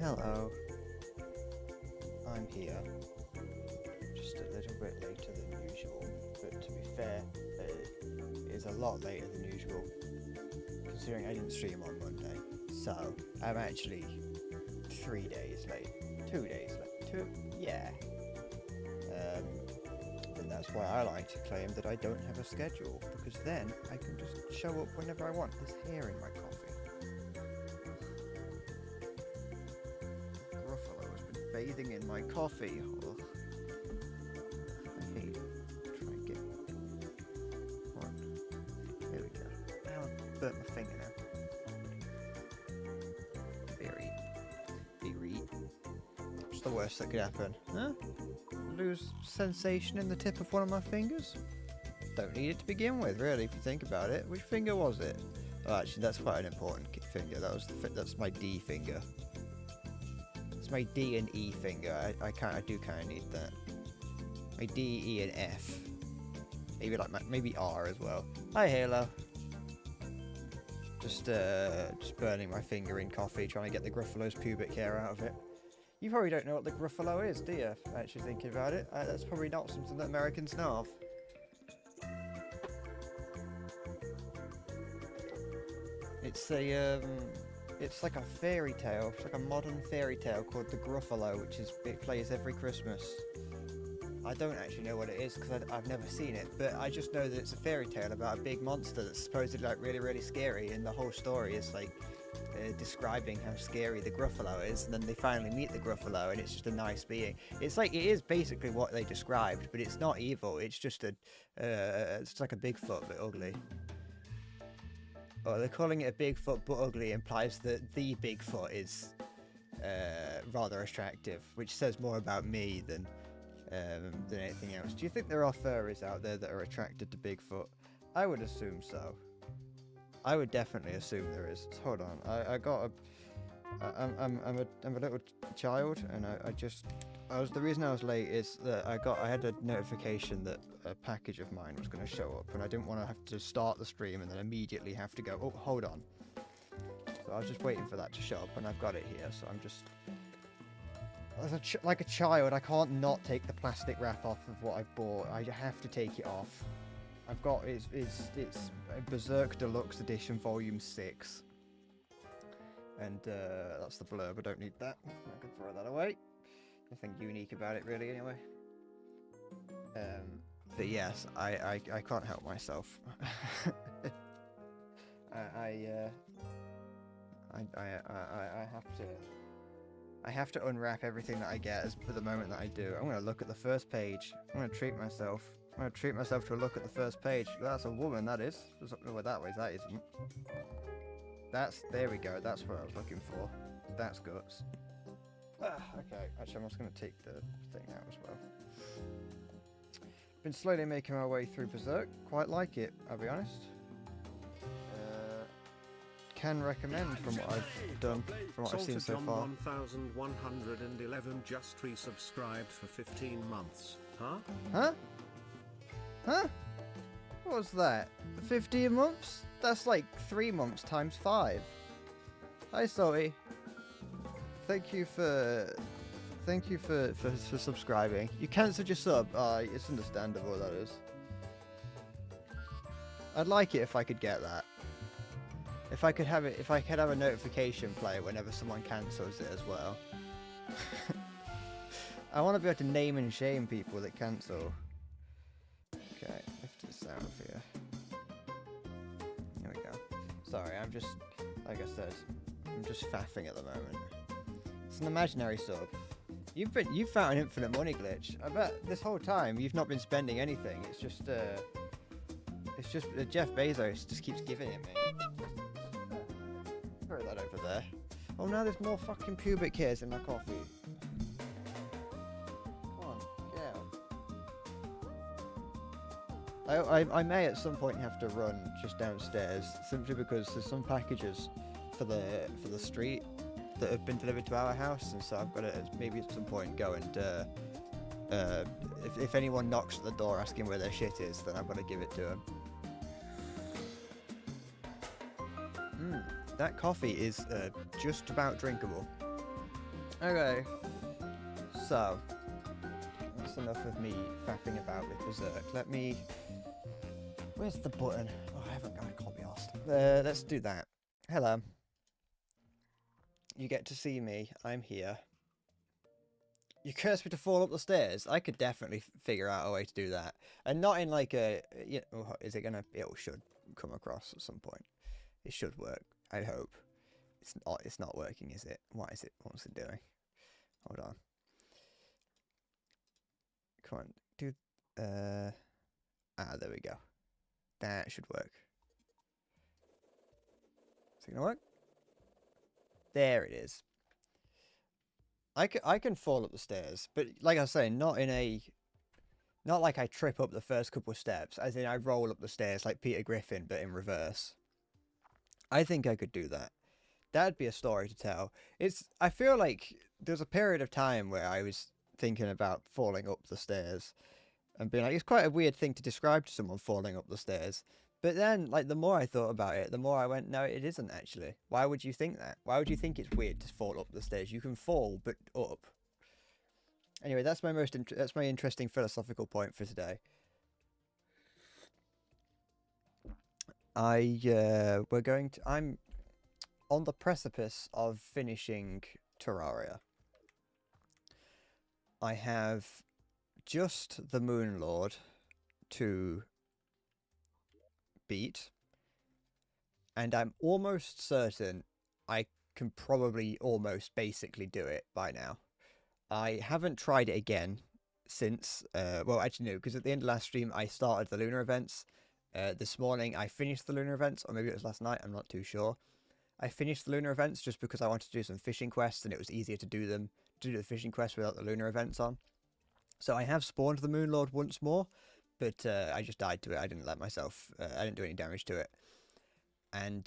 Hello, I'm here. Just a little bit later than usual, but to be fair, it is a lot later than usual, considering I didn't stream on Monday. So, I'm actually 3 days late. 2 days late. Yeah. And that's why I like to claim that I don't have a schedule, because then I can just show up whenever I want. There's hair in my coffee. Gruffalo has been bathing in my coffee. Ugh. I hate it. Try and get one. There we go. Ow, I burnt my finger now. Very. What's the worst that could happen? Huh? Lose sensation in the tip of one of my fingers? Don't need it to begin with, really, if you think about it. Which finger was it? Oh, actually, that's quite an important finger. That's my D finger. It's my D and E finger. I do kind of need that. My D, E, and F. Maybe R as well. Hi, Halo. Just burning my finger in coffee, trying to get the Gruffalo's pubic hair out of it. You probably don't know what the Gruffalo is, do you? Actually thinking about it, that's probably not something that Americans know of. It's like a fairy tale. It's like a modern fairy tale called the Gruffalo, it plays every Christmas. I don't actually know what it is because I've never seen it, but I just know that it's a fairy tale about a big monster that's supposedly like really, really scary, and the whole story is like describing how scary the Gruffalo is, and then they finally meet the Gruffalo, and it's just a nice being. It is basically what they described, but it's not evil. It's just it's like a Bigfoot but ugly. Oh, they're calling it a Bigfoot but ugly implies that the Bigfoot is rather attractive, which says more about me than anything else. Do you think there are furries out there that are attracted to Bigfoot? I would assume so. I would definitely assume there is. Hold on, I'm a little child, and the reason I was late is that I had a notification that a package of mine was going to show up, and I didn't want to have to start the stream and then immediately have to go, oh, hold on. So I was just waiting for that to show up, and I've got it here, so I'm just... like a child, I can't not take the plastic wrap off of what I've bought. I have to take it off. I've got it's Berserk Deluxe Edition Volume 6. And that's the blurb, I don't need that. I can throw that away. Nothing unique about it really anyway. But yes, I can't help myself. I have to unwrap everything that I get for the moment that I do. I'm going to look at the first page. I'm going to treat myself. I'm going to treat myself to a look at the first page. That's a woman, that is. Well, that way, that isn't. There we go. That's what I was looking for. That's guts. Okay, actually, I'm just going to take the thing out as well. Been slowly making my way through Berserk. Quite like it, I'll be honest. Can recommend from what I've done, from what I've seen so far. 1111 just resubscribed for 15 months. Huh? Huh? What was that? 15 months? That's like 3 months times 5. Hi, Zoe. Thank you for subscribing. You cancelled your sub. It's understandable, that is. I'd like it if I could get that. If I could have a notification play whenever someone cancels it as well. I want to be able to name and shame people that cancel. Okay, lift this out of here. There we go. Sorry, I'm just, like I said, I'm just faffing at the moment. It's an imaginary sub. You've found an infinite money glitch. I bet this whole time you've not been spending anything. It's just Jeff Bezos just keeps giving it me. Throw that over there. Oh, now there's more fucking pubic hairs in my coffee. Come on, get out. I may at some point have to run just downstairs simply because there's some packages for the street that have been delivered to our house, and so I've got to maybe at some point go and if anyone knocks at the door asking where their shit is, then I've got to give it to them. That coffee is just about drinkable. Okay. So, that's enough of me faffing about with Berserk. Let me... Where's the button? Oh, I can't be asked. Let's do that. Hello. You get to see me. I'm here. You cursed me to fall up the stairs. I could definitely figure out a way to do that. And not in like a... You know, is it gonna... It should come across at some point. It should work. I hope. It's not working, is it? What is it? What's it doing? Hold on. Come on. Do... there we go. That should work. Is it gonna work? There it is. I can fall up the stairs, but like I was saying, not like I trip up the first couple of steps, as in I roll up the stairs like Peter Griffin, but in reverse. I think I could do that. That'd be a story to tell. I feel like there's a period of time where I was thinking about falling up the stairs and being like, it's quite a weird thing to describe to someone, falling up the stairs. But then, like, the more I thought about it, the more I went, no, it isn't actually. Why would you think that? Why would you think it's weird to fall up the stairs? You can fall, but up. Anyway, that's my interesting philosophical point for today. I'm on the precipice of finishing Terraria. I have just the Moon Lord to beat, and I'm almost certain I can probably almost basically do it by now. I haven't tried it again since, well, actually no, because at the end of last stream I started the lunar events. This morning I finished the lunar events, or maybe it was last night, I'm not too sure. I finished the lunar events just because I wanted to do some fishing quests, and it was easier to do the fishing quests without the lunar events on. So I have spawned the Moon Lord once more, but I just died to it. I didn't let myself, I didn't do any damage to it. And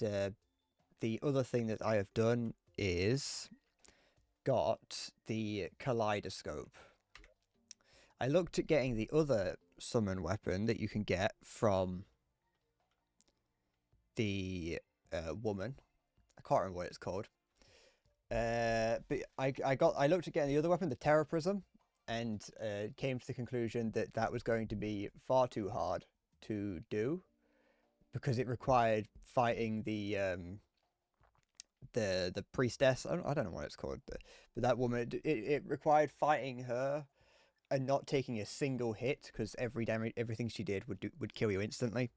the other thing that I have done is got the Kaleidoscope. I looked at getting the other summon weapon that you can get from the woman. I can't remember what it's called. But I looked at getting the other weapon, the Terror Prism, and came to the conclusion that that was going to be far too hard to do because it required fighting the priestess. I don't know what it's called, but that woman. It required fighting her and not taking a single hit because everything she did would kill you instantly.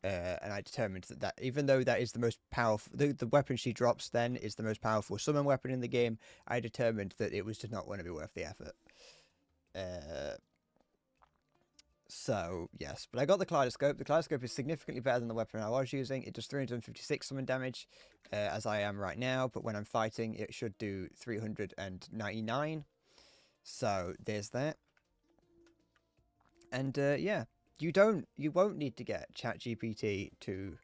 And I determined that even though that is the most powerful, the weapon she drops then is the most powerful summon weapon in the game, I determined that it was just not going to be worth the effort. So, yes. But I got the Kaleidoscope. The Kaleidoscope is significantly better than the weapon I was using. It does 356 summon damage, as I am right now, but when I'm fighting, it should do 399. So, there's that. And, yeah. You won't need to get ChatGPT to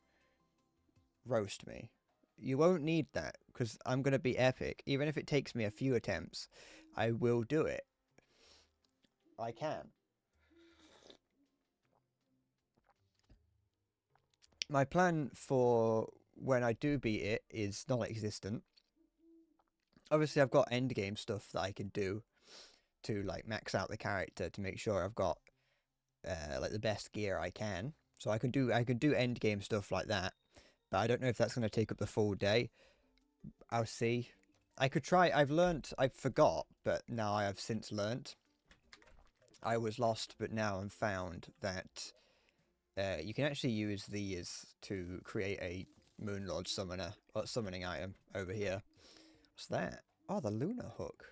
roast me. You won't need that, because I'm going to be epic. Even if it takes me a few attempts, I will do it. I can. My plan for when I do beat it is non-existent. Obviously, I've got endgame stuff that I can do to, like, max out the character to make sure I've got like the best gear I can. So I can do end game stuff like that, but I don't know if that's going to take up the full day. I'll see. I could try. I forgot, but now I have since learnt. I was lost, but now I'm found that you can actually use these to create a Moon Lord summoning item over here. What's that? Oh, the Lunar Hook.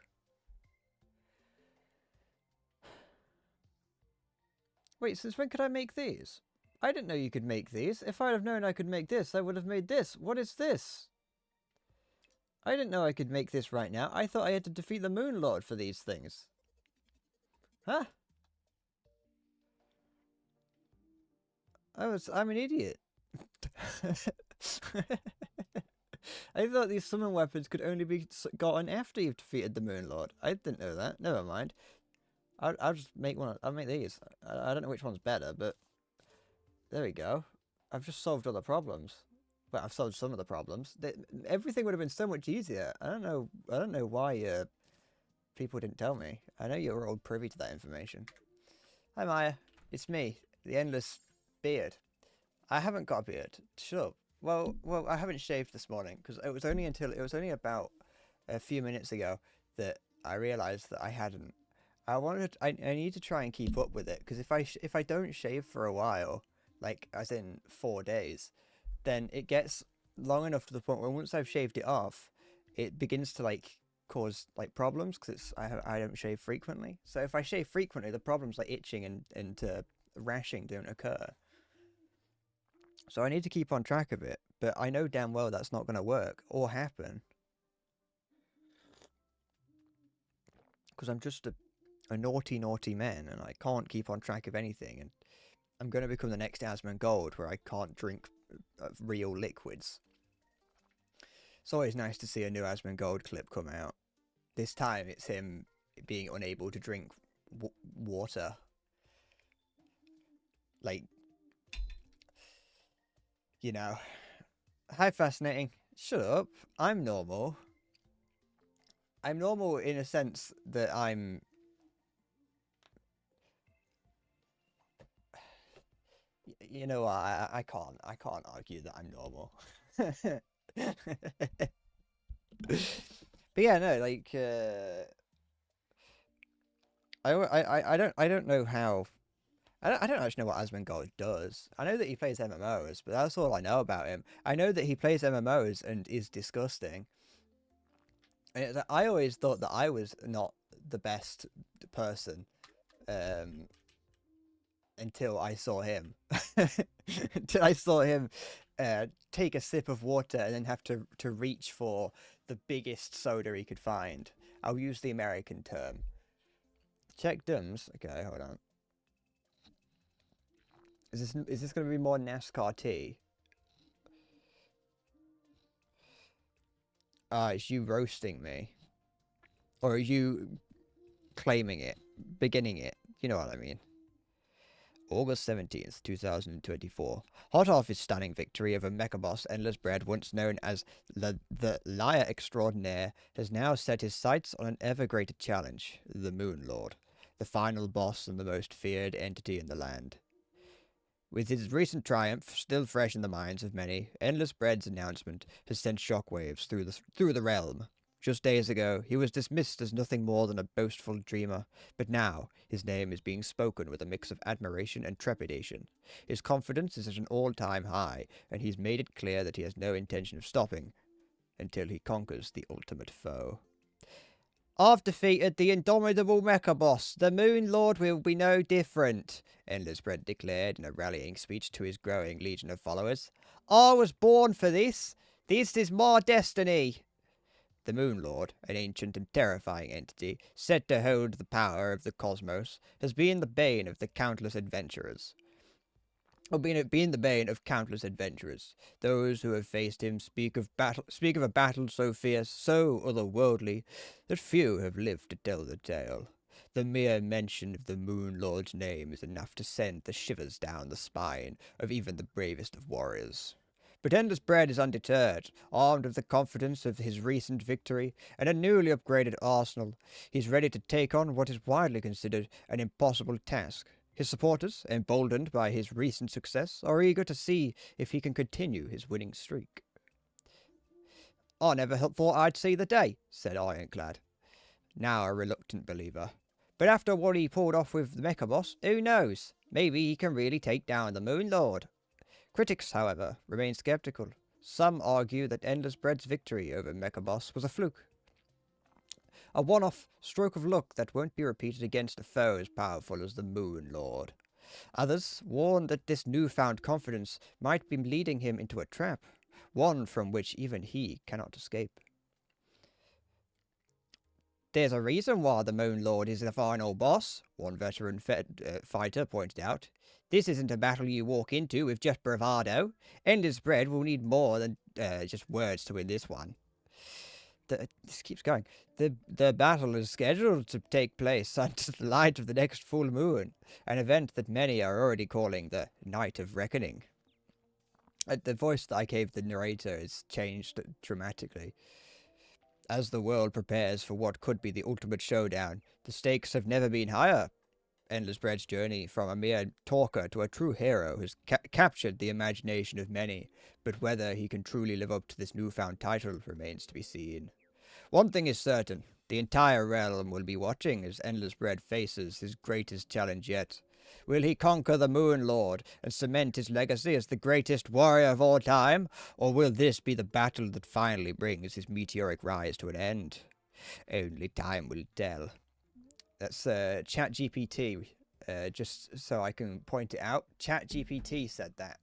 Wait, since when could I make these? I didn't know you could make these. If I'd have known I could make this, I would have made this. What is this? I didn't know I could make this right now. I thought I had to defeat the Moon Lord for these things. Huh? I'm an idiot. I thought these summon weapons could only be gotten after you've defeated the Moon Lord. I didn't know that. Never mind. I'll just make one. I'll make these. I don't know which one's better, but there we go. I've just solved all the problems. Well, I've solved some of the problems. Everything would have been so much easier. I don't know. I don't know why people didn't tell me. I know you were all privy to that information. Hi Maya, it's me, the endless beard. I haven't got a beard. Shut up. Well, I haven't shaved this morning because it was only about a few minutes ago that I realized that I hadn't. I need to try and keep up with it because if I don't shave for a while, like as in 4 days, then it gets long enough to the point where once I've shaved it off, it begins to like cause like problems because I don't shave frequently. So if I shave frequently, the problems like itching and rashing don't occur. So I need to keep on track of it, but I know damn well that's not going to work or happen because I'm just a naughty man and I can't keep on track of anything, and I'm going to become the next Asmongold where I can't drink real liquids. It's always nice to see a new Asmongold clip come out. This time it's him being unable to drink water. Like, you know. Hi, Fascinating. Shut up. I'm normal. I'm normal in a sense that I'm... You know what? I can't argue that I'm normal. But yeah, no, like I don't know how. I don't actually know what Asmongold does. I know that he plays MMOs, but that's all I know about him. I know that he plays MMOs and is disgusting. And I always thought that I was not the best person until I saw him. Until I saw him take a sip of water and then have to reach for the biggest soda he could find. I'll use the American term. Check DUMS. Okay, hold on. Is this going to be more NASCAR tea? Is you roasting me? Or are you claiming it? Beginning it? You know what I mean. August 17th, 2024. Hot off his stunning victory over Mechaboss Endless Bread, once known as the Liar Extraordinaire, has now set his sights on an ever greater challenge, the Moon Lord, the final boss and the most feared entity in the land. With his recent triumph still fresh in the minds of many, Endless Bread's announcement has sent shockwaves through the realm. Just days ago, he was dismissed as nothing more than a boastful dreamer, but now his name is being spoken with a mix of admiration and trepidation. His confidence is at an all-time high, and he's made it clear that he has no intention of stopping until he conquers the ultimate foe. I've defeated the indomitable Mechaboss. The Moon Lord will be no different, Endless Bread declared in a rallying speech to his growing legion of followers. I was born for this. This is my destiny. The Moon Lord, an ancient and terrifying entity, said to hold the power of the cosmos, has been the bane of the countless adventurers. Been the bane of countless adventurers. Those who have faced him speak of a battle so fierce, so otherworldly, that few have lived to tell the tale. The mere mention of the Moon Lord's name is enough to send the shivers down the spine of even the bravest of warriors. But Endless Bread is undeterred. Armed with the confidence of his recent victory and a newly upgraded arsenal, he's ready to take on what is widely considered an impossible task. His supporters, emboldened by his recent success, are eager to see if he can continue his winning streak. I never thought I'd see the day, said Ironclad, now a reluctant believer. But after what he pulled off with the Mechaboss, who knows? Maybe he can really take down the Moon Lord. Critics, however, remain skeptical. Some argue that Endless Bread's victory over Mechaboss was a fluke. A one-off stroke of luck that won't be repeated against a foe as powerful as the Moon Lord. Others warn that this newfound confidence might be leading him into a trap, one from which even he cannot escape. There's a reason why the Moon Lord is the final boss, one veteran fighter pointed out. This isn't a battle you walk into with just bravado. Endless Bread will need more than just words to win this one. This keeps going. The battle is scheduled to take place under the light of the next full moon, an event that many are already calling the Night of Reckoning. The voice that I gave the narrator is changed dramatically. As the world prepares for what could be the ultimate showdown, the stakes have never been higher. Endless Bread's journey from a mere talker to a true hero has captured the imagination of many, but whether he can truly live up to this newfound title remains to be seen. One thing is certain, the entire realm will be watching as Endless Bread faces his greatest challenge yet. Will he conquer the Moon Lord and cement his legacy as the greatest warrior of all time, or will this be the battle that finally brings his meteoric rise to an end? Only time will tell. That's ChatGPT. Just so I can point it out, ChatGPT said that.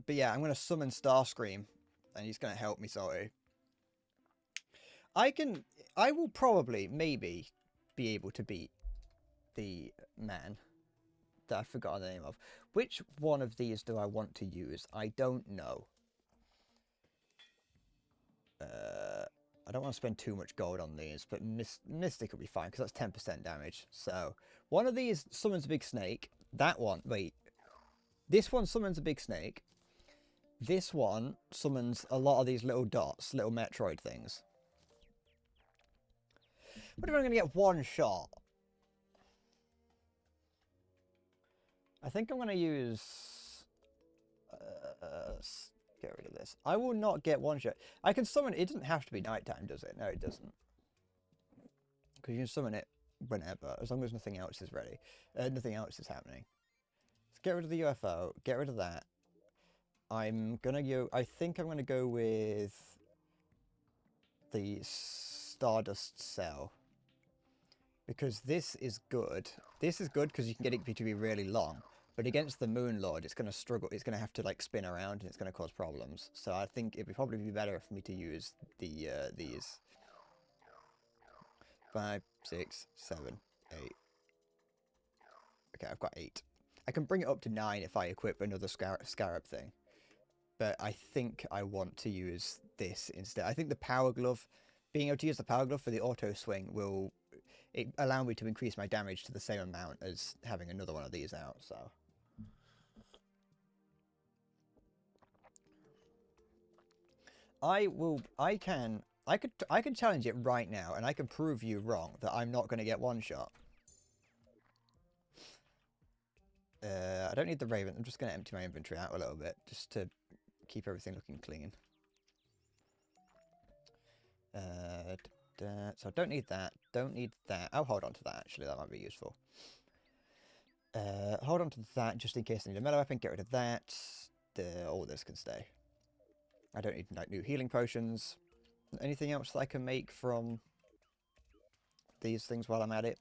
But yeah, I'm going to summon Starscream, and he's going to help me, sorry. I will probably, maybe, be able to beat the man that I forgot the name of. Which one of these do I want to use? I don't know. I don't want to spend too much gold on these, but Mystic will be fine, because that's 10% damage. So, one of these summons a big snake. That one, wait. This one summons a big snake. This one summons a lot of these little dots, little Metroid things. What if I'm going to get one shot? I think I'm going to use... get rid of this. I will not get one shot. I can summon... It doesn't have to be nighttime, does it? No, it doesn't. Because you can summon it whenever, as long as nothing else is ready. Nothing else is happening. Let's get rid of the UFO. Get rid of that. I'm going to go... I think I'm going to go with... the Stardust Cell. Because this is good. This is good because you can get it to be really long. But against the Moon Lord, it's going to struggle. It's going to have to like spin around, and it's going to cause problems. So I think it would probably be better for me to use the these 5, 6, 7, 8. Okay, I've got 8. I can bring it up to 9 if I equip another scarab thing. But I think I want to use this instead. I think the Power Glove, being able to use the Power Glove for the auto swing will allow me to increase my damage to the same amount as having another one of these out. So. I can challenge it right now, and I can prove you wrong that I'm not going to get one shot. I don't need the Raven. I'm just going to empty my inventory out a little bit, just to keep everything looking clean. So I don't need that. Don't need that. I'll hold on to that, actually. That might be useful. Hold on to that, just in case I need a melee weapon. Get rid of that. All this can stay. I don't need like new healing potions. Anything else that I can make from these things while I'm at it?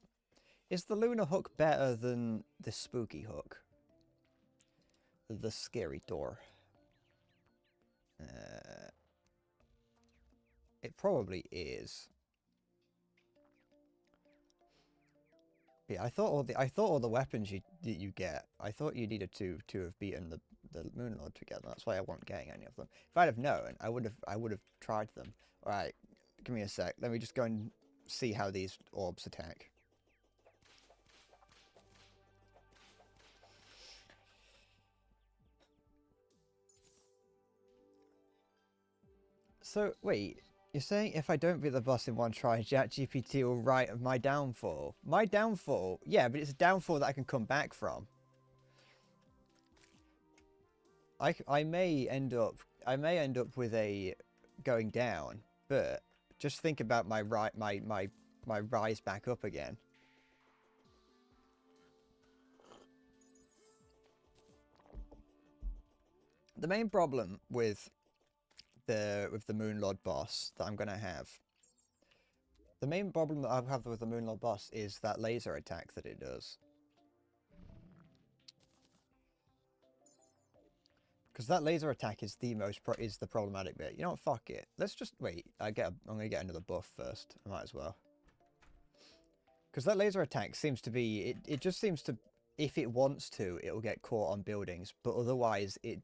Is the Lunar Hook better than the Spooky Hook? The Scary Door. It probably is. Yeah, I thought all the weapons you get, I thought you needed to have beaten the Moon Lord together. That's why I wasn't getting any of them. If I'd have known, I would have tried them. All right, give me a sec. Let me just go and see how these orbs attack. So wait, you're saying if I don't beat the boss in one try, ChatGPT will write my downfall? My downfall? Yeah, but it's a downfall that I can come back from. I may end up with a going down, but just think about my rise back up again. The main problem with the Moon Lord boss that I'm gonna have. The main problem that I have with the Moon Lord boss is that laser attack that it does. Because that laser attack is the problematic bit. You know what? Fuck it. Let's just wait. I'm gonna get another buff first. I might as well. Because that laser attack seems to be it just seems to, if it wants to, it will get caught on buildings, but otherwise it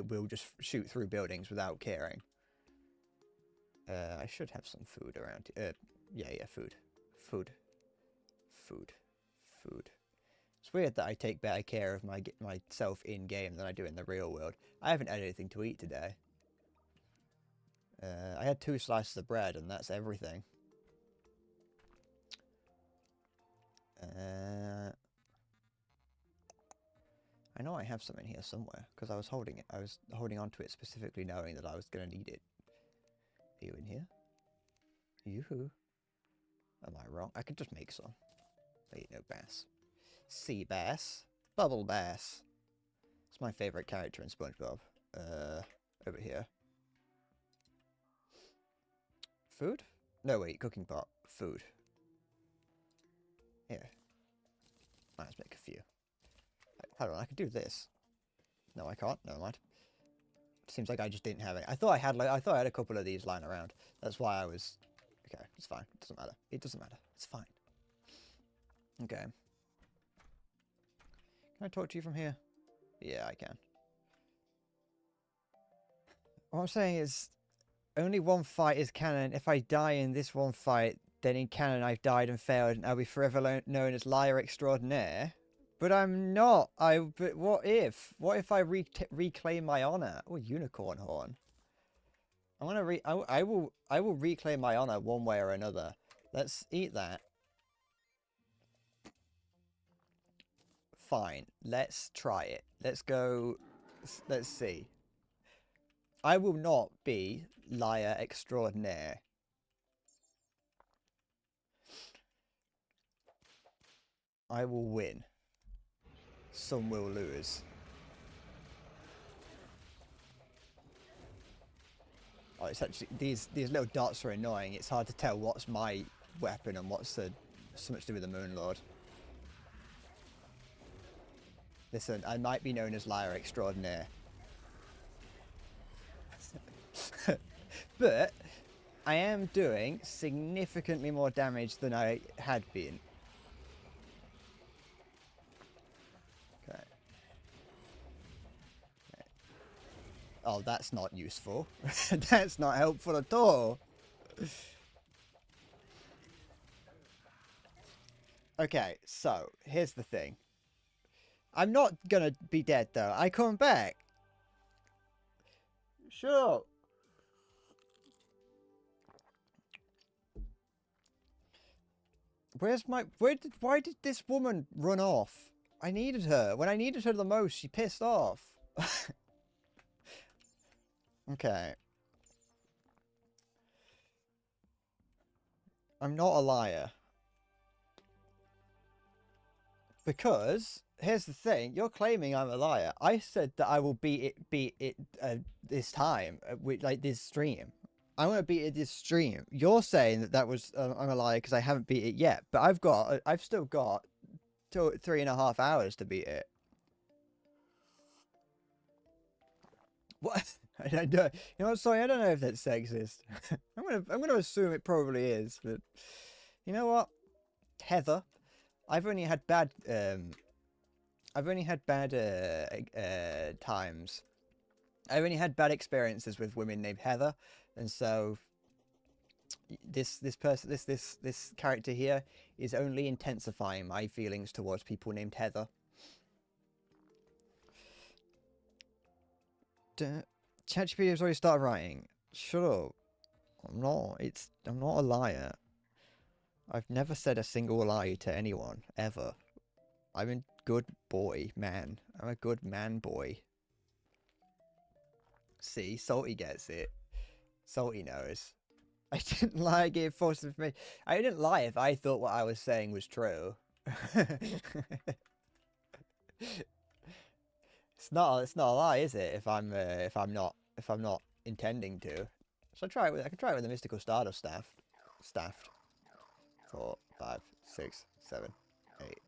will just shoot through buildings without caring. I should have some food around here. Yeah, food. Food. Food. Food. It's weird that I take better care of myself in-game than I do in the real world. I haven't had anything to eat today. I had 2 slices of bread, and that's everything. I know I have some in here somewhere, because I was holding it. I was holding onto it specifically knowing that I was going to need it. Are you in here? Yoo-hoo. Am I wrong? I could just make some. Wait, no, bass. Sea bass. Bubble bass. It's my favourite character in SpongeBob. Over here. Food? No, wait, cooking pot. Food. Here. Let's make a few. Hold on, I could do this. No, I can't. Never mind. Seems like I just didn't have any. I thought I had a couple of these lying around. That's why I was. Okay, it's fine. It doesn't matter. It doesn't matter. It's fine. Okay. Can I talk to you from here? Yeah, I can. What I'm saying is, only one fight is canon. If I die in this one fight, then in canon I've died and failed, and I'll be forever known as liar extraordinaire. But I'm not. But what if? What if I reclaim my honor? Oh, unicorn horn. I want to I will reclaim my honor one way or another. Let's eat that. Fine. Let's try it. Let's go. Let's see. I will not be liar extraordinaire. I will win. Some will lose. Oh, it's actually these little dots are annoying. It's hard to tell what's my weapon and what's so much to do with the Moon Lord. Listen, I might be known as liar extraordinaire. But I am doing significantly more damage than I had been. Okay. Oh, that's not useful. That's not helpful at all. Okay, so here's the thing. I'm not gonna be dead though. I come back. Sure. Why did this woman run off? I needed her. When I needed her the most, she pissed off. Okay. I'm not a liar. Because, here's the thing, you're claiming I'm a liar. I said that I will beat it this time, with, like, this stream. I want to beat it this stream. You're saying that was, I'm a liar because I haven't beat it yet. But I've still got 3.5 hours to beat it. What? I don't, you know, sorry, I don't know if that's sexist. I'm gonna assume it probably is, but you know what, Heather, I've only had bad times. I've only had bad experiences with women named Heather, and so this character here is only intensifying my feelings towards people named Heather. ChatGPT has already started writing. Shut up. I'm not a liar. I've never said a single lie to anyone, ever. I'm a good boy, man. I'm a good man boy. See, Salty gets it. Salty knows. I didn't lie, I gave false information. I didn't lie if I thought what I was saying was true. It's not a lie, is it? If I'm not intending to. So I can try it with the Mystical Stardust staffed. 4, 5, 6, 7, 8.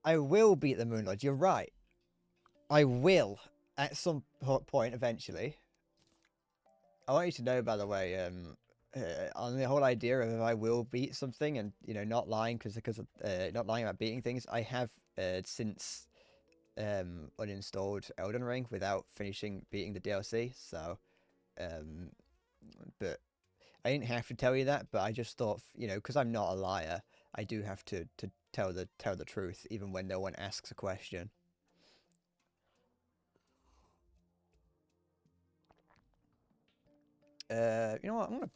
I will beat the Moon Lord. You're right. I will at some point eventually. I want you to know, by the way, on the whole idea of if I will beat something and not lying because not lying about beating things, I have since uninstalled Elden Ring without finishing beating the DLC. So But I didn't have to tell you that. But I just thought, you know, because I'm not a liar, I do have to tell the truth, even when no one asks a question. You know what? I'm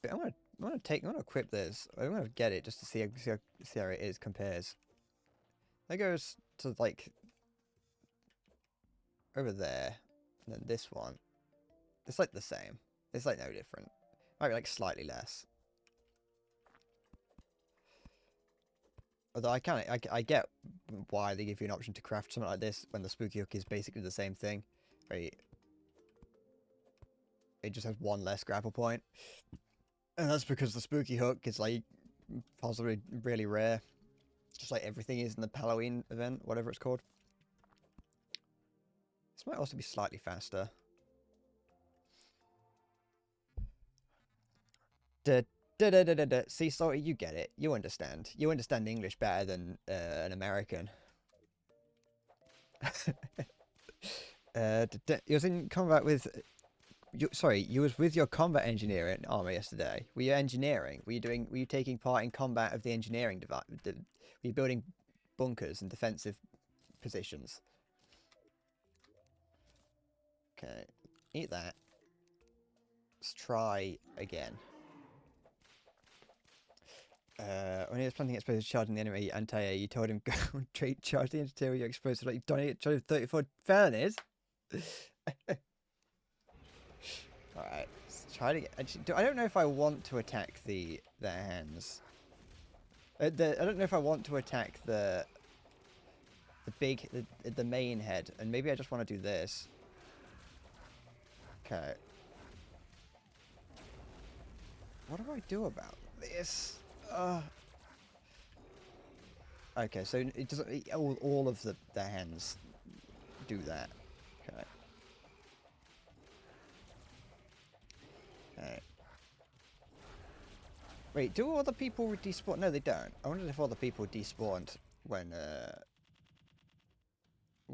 gonna equip this. I'm gonna get it just to see how it is compares. That goes to like over there, and then this one. It's like the same. It's like no different. Might be like slightly less. Although I get why they give you an option to craft something like this when the spooky hook is basically the same thing. Right? It just has one less grapple point. And that's because the spooky hook is like possibly really rare. Just like everything is in the Halloween event, whatever it's called. This might also be slightly faster. See, sorry, you get it. You understand. You understand English better than an American. You was in combat with... you was with your combat engineering armor yesterday. Were you engineering? Were you taking part in combat of the engineering device? Were you building bunkers and defensive positions? Okay, eat that. Let's try again. When he was planting explosives charging the enemy anti-air, you told him go and charge the interior explosive like Donnie 34 felonies. Alright, let's try to get... I don't know if I want to attack their hands. I don't know if I want to attack the main head, and maybe I just want to do this. Okay. What do I do about this? Okay, so it doesn't... all of the hands do that. Okay. Okay. Wait, do other people despawn? No, they don't. I wondered if other people despawned when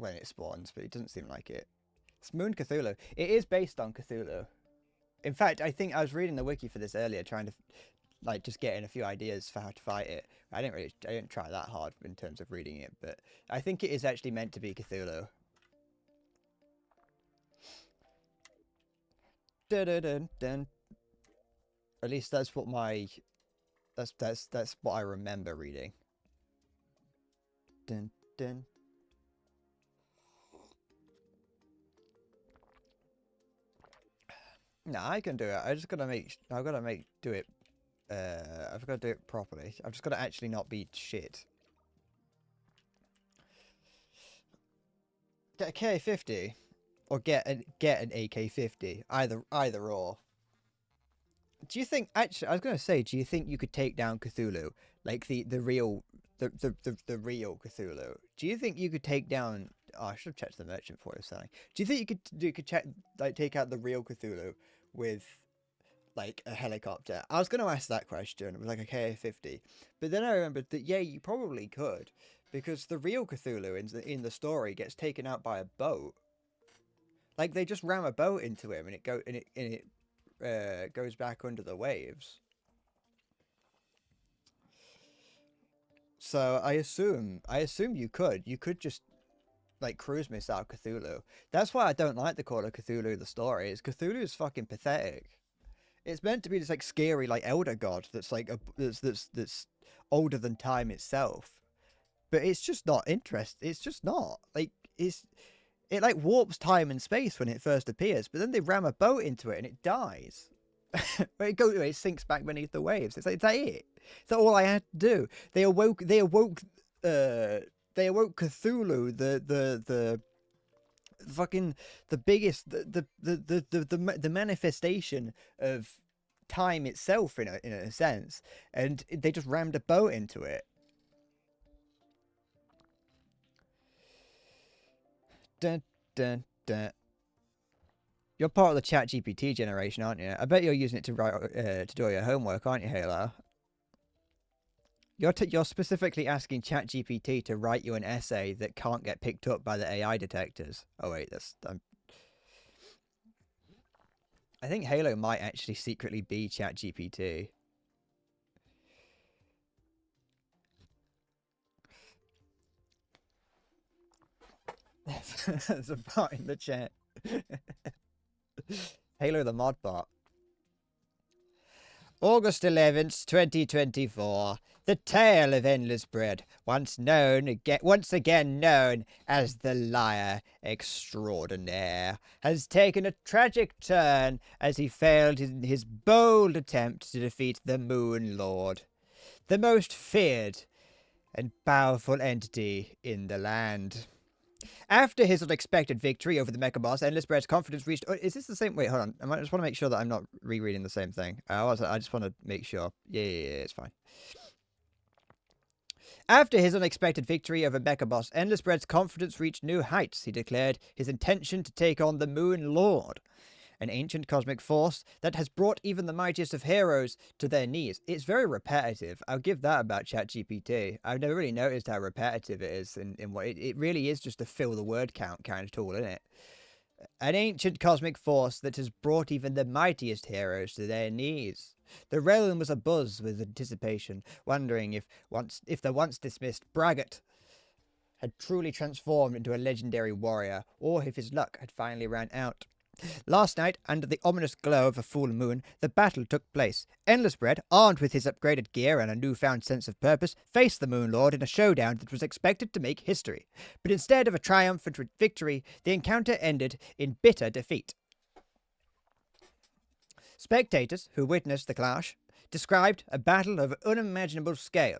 it spawns, but it doesn't seem like it. It's Moon Cthulhu. It is based on Cthulhu. In fact, I think I was reading the wiki for this earlier, trying to like just getting a few ideas for how to fight it. I didn't try that hard in terms of reading it, but I think it is actually meant to be Cthulhu. Dun, dun, dun, dun. At least that's what that's what I remember reading. Dun, dun. No, I can do it. I've got to do it. I've got to do it properly. I've just got to actually not be shit. Get a K50, or get an AK-50. Either or. Do you think actually? I was gonna say, do you think you could take down Cthulhu, like the real real Cthulhu? Do you think you could take down? Oh, I should have checked the merchant before I was selling. Do you think you could check take out the real Cthulhu with like a helicopter? I was going to ask that question with like a Ka-50, but then I remembered that yeah, you probably could, because the real Cthulhu in the story gets taken out by a boat. Like they just ram a boat into him, and it goes back under the waves. So I assume you could just like cruise missile Cthulhu. That's why I don't like the Call of Cthulhu the story. Is Cthulhu is fucking pathetic. It's meant to be this like scary like elder god that's like that's older than time itself, but it's just not interesting. It's just not like it like warps time and space when it first appears, but then they ram a boat into it and it dies. It sinks back beneath the waves. It's like, is that it? Is that all I had to do? They awoke Cthulhu, the fucking the biggest the manifestation of time itself in a sense, and they just rammed a boat into it. Dun, dun, dun. You're part of the ChatGPT generation, aren't you? I bet you're using it to write to do all your homework, aren't you, Halo? You're specifically asking ChatGPT to write you an essay that can't get picked up by the AI detectors. Oh wait, I think Halo might actually secretly be ChatGPT. There's a bot in the chat. Halo the mod bot. August 11th, 2024. The tale of Endless Bread, once again known as the Liar Extraordinaire, has taken a tragic turn as he failed in his bold attempt to defeat the Moon Lord, the most feared and powerful entity in the land. After his unexpected victory over the Mecha Boss, Endless Bread's confidence reached. Oh, is this the same? Wait, hold on. I just want to make sure that I'm not rereading the same thing. I just want to make sure. Yeah, it's fine. After his unexpected victory over Mecha Boss, Endless Bread's confidence reached new heights. He declared his intention to take on the Moon Lord, an ancient cosmic force that has brought even the mightiest of heroes to their knees. It's very repetitive. I'll give that about ChatGPT. I've never really noticed how repetitive it is in what it really is, just a fill the word count kind of tool, isn't it? An ancient cosmic force that has brought even the mightiest heroes to their knees. The realm was abuzz with anticipation, wondering if the once dismissed Braggart had truly transformed into a legendary warrior, or if his luck had finally ran out. Last night, under the ominous glow of a full moon, the battle took place. Endless Bread, armed with his upgraded gear and a newfound sense of purpose, faced the Moon Lord in a showdown that was expected to make history. But instead of a triumphant victory, the encounter ended in bitter defeat. Spectators who witnessed the clash described a battle of unimaginable scale.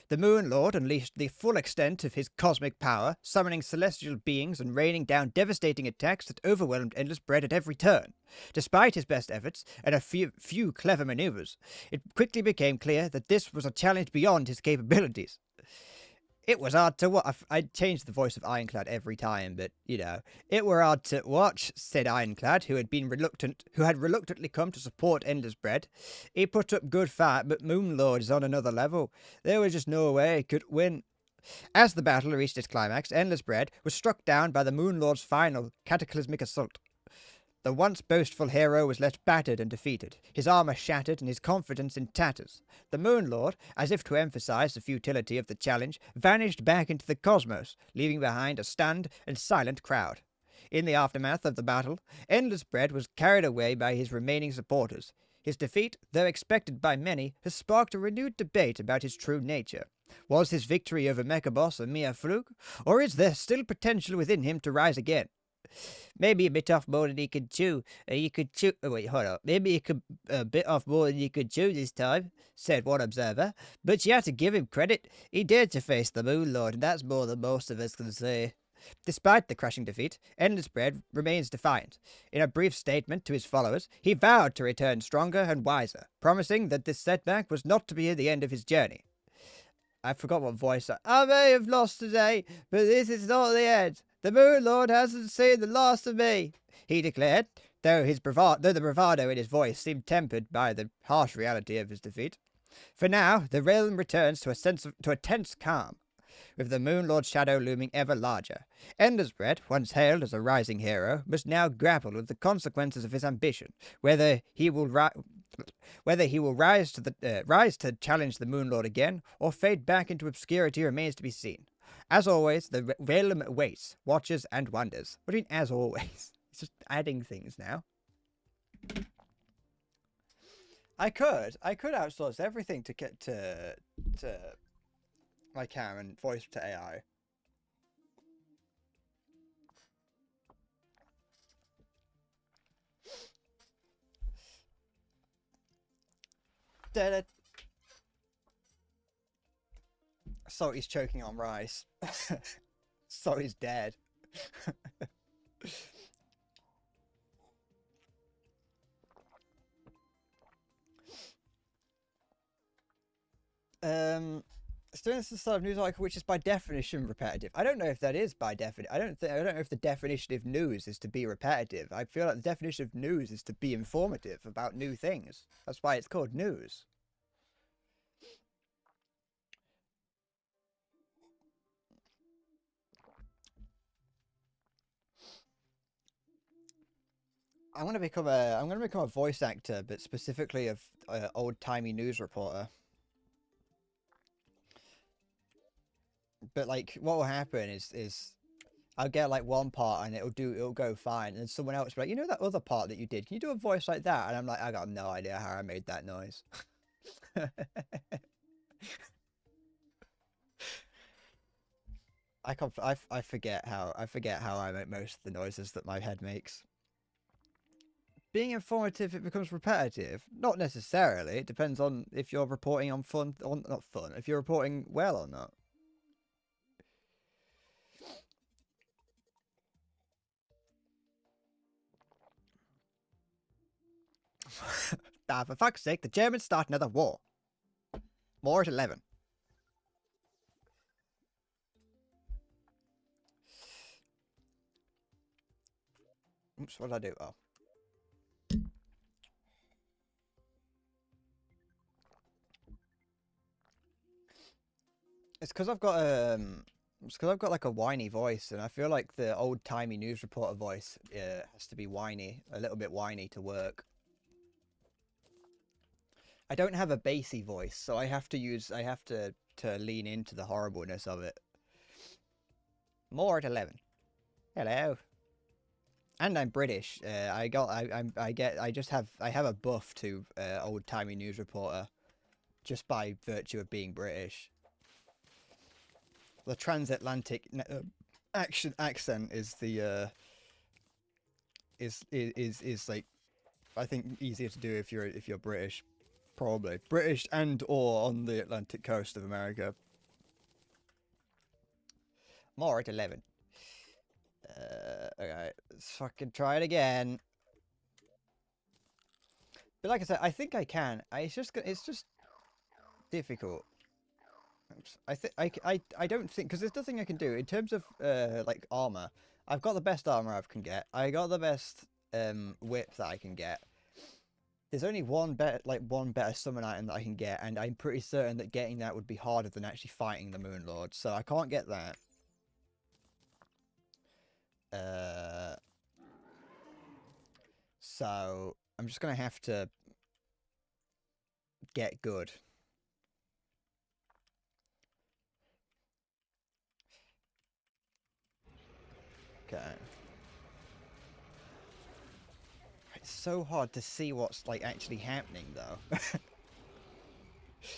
The Moon Lord unleashed the full extent of his cosmic power, summoning celestial beings and raining down devastating attacks that overwhelmed Endless Bread at every turn. Despite his best efforts and a few clever maneuvers, it quickly became clear that this was a challenge beyond his capabilities. It was hard to watch. I changed the voice of Ironclad every time, but it were hard to watch," said Ironclad, who had reluctantly come to support Endless Bread. "He put up good fight, but Moon Lord is on another level. There was just no way he could win." As the battle reached its climax, Endless Bread was struck down by the Moon Lord's final cataclysmic assault. The once boastful hero was left battered and defeated, his armor shattered and his confidence in tatters. The Moon Lord, as if to emphasize the futility of the challenge, vanished back into the cosmos, leaving behind a stunned and silent crowd. In the aftermath of the battle, Endless Bread was carried away by his remaining supporters. His defeat, though expected by many, has sparked a renewed debate about his true nature. Was his victory over Mecha Boss a mere fluke, or is there still potential within him to rise again? Maybe a bit off more than he could chew. Maybe he could a bit off more than he could chew this time, said one observer. But you have to give him credit. He dared to face the Moon Lord, and that's more than most of us can say. Despite the crushing defeat, Endless Bread remains defiant. In a brief statement to his followers, he vowed to return stronger and wiser, promising that this setback was not to be the end of his journey. I forgot what voice I may have lost today, but this is not the end. The Moon Lord hasn't seen the last of me, he declared, though the bravado in his voice seemed tempered by the harsh reality of his defeat. For now, the realm returns to a tense calm, with the Moon Lord's shadow looming ever larger. Endless Bread, once hailed as a rising hero, must now grapple with the consequences of his ambition, whether he will rise to challenge the Moon Lord again, or fade back into obscurity remains to be seen. As always, the realm waits, watches, and wonders. What do you mean, as always? It's just adding things now. I could outsource everything to get to my cam and voice to AI. Salty's choking on rice. Salty's dead. Students the start of news article which is by definition repetitive. I don't know if that is by definition. I don't know if the definition of news is to be repetitive. I feel like the definition of news is to be informative about new things. That's why it's called news. I'm gonna become a voice actor, but specifically of old timey news reporter. But like, what will happen is I'll get like one part and it'll go fine, and then someone else will be like, you know that other part that you did, can you do a voice like that? And I'm like, I got no idea how I made that noise. I forget how I make most of the noises that my head makes. Being informative, it becomes repetitive. Not necessarily. It depends on if you're reporting on not fun. If you're reporting well or not. Ah, for fuck's sake, the Germans start another war. More at 11. Oops, what did I do? Oh. It's because I've got like a whiny voice, and I feel like the old timey news reporter voice has to be whiny, a little bit whiny to work. I don't have a bassy voice, so I have to lean into the horribleness of it. More at 11. Hello. And I'm British. I have a buff to old timey news reporter, just by virtue of being British. The transatlantic accent is the is like, I think, easier to do if you're British, probably British and or on the Atlantic coast of America. More at 11. Okay, let's fucking try it again. But like I said, I think I can. It's just difficult. I don't think, because there's nothing I can do in terms of like armor. I've got the best armor I can get. I got the best whip that I can get. There's only one better summon item that I can get, and I'm pretty certain that getting that would be harder than actually fighting the Moon Lord. So I can't get that. So I'm just gonna have to get good. Okay. It's so hard to see what's like actually happening though.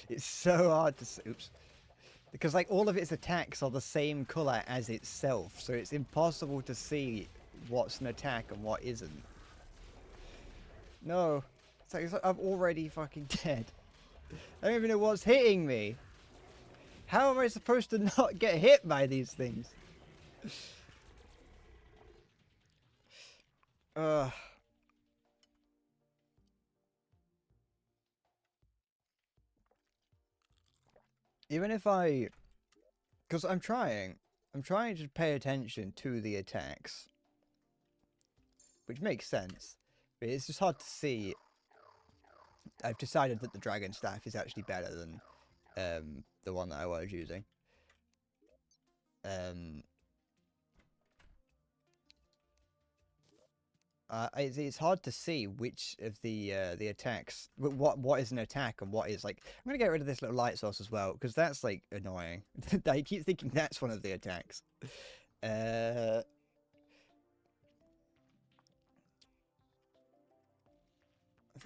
It's so hard to see. Oops. Because like all of its attacks are the same color as itself, so it's impossible to see what's an attack and what isn't. No. It's like I'm already fucking dead. I don't even know what's hitting me. How am I supposed to not get hit by these things? Ugh. Even if because I'm trying to pay attention to the attacks, which makes sense, but it's just hard to see. I've decided that the Dragon Staff is actually better than the one that I was using. It's hard to see which of the attacks, what is an attack and what is like. I'm gonna get rid of this little light source as well, because that's like annoying. I keep thinking that's one of the attacks.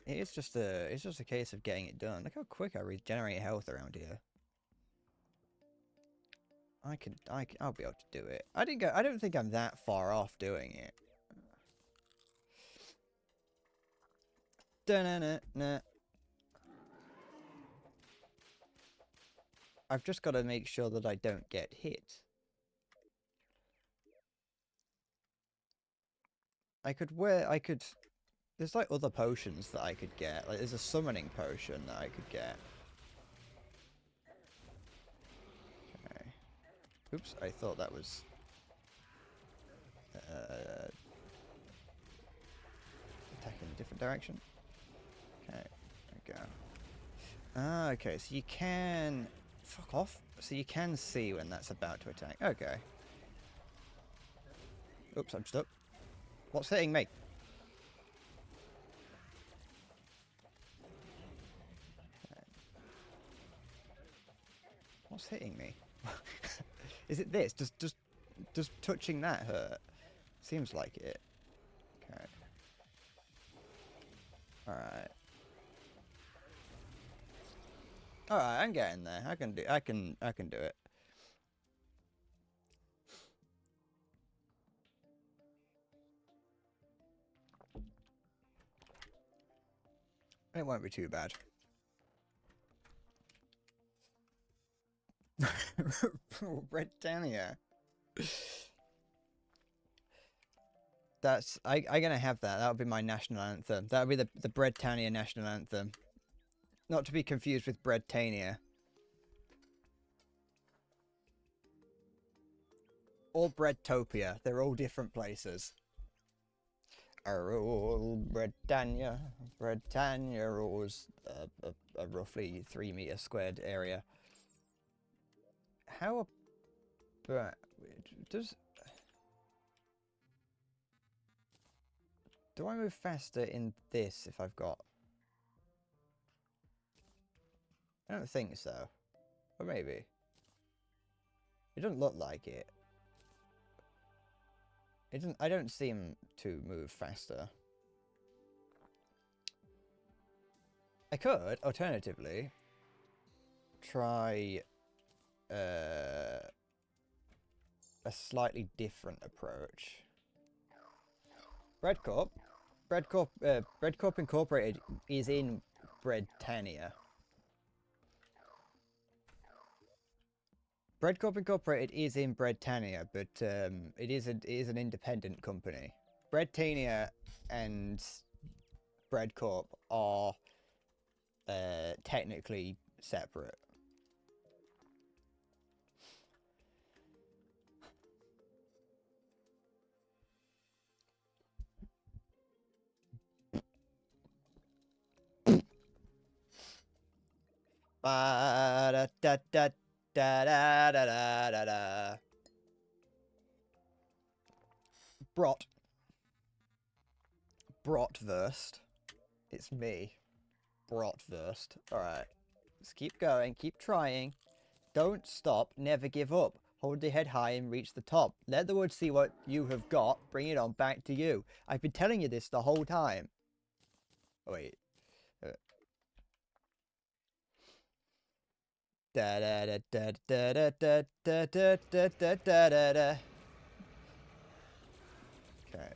It's just a case of getting it done. Look how quick I regenerate health around here. I'll be able to do it. I don't think I'm that far off doing it. Da-na-na-na. I've just got to make sure that I don't get hit. There's like other potions that I could get. Like there's a summoning potion that I could get. Okay. Oops, I thought that was attacking a different direction. Okay, there we go. Ah, okay, so you can... Fuck off. So you can see when that's about to attack. Okay. Oops, I'm stuck. What's hitting me? What's hitting me? Is it this? Does touching that hurt? Seems like it. Okay. Alright. Alright, I'm getting there. I can do it. It won't be too bad. Britannia. That's I'm gonna have that. That would be my national anthem. That would be the Britannia national anthem. Not to be confused with Breadtania. Or Breadtopia. They're all different places. Rule Britannia. Britannia rules a roughly 3 meter squared area. How about do I move faster in this if I've got? I don't think so. Or maybe. It doesn't look like it. I don't seem to move faster. I could, alternatively, try a slightly different approach. Breadcorp Incorporated is in Britannia. Breadcorp Incorporated is in Britannia, but it is an independent company. Britannia and Breadcorp are technically separate. Da da da da da da da da. Bratwurst. It's me. Bratwurst. Alright. Let's keep going. Keep trying. Don't stop. Never give up. Hold your head high and reach the top. Let the world see what you have got. Bring it on back to you. I've been telling you this the whole time. Oh, wait. Da da da da da da da da da da da da da. Okay.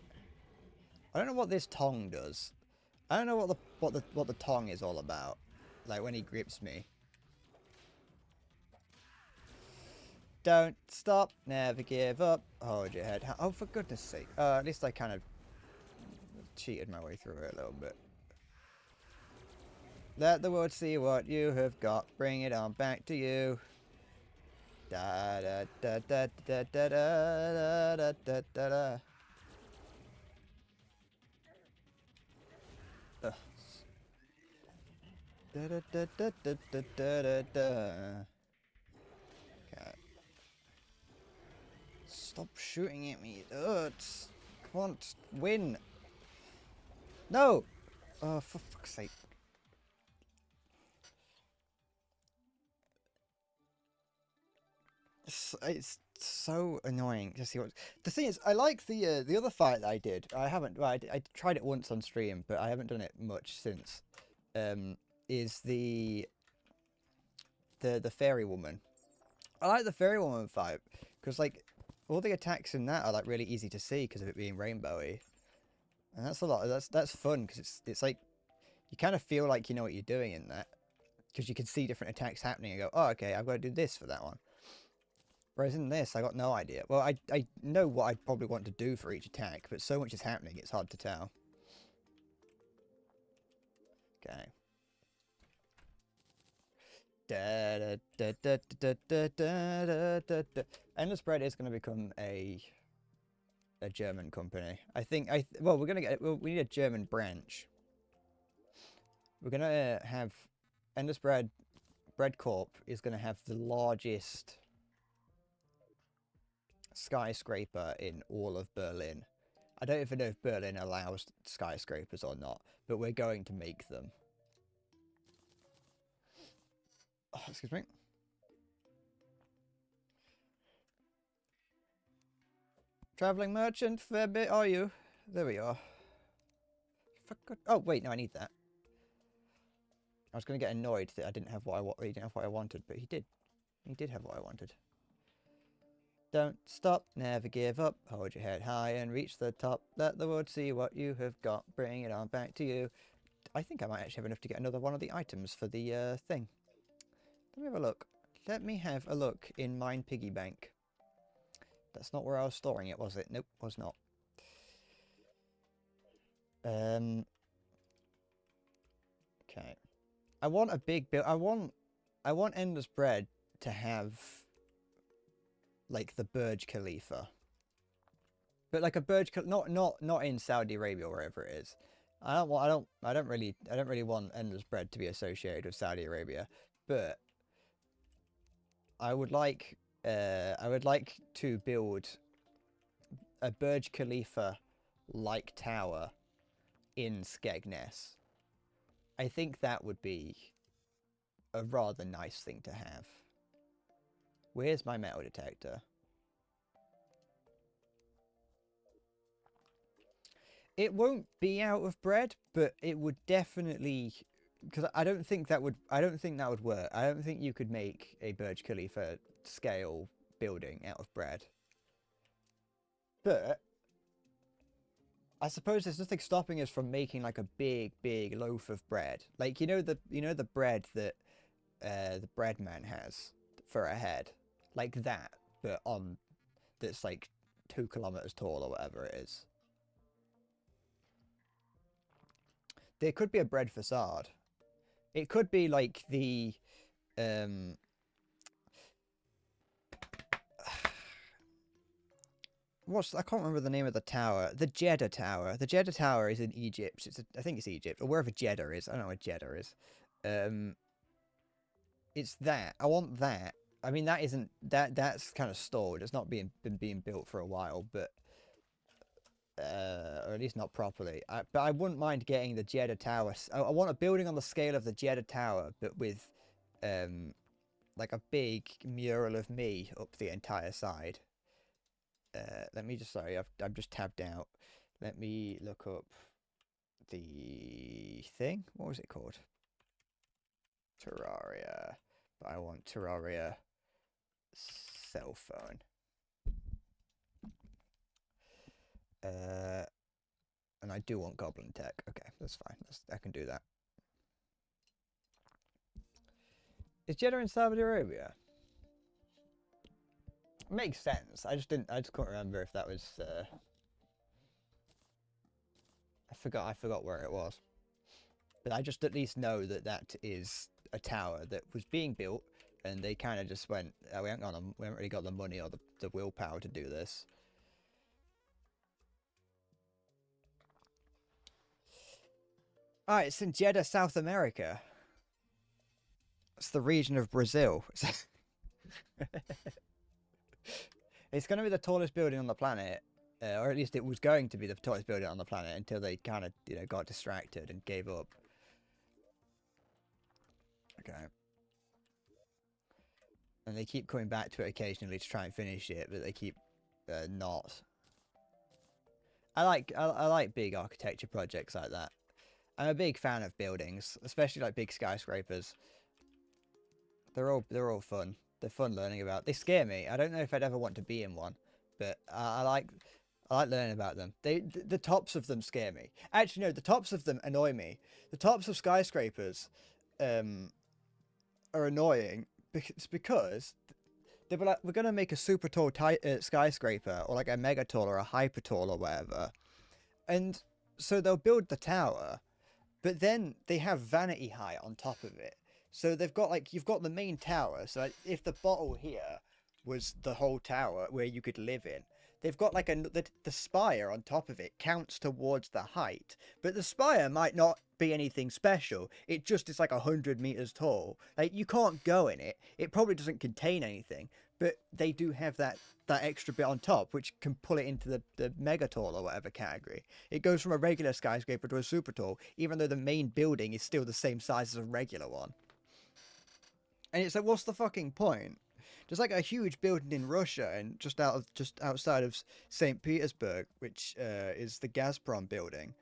I don't know what this tongue does. I don't know what the tongue is all about. Like when he grips me. Don't stop, never give up. Hold your head. Oh, for goodness sake. At least I kind of cheated my way through it a little bit. Let the world see what you have got. Bring it on back to you. Da da da da da da da da da da da. Da da da da da da da da. Okay. Stop shooting at me. Come on, just win. No! Oh, for fuck's sake. It's so annoying to see what. The thing is, I like the other fight that I did. I haven't. Well, I tried it once on stream, but I haven't done it much since. Is the fairy woman. I like the fairy woman fight because like all the attacks in that are like really easy to see because of it being rainbowy, and that's a lot. That's fun because it's like you kind of feel like you know what you're doing in that because you can see different attacks happening and go, oh, okay, I've got to do this for that one. Whereas in this, I got no idea. Well, I know what I'd probably want to do for each attack, but so much is happening, it's hard to tell. Okay. Endless Bread is going to become a German company. I think. Well, we're gonna get. Well, we need a German branch. We're gonna have Endless Bread. Breadcorp is going to have the largest skyscraper in all of Berlin. I don't even know if Berlin allows skyscrapers or not, but we're going to make them. Oh, excuse me. Traveling merchant, fair bit are you? There we are. Oh wait, no, I need that. I was going to get annoyed that I didn't have what he didn't have what I wanted, but he did. He did have what I wanted. Don't stop, never give up. Hold your head high and reach the top. Let the world see what you have got. Bring it on back to you. I think I might actually have enough to get another one of the items for the thing. Let me have a look. Let me have a look in mine piggy bank. That's not where I was storing it, was it? Nope, was not. Okay. I want a big build. I want Ender's Bread to have like the Burj Khalifa, but like a not in Saudi Arabia or wherever it is. I don't really want Ender's Bread to be associated with Saudi Arabia, but I would like to build a Burj Khalifa like tower in Skegness. I think that would be a rather nice thing to have. Where's my metal detector? It won't be out of bread, but it would definitely, because I don't think that would work. I don't think you could make a Burj Khalifa scale building out of bread. But I suppose there's nothing stopping us from making like a big loaf of bread. Like the bread that the bread man has for a head. Like that, but that's like 2 kilometers tall or whatever it is. There could be a bread facade. It could be like the I can't remember the name of the tower. The Jeddah Tower. The Jeddah Tower is in Egypt. I think it's Egypt or wherever Jeddah is. I don't know where Jeddah is. It's that. I want that. I mean, that's kind of stalled. It's not been being built for a while, but or at least not properly. But I wouldn't mind getting the Jeddah Tower. I want a building on the scale of the Jeddah Tower, but with like a big mural of me up the entire side. Let me just, sorry, I'm just tabbed out. Let me look up the thing. What was it called? Terraria. But I want Terraria cell phone. And I do want Goblin Tech. Okay, that's fine. I can do that. Is Jeddah in Saudi Arabia? Makes sense. I just couldn't remember if that was I forgot where it was. But I just at least know that is a tower that was being built, and they kind of just went, oh, we haven't really got the money or the willpower to do this. Alright, it's in Jeddah, South America. It's the region of Brazil. It's going to be the tallest building on the planet, or at least it was going to be the tallest building on the planet until they kind of, got distracted and gave up. Okay. And they keep coming back to it occasionally to try and finish it, but they keep not. I like big architecture projects like that. I'm a big fan of buildings, especially like big skyscrapers. They're all fun. They're fun learning about. They scare me. I don't know if I'd ever want to be in one, but I like learning about them. The tops of them scare me. Actually, no, the tops of them annoy me. The tops of skyscrapers are annoying because they were like, we're gonna make a super tall skyscraper, or like a mega tall or a hyper tall or whatever, and so they'll build the tower, but then they have vanity height on top of it. So they've got like, you've got the main tower. So like, if the bottle here was the whole tower where you could live in, they've got like the spire on top of it counts towards the height, but the spire might not be anything special. It just is like 100 meters tall. Like you can't go in it. It probably doesn't contain anything, but they do have that extra bit on top, which can pull it into the mega tall or whatever category. It goes from a regular skyscraper to a super tall, even though the main building is still the same size as a regular one. And it's like, what's the fucking point? There's like a huge building in Russia, and just outside of St. Petersburg, which is the Gazprom building,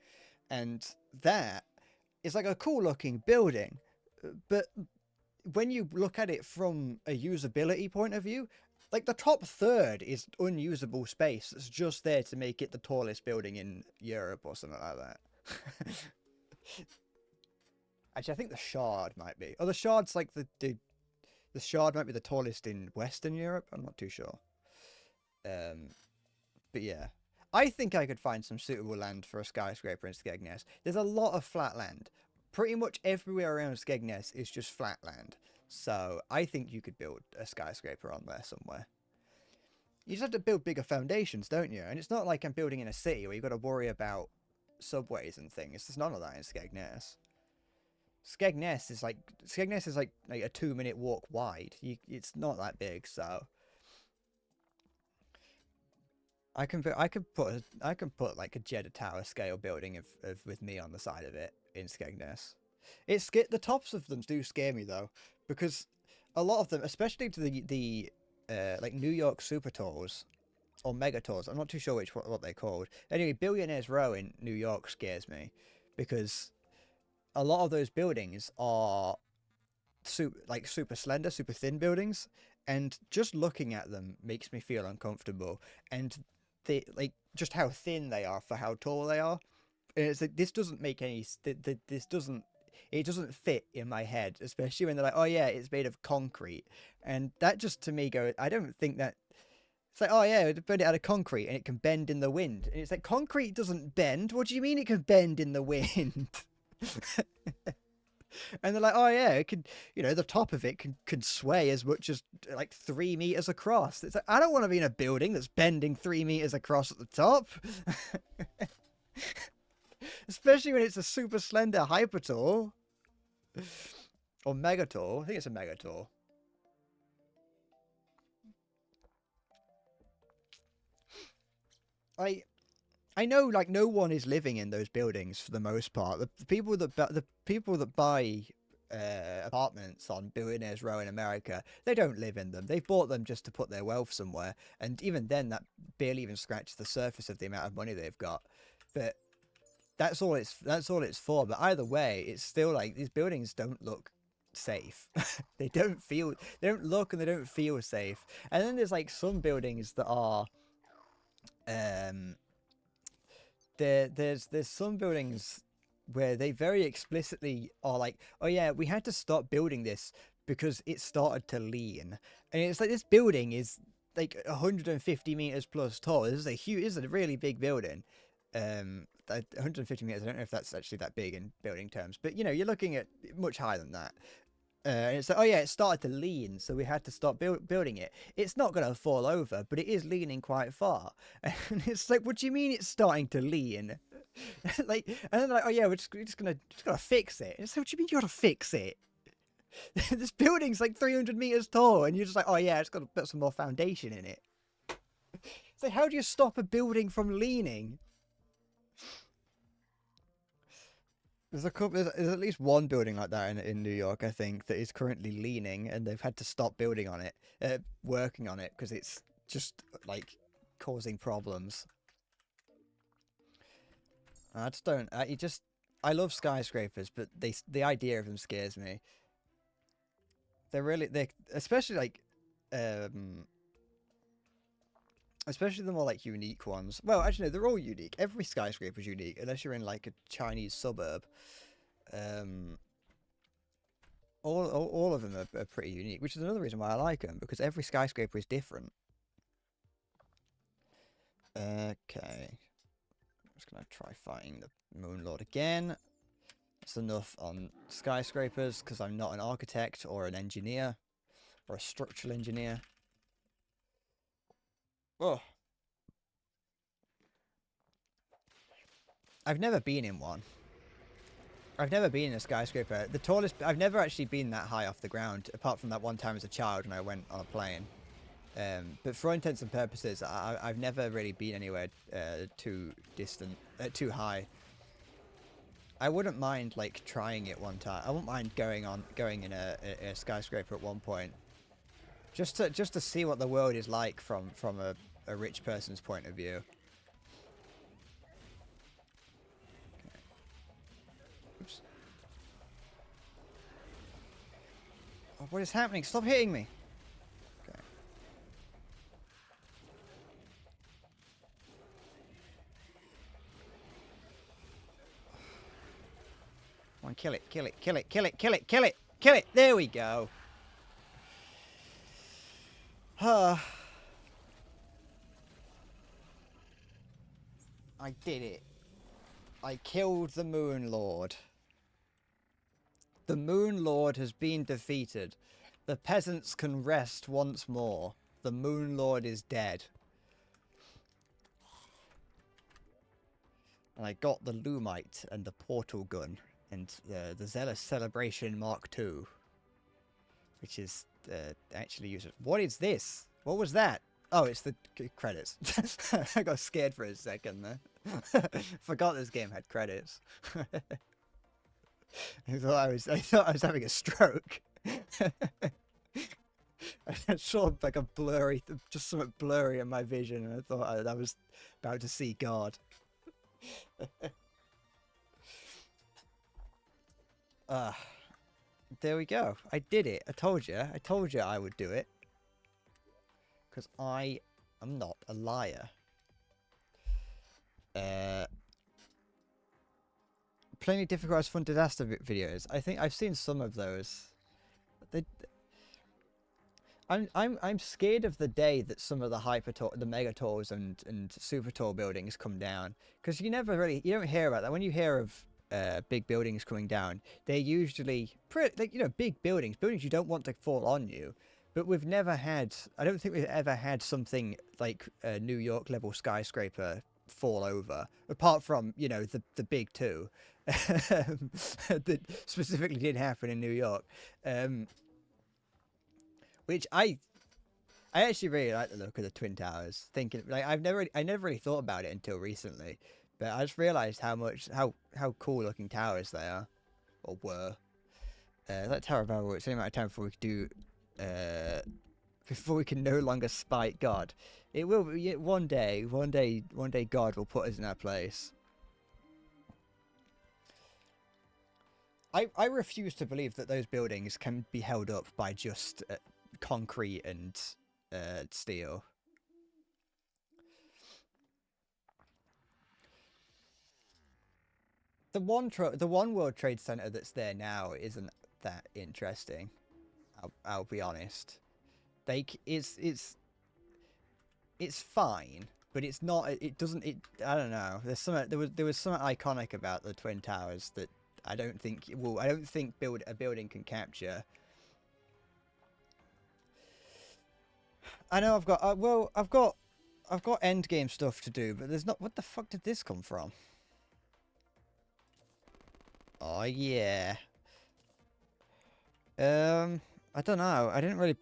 and that is like a cool looking building, but when you look at it from a usability point of view, like the top third is unusable space that's just there to make it the tallest building in Europe or something like that. Actually, I think the Shard might be. Oh, the Shard's like the Shard might be the tallest in Western Europe. I'm not too sure. But yeah, I think I could find some suitable land for a skyscraper in Skegness. There's a lot of flat land. Pretty much everywhere around Skegness is just flat land. So I think you could build a skyscraper on there somewhere. You just have to build bigger foundations, don't you? And it's not like I'm building in a city where you've got to worry about subways and things. There's none of that in Skegness. Skegness is like a 2-minute walk wide. It's not that big, so I can put like a Jeddah Tower scale building of with me on the side of it in Skegness. The tops of them do scare me though, because a lot of them, especially to the like New York super tors or mega tors, I'm not too sure what they're called. Anyway, Billionaires Row in New York scares me because a lot of those buildings are super slender, super thin buildings, and just looking at them makes me feel uncomfortable. And they like just how thin they are for how tall they are. And it's like this doesn't make any. It doesn't fit in my head, especially when they're like, "Oh yeah, it's made of concrete," and that just to me I don't think that. It's like, oh yeah, it's made out of concrete and it can bend in the wind. And it's like, concrete doesn't bend. What do you mean it can bend in the wind? And they're like, oh yeah, it can, the top of it can sway as much as like 3 meters across. It's like, I don't want to be in a building that's bending 3 meters across at the top. Especially when it's a super slender Hypertor. Or Megator. I think it's a Megator. I know, like, no one is living in those buildings for the most part. The people that buy apartments on Billionaires Row in America, they don't live in them. They've bought them just to put their wealth somewhere, and even then, that barely even scratches the surface of the amount of money they've got. But that's all it's for. But either way, it's still like these buildings don't look safe. They don't look and they don't feel safe. And then there's like some buildings that are there's some buildings where they very explicitly are like, oh yeah, we had to stop building this because it started to lean. And it's like, this building is like 150 meters plus tall. This is a really big building. 150 meters, I don't know if that's actually that big in building terms, but you're looking at much higher than that. And it's like, oh yeah, it started to lean, so we had to stop building it. It's not going to fall over, but it is leaning quite far. And it's like, what do you mean it's starting to lean? Like, and then like, oh yeah, we're just gonna fix it. It's like, what do you mean you gotta fix it? This building's like 300 meters tall, and you're just like, oh yeah, it's got to put some more foundation in it. It's like, how do you stop a building from leaning? There's at least one building like that in New York, I think, that is currently leaning, and they've had to stop building on it, working on it, because it's just like causing problems. I just don't. I love skyscrapers, but the idea of them scares me. They especially like, especially the more like unique ones. Well, actually, no, they're all unique. Every skyscraper is unique, unless you're in like a Chinese suburb. All of them are pretty unique, which is another reason why I like them, because every skyscraper is different. Okay. I'm just gonna try fighting the Moon Lord again. That's enough on skyscrapers, because I'm not an architect or an engineer or a structural engineer. Oh. I've never been in one. I've never been in a skyscraper. The tallest... I've never actually been that high off the ground, apart from that one time as a child when I went on a plane. But for all intents and purposes, I've never really been anywhere too distant, too high. I wouldn't mind, like, trying it one time. I wouldn't mind going in a skyscraper at one point. Just to see what the world is like from a rich person's point of view. Okay. Oops. Oh, what is happening? Stop hitting me. Okay. Come on, kill it, kill it, kill it, kill it, kill it, kill it, kill it. There we go. I did it. I killed the Moon Lord. The Moon Lord has been defeated. The peasants can rest once more. The Moon Lord is dead. And I got the Lumite and the Portal Gun and the Zealous Celebration Mark II. Which is actually used. What is this? What was that? Oh, it's the credits. I got scared for a second there. Forgot this game had credits. I thought I was having a stroke. I saw like a blurry, just something blurry in my vision, and I thought I was about to see God. There we go. I did it. I told you. I told you I would do it. Because I am not a liar. Plenty difficult as fun disaster videos. I think I've seen some of those. I'm scared of the day that some of the the mega tall and super tall buildings come down, because you don't hear about that. When you hear of big buildings coming down, they're usually big buildings you don't want to fall on you. But I don't think we've ever had something like a New York level skyscraper fall over, apart from, the big two that specifically did happen in New York. Which I actually really like the look of the Twin Towers. Thinking, like, I never really thought about it until recently, but I just realised how cool looking towers they are, or were. That Tower of Babel, it's only a matter of time before we could do, before we can no longer spite God. It will be one day God will put us in our place. I refuse to believe that those buildings can be held up by just concrete and steel. The one World Trade Center that's there now isn't that interesting. I'll be honest. Like, it's fine, but it's not. It doesn't. I don't know. There was something iconic about the Twin Towers that I don't think a building can capture. I know I've got end game stuff to do, but there's not. What the fuck did this come from? Oh yeah. I don't know. I didn't really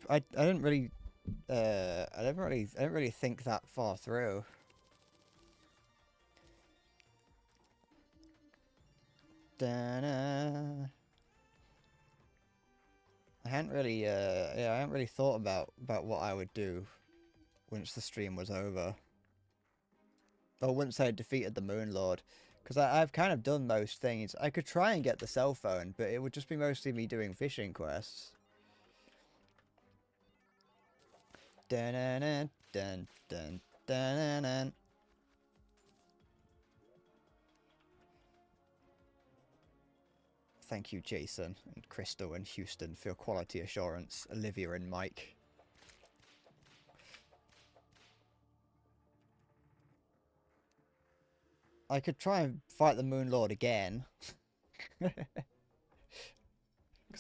think that far through. Da-na. I hadn't really thought about what I would do once the stream was over. Or once I had defeated the Moon Lord. Because I've kind of done most things. I could try and get the cell phone, but it would just be mostly me doing fishing quests. Dun dun dun dun dun. Thank you, Jason, and Crystal, and Houston for your quality assurance. Olivia and Mike. I could try and fight the Moon Lord again. Because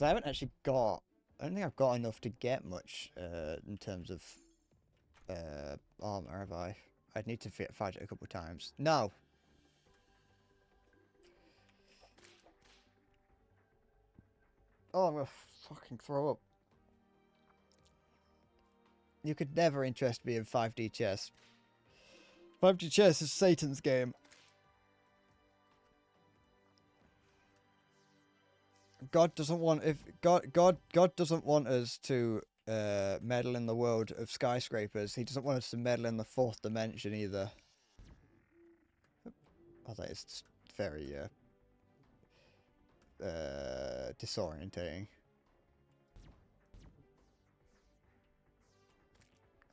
I haven't actually got... I don't think I've got enough to get much in terms of armor, have I? I'd need to fight it a couple times. No! Oh, I'm gonna fucking throw up. You could never interest me in 5D chess. 5D chess is Satan's game. God doesn't want God doesn't want us to meddle in the world of skyscrapers. He doesn't want us to meddle in the fourth dimension either. I think it's just very disorientating.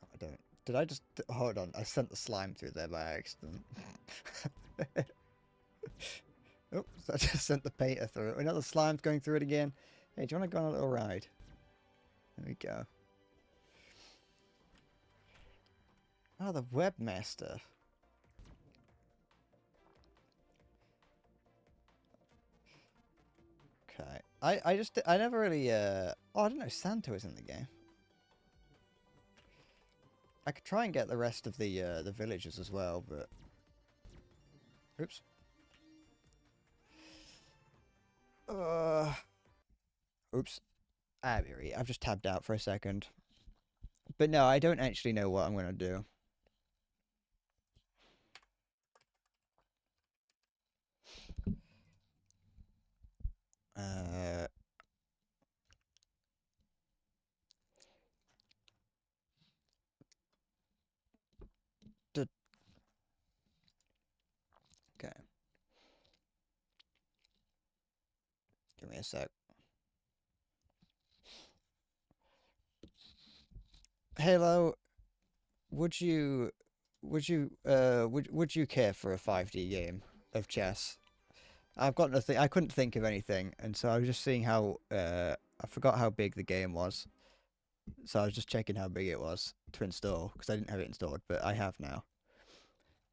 I don't. Did I just hold on? I sent the slime through there by accident. Oops! I just sent the painter through it. Another slime's going through it again. Hey, do you want to go on a little ride? There we go. Oh, the webmaster. Okay. I never really oh, I don't know, Santo is in the game. I could try and get the rest of the villagers as well, but oops. Oops. I've just tabbed out for a second. But no, I don't actually know what I'm gonna do. Okay. Give me a sec. Halo, would you care for a 5D game of chess? I've got nothing. I couldn't think of anything, and so I was just seeing how I forgot how big the game was. So I was just checking how big it was to install because I didn't have it installed, but I have now.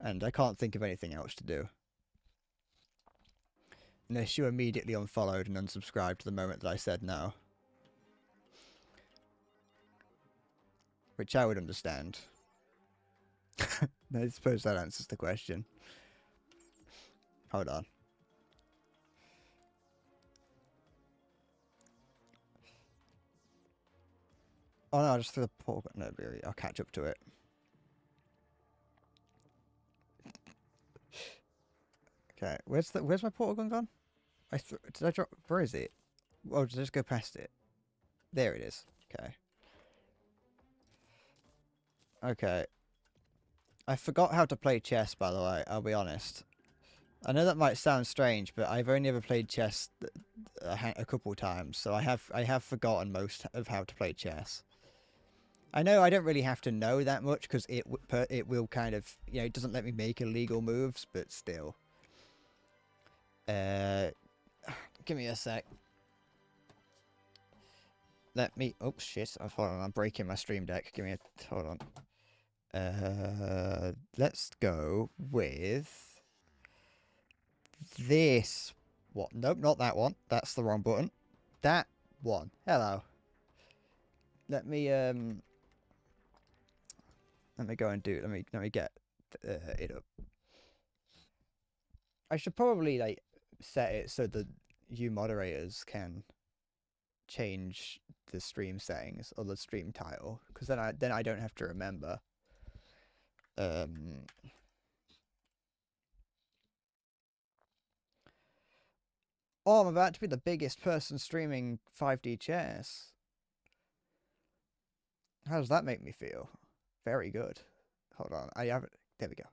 And I can't think of anything else to do. Unless you immediately unfollowed and unsubscribed the moment that I said no. Which I would understand. I suppose that answers the question. Hold on. Oh no, I just threw the portal. No, really, I'll catch up to it. Okay, where's my portal gun gone? Did I drop? Where is it? Oh, did I just go past it? There it is. Okay. Okay. I forgot how to play chess, by the way. I'll be honest. I know that might sound strange, but I've only ever played chess a couple times, so I have forgotten most of how to play chess. I know I don't really have to know that much because it will kind of, you know, it doesn't let me make illegal moves, but still. Give me a sec. Let me. Oh shit! Hold on. I'm breaking my stream deck. Give me a. Hold on. Let's go with this. What? Nope, not that one. That's the wrong button. That one. Hello. Let me go and do. Let me get it up. I should probably like set it so that you moderators can change the stream settings or the stream title, because then I don't have to remember. Oh, I'm about to be the biggest person streaming 5D chess. How does that make me feel? Very good. Hold on, I have it. There we go.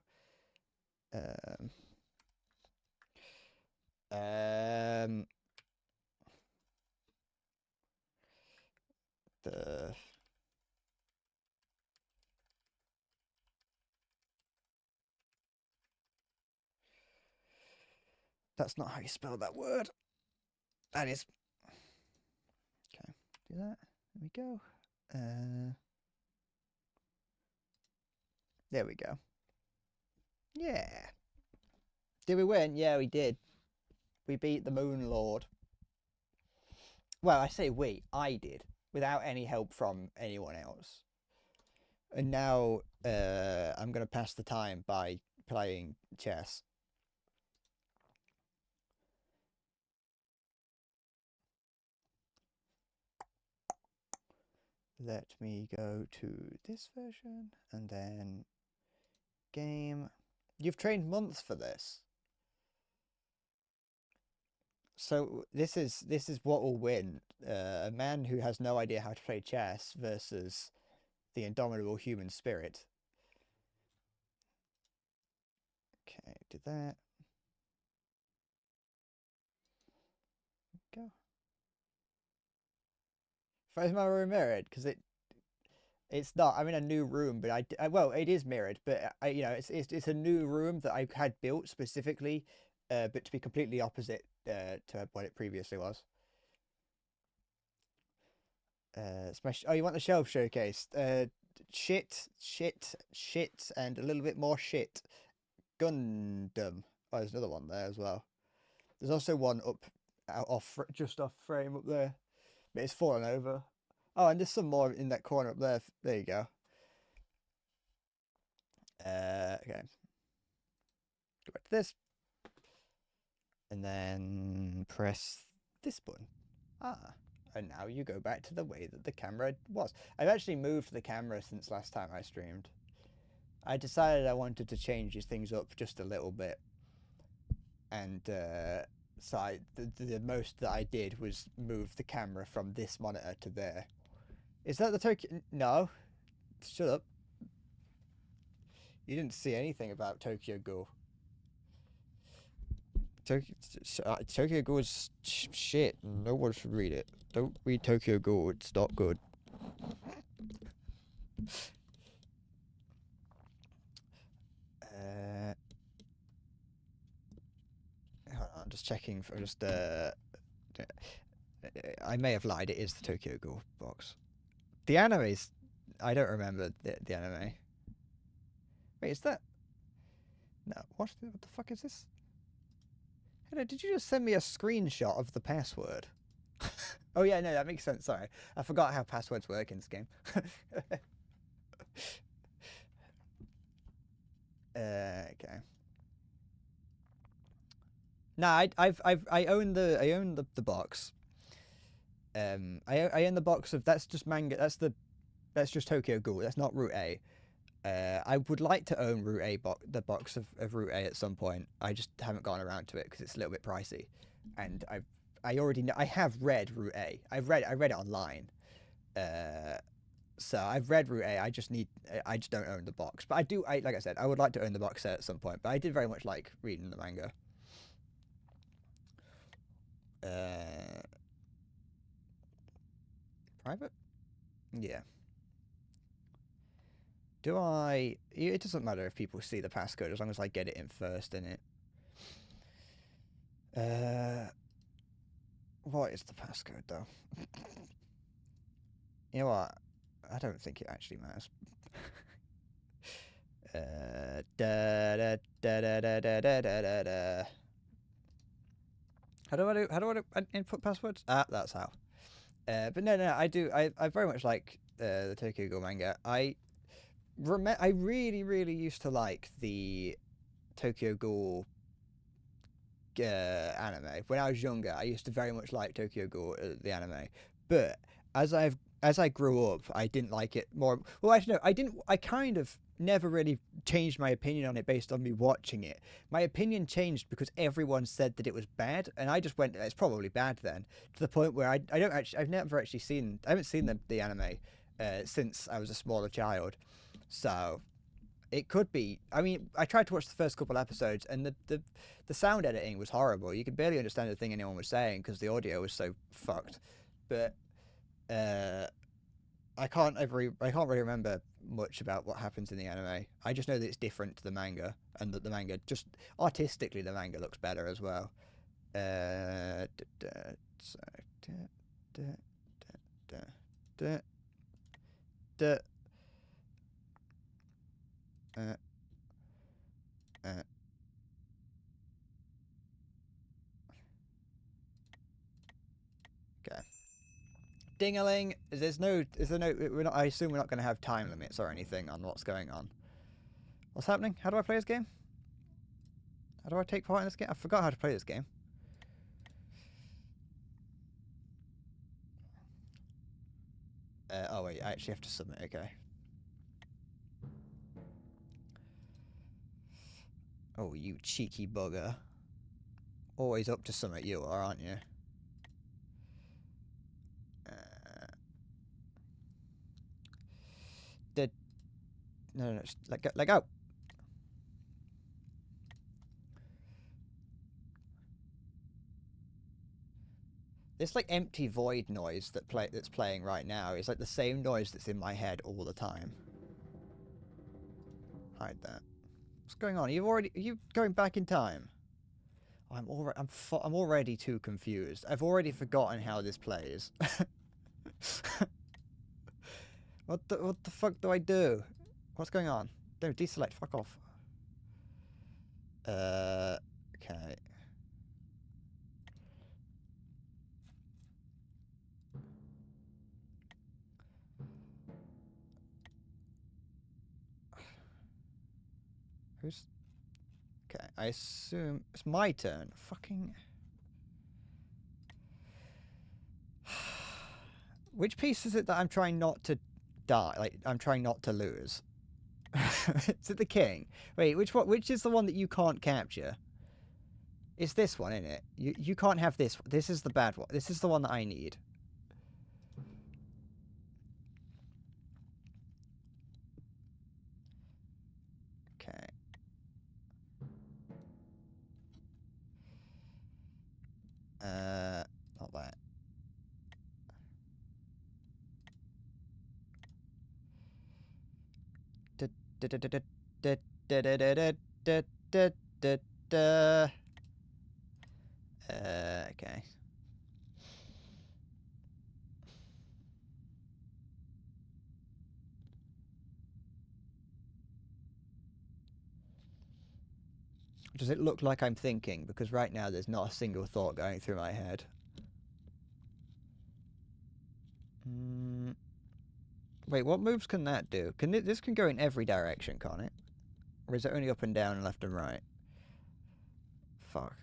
The That's not how you spell that word. That is. Okay, do that. There we go. There we go. Yeah. Did we win? Yeah, we did. We beat the Moon Lord. Well, I say we. I did. Without any help from anyone else. And now I'm going to pass the time by playing chess. Let me go to this version and then game. You've trained months for this. So this is what will win. A man who has no idea how to play chess versus the indomitable human spirit. Okay, did that. Go. Why is my room mirrored? Because it's not. I'm in a new room, but well, it is mirrored, but it's a new room that I had built specifically, but to be completely opposite to what it previously was. Smash. Oh, you want the shelf showcased? Shit, shit, shit, and a little bit more shit. Gundam. Oh, there's another one there as well. There's also one up, just off frame up there, but it's fallen over. Oh, and there's some more in that corner up there. There you go. Okay. Go back to this, and then press this button. Ah. And now you go back to the way that the camera was. I've actually moved the camera since last time I streamed. I decided I wanted to change these things up just a little bit. And so the most that I did was move the camera from this monitor to there. Is that the Tokyo? No. Shut up. You didn't see anything about Tokyo Ghoul. Tokyo Ghoul is shit. No one should read it. Don't read Tokyo Ghoul. It's not good. I'm just checking for just I may have lied. It is the Tokyo Ghoul box. The anime's. I don't remember the anime. Wait, is that? No. What the fuck is this? Hello, did you just send me a screenshot of the password? Oh yeah, no, that makes sense. Sorry, I forgot how passwords work in this game. Okay. No, I own the box. I own the box of that's just manga. That's just Tokyo Ghoul. That's not Route A. I would like to own Route A the box of Route A at some point. I just haven't gone around to it because it's a little bit pricey, and I already know I have read Route A. I read it online. So I've read Route A. I just don't own the box. But I do. Like I said, I would like to own the box set at some point. But I did very much like reading the manga. Private? Yeah. Do I? It doesn't matter if people see the passcode as long as I get it in first, innit? What is the passcode though? You know what? I don't think it actually matters. Da da da da da da da da da. How do I do input passwords? Ah, that's how. But no, I do. I very much like the Tokyo Ghoul manga. I really used to like the Tokyo Ghoul anime when I was younger. I used to very much like Tokyo Ghoul the anime, but as I grew up, I didn't like it more. Well, actually, no, I didn't. I kind of never really changed my opinion on it based on me watching it. My opinion changed because everyone said that it was bad, and I just went, "It's probably bad then." To the point where I don't actually, I've never actually seen, I haven't seen the anime since I was a smaller child, so it could be. I mean, I tried to watch the first couple episodes, and the sound editing was horrible. You could barely understand the thing anyone was saying because the audio was so fucked. But I can't really remember much about what happens in the anime. I just know that it's different to the manga, and that the manga just artistically the manga looks better as well. Okay. Ding-a-ling. Is there no? We're not. I assume we're not going to have time limits or anything on what's going on. What's happening? How do I play this game? How do I take part in this game? I forgot how to play this game. Oh wait, I actually have to submit. Okay. Oh, you cheeky bugger. always up to something, you are, aren't you? No, just let go, let go. This like empty void noise that's playing right now is like the same noise that's in my head all the time. Hide that. What's going on? Are you going back in time? I'm already too confused. I've already forgotten how this plays. What the fuck do I do? What's going on? No, deselect. Fuck off. Okay. Who's... Okay, I assume it's my turn. Fucking... Which piece is it that I'm trying not to die? Like, I'm trying not to lose? Is it the king? Wait, which is the one that you can't capture? It's this one, isn't it? You can't have this. This is the bad one. This is the one that I need. Okay. Not that. Okay. Does it look like I'm thinking? Because right now there's not a single thought going through my head. Wait, what moves can that do? This can go in every direction, can't it? Or is it only up and down and left and right? Fuck.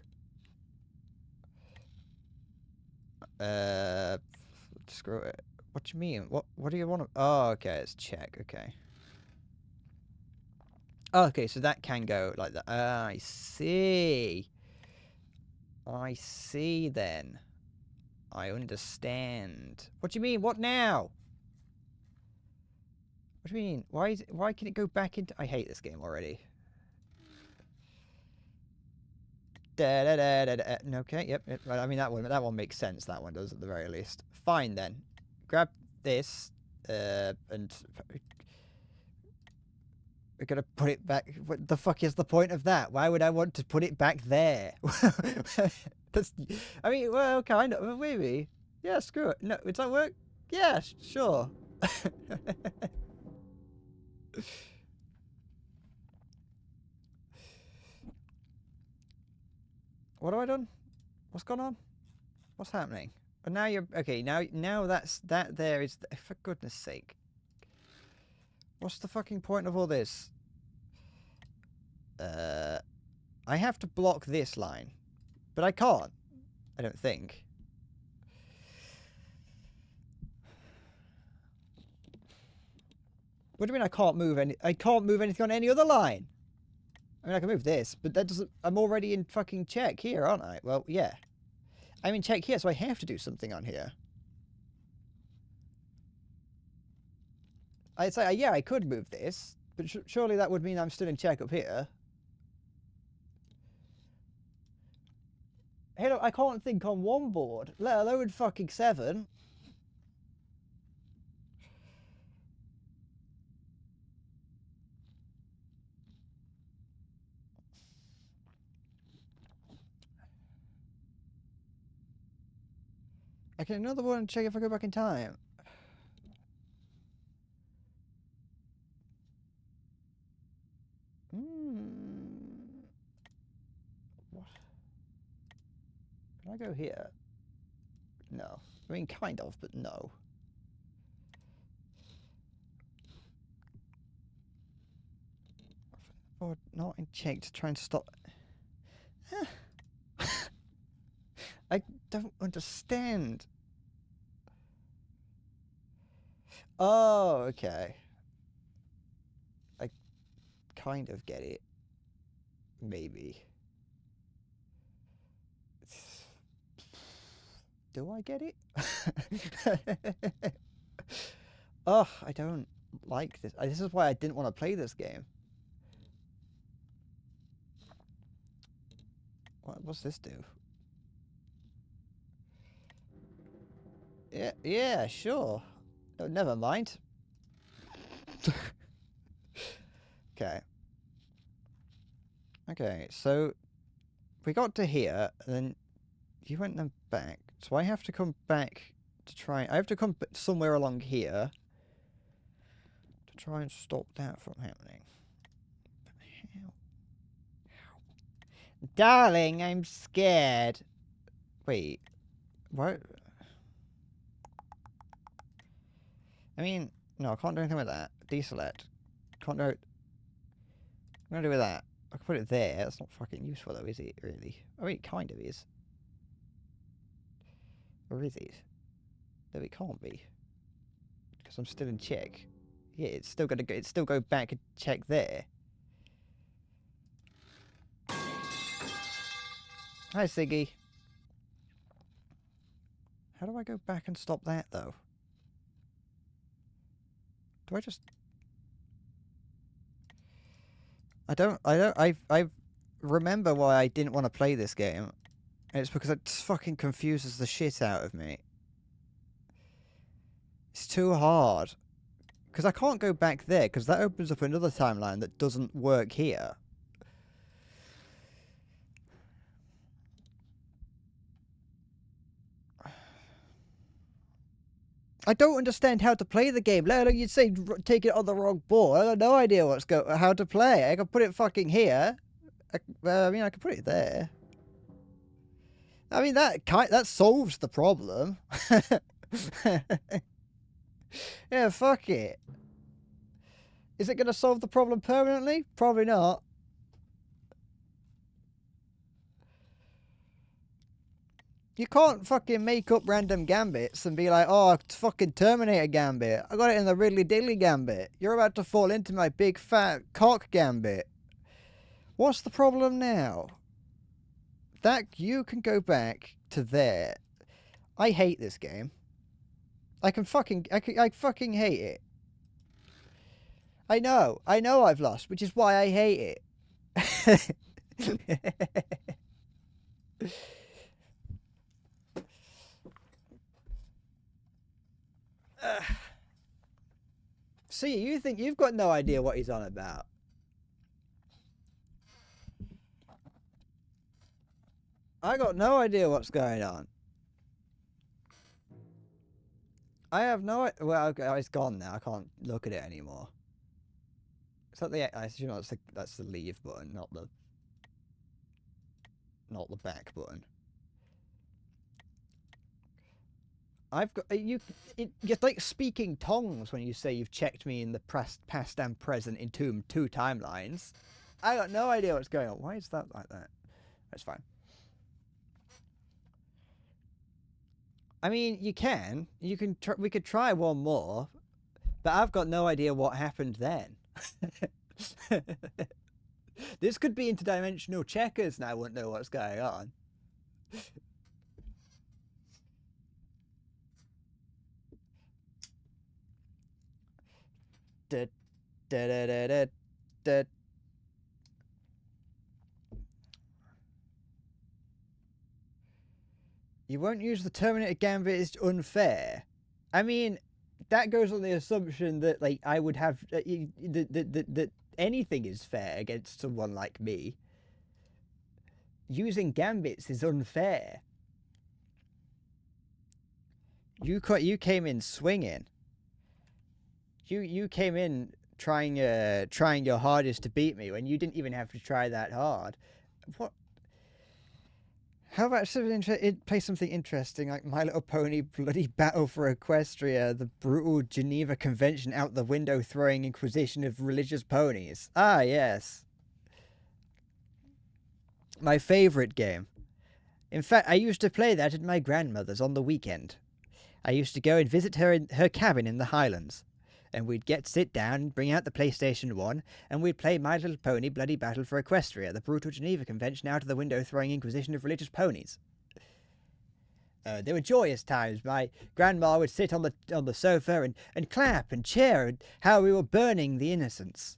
Screw it. What do you mean? What do you want to... Oh, okay, it's check. Okay. Oh, okay, so that can go like that. I see. I see then. I understand. What do you mean? What now? What do you mean? Why can it go back into... I hate this game already. Okay, yep. I mean, that one makes sense. That one does, at the very least. Fine, then. Grab this, and... We're gonna put it back... What the fuck is the point of that? Why would I want to put it back there? I mean, well, kind of, maybe. Yeah, screw it. No, does that work? Yeah, sure. What have I done? What's gone on? What's happening? But now you're... Okay, now that there is... For goodness sake. What's the fucking point of all this? I have to block this line. But I can't. I don't think. What do you mean I can't move anything on any other line? I mean, I can move this, but that doesn't... I'm already in fucking check here, aren't I? Well, yeah. I'm in check here, so I have to do something on here. I'd say, yeah, I could move this, but surely that would mean I'm still in check up here. Hey, look, I can't think on one board, let alone fucking 7. I can another one and check if I go back in time. What? Can I go here? No. I mean, kind of, but no. Or not in check to try and stop... I don't understand. Oh, okay. I kind of get it. Maybe. Do I get it? Ugh, I don't like this. This is why I didn't want to play this game. What's this do? Yeah, sure. Oh, never mind. Okay. Okay, so we got to here, and then you went then back. So I have to come back to try. I have to come somewhere along here to try and stop that from happening. How? Darling, I'm scared. Wait. What? I mean, no, I can't do anything with that. Deselect. Can't do it. I'm gonna do with that. I can put it there. That's not fucking useful though, is it, really? I mean, it kind of is. Or is it? No, it can't be. Because I'm still in check. Yeah, it's still gonna go, go back and check there. Hi, Siggy. How do I go back and stop that, though? Do I just... I remember why I didn't want to play this game. And it's because it just fucking confuses the shit out of me. It's too hard. Because I can't go back there, because that opens up another timeline that doesn't work here. I don't understand how to play the game. Let alone you'd say take it on the wrong board. I have no idea how to play. I can put it fucking here. I mean, I can put it there. I mean, that solves the problem. Yeah, fuck it. Is it going to solve the problem permanently? Probably not. You can't fucking make up random gambits and be like, oh, it's fucking Terminator gambit. I got it in the Ridley Diddly gambit. You're about to fall into my big fat cock gambit. What's the problem now? That you can go back to there. I hate this game. I fucking hate it. I know I've lost, which is why I hate it. See, you think you've got no idea what he's on about. I got no idea what's going on. I have no... Well, okay, it's gone now. I can't look at it anymore. Is that the... I assume that's the leave button, not the back button. I've got... You're like speaking tongues when you say you've checked me in the past and present in two timelines. I got no idea what's going on. Why is that like that? That's fine. I mean, you can. We could try one more, but I've got no idea what happened then. This could be interdimensional checkers, and I wouldn't know what's going on. You won't use the Terminator gambit is unfair. I mean, that goes on the assumption that like I would have that anything is fair against someone like me. Using gambits is unfair. You came in swinging. You came in trying your hardest to beat me when you didn't even have to try that hard. What? How about play something interesting like My Little Pony Bloody Battle for Equestria, the brutal Geneva Convention out the window throwing Inquisition of religious ponies. Ah, yes. My favourite game. In fact, I used to play that at my grandmother's on the weekend. I used to go and visit her in her cabin in the Highlands. And we'd sit down, bring out the PlayStation 1, and we'd play My Little Pony Bloody Battle for Equestria, the brutal Geneva Convention out of the window throwing Inquisition of religious ponies. They were joyous times. My grandma would sit on the sofa and clap and cheer at how we were burning the innocents.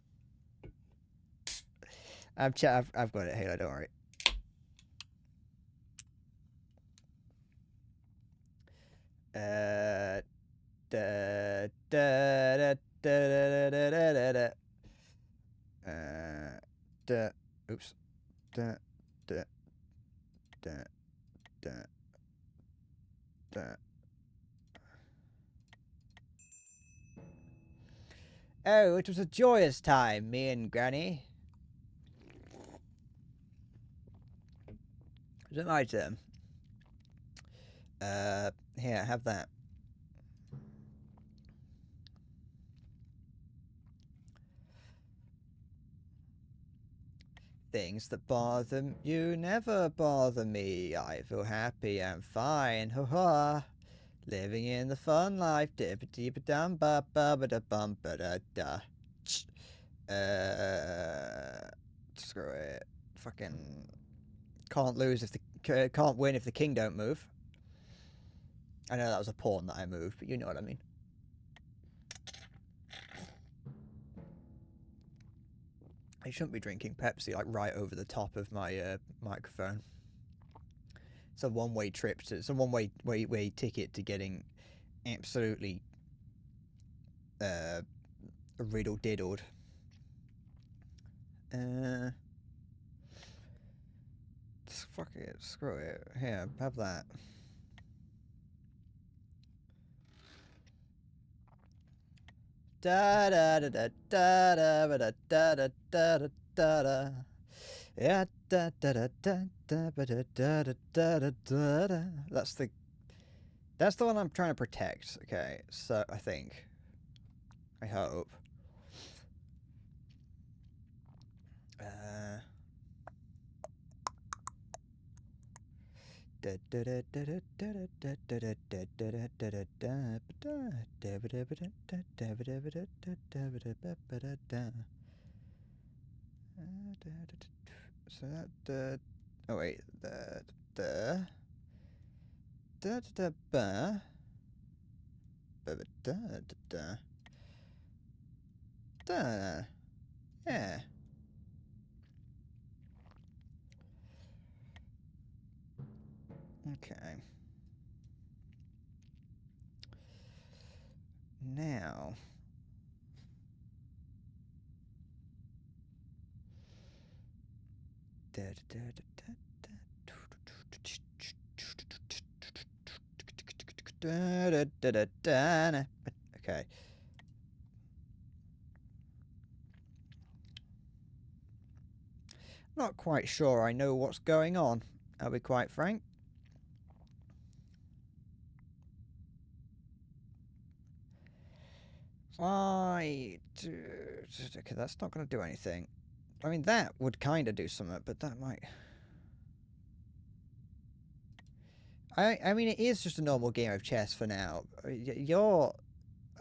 I've got it, Halo. Don't worry. Da da da da da da da da. Oops. Da da da da da. Oh, it was a joyous time, me and Granny. Is it my turn? Here, have that. Things that bother you never bother me. I feel happy and fine. Ha ha. Living in the fun life. Dibba dibba dum ba ba ba da bum ba da da. Screw it. Fucking can't lose if the can't win if the king don't move. I know that was a pawn that I moved, but you know what I mean. I shouldn't be drinking Pepsi like right over the top of my microphone. It's a one-way trip. It's a one-way ticket to getting absolutely riddle-diddled. Fuck it. Screw it. Here, have that. Da da da da da da da da da da da da da. Yeah, da da da da da da da da da da da. That's the one I'm trying to protect. Okay, so I think. I hope. So that oh wait, the da da ba ba da da da yeah. Okay. Now. Okay. Not quite sure I know what's going on, I'll be quite frank. Okay, that's not going to do anything. I mean, that would kind of do something, but that might... I mean, it is just a normal game of chess for now. You're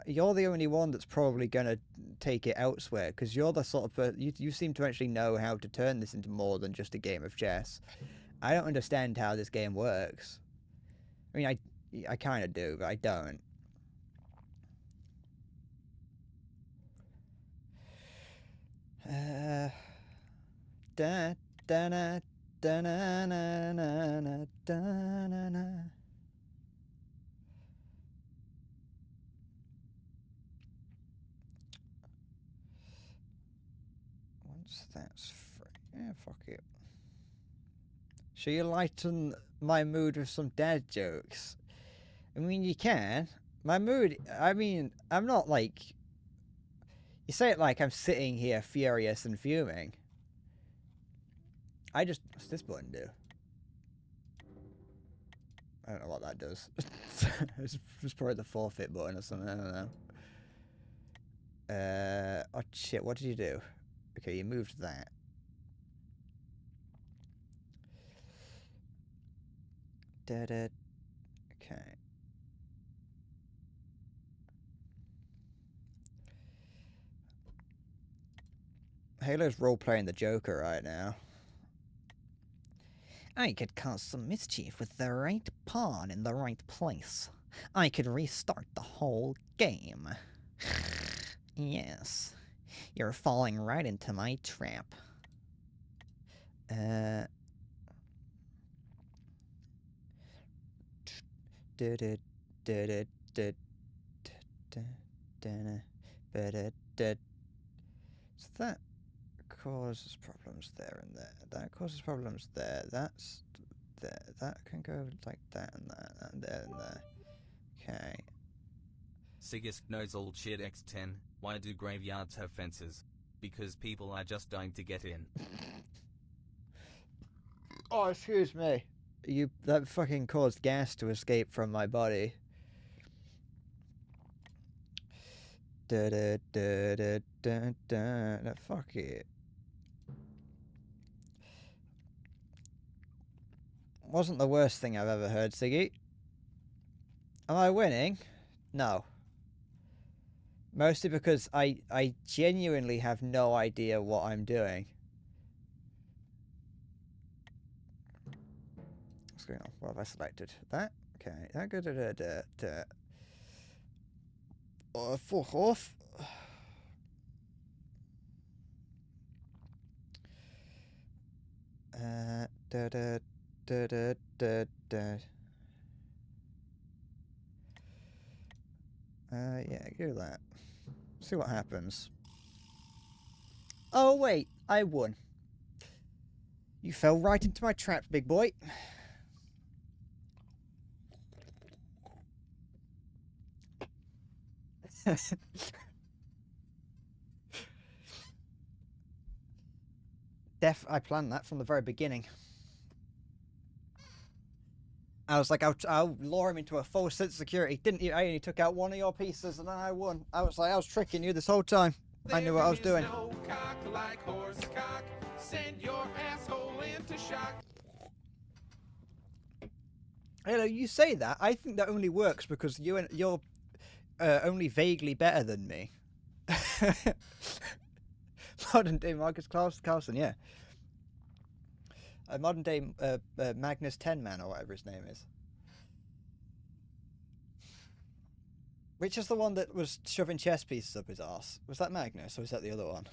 the only one that's probably going to take it elsewhere, because you're the sort of... You seem to actually know how to turn this into more than just a game of chess. I don't understand how this game works. I mean, I kind of do, but I don't. Da da na da na na na na da na na. Once that's free, yeah, fuck it. Shall you lighten my mood with some dad jokes? I mean, you can. My mood. I mean, I'm not like. You say it like I'm sitting here furious and fuming. What's this button do? I don't know what that does. It's probably the forfeit button or something, I don't know. Oh shit, what did you do? Okay, you moved that. Okay. Halo's role-playing the Joker right now. I could cause some mischief with the right pawn in the right place. I could restart the whole game. Yes, you're falling right into my trap. So that causes problems there and there. That causes problems there. That's there. That can go like that and that and there and there. Okay. Sigisk knows all shit X10. Why do graveyards have fences? Because people are just dying to get in. Oh, excuse me. That fucking caused gas to escape from my body. Da da da da da da. No, fuck it. Wasn't the worst thing I've ever heard, Siggy. Am I winning? No. Mostly because I genuinely have no idea what I'm doing. What's going on? What have I selected? That? Okay. That go da. Fuck off. Da da da da da da. Yeah, do that. See what happens. Oh wait, I won. You fell right into my traps, big boy. I planned that from the very beginning. I was like, I'll lure him into a false sense of security. I only took out one of your pieces and then I won. I was like, I was tricking you this whole time. I knew what I was doing. No cock like horse cock. Send your asshole into shock. Hello, you say that. I think that only works because you're only vaguely better than me. Modern day Marcus Carlson, yeah. A modern day Magnus 10 Man or whatever his name is. Which is the one that was shoving chess pieces up his arse? Was that Magnus or was that the other one?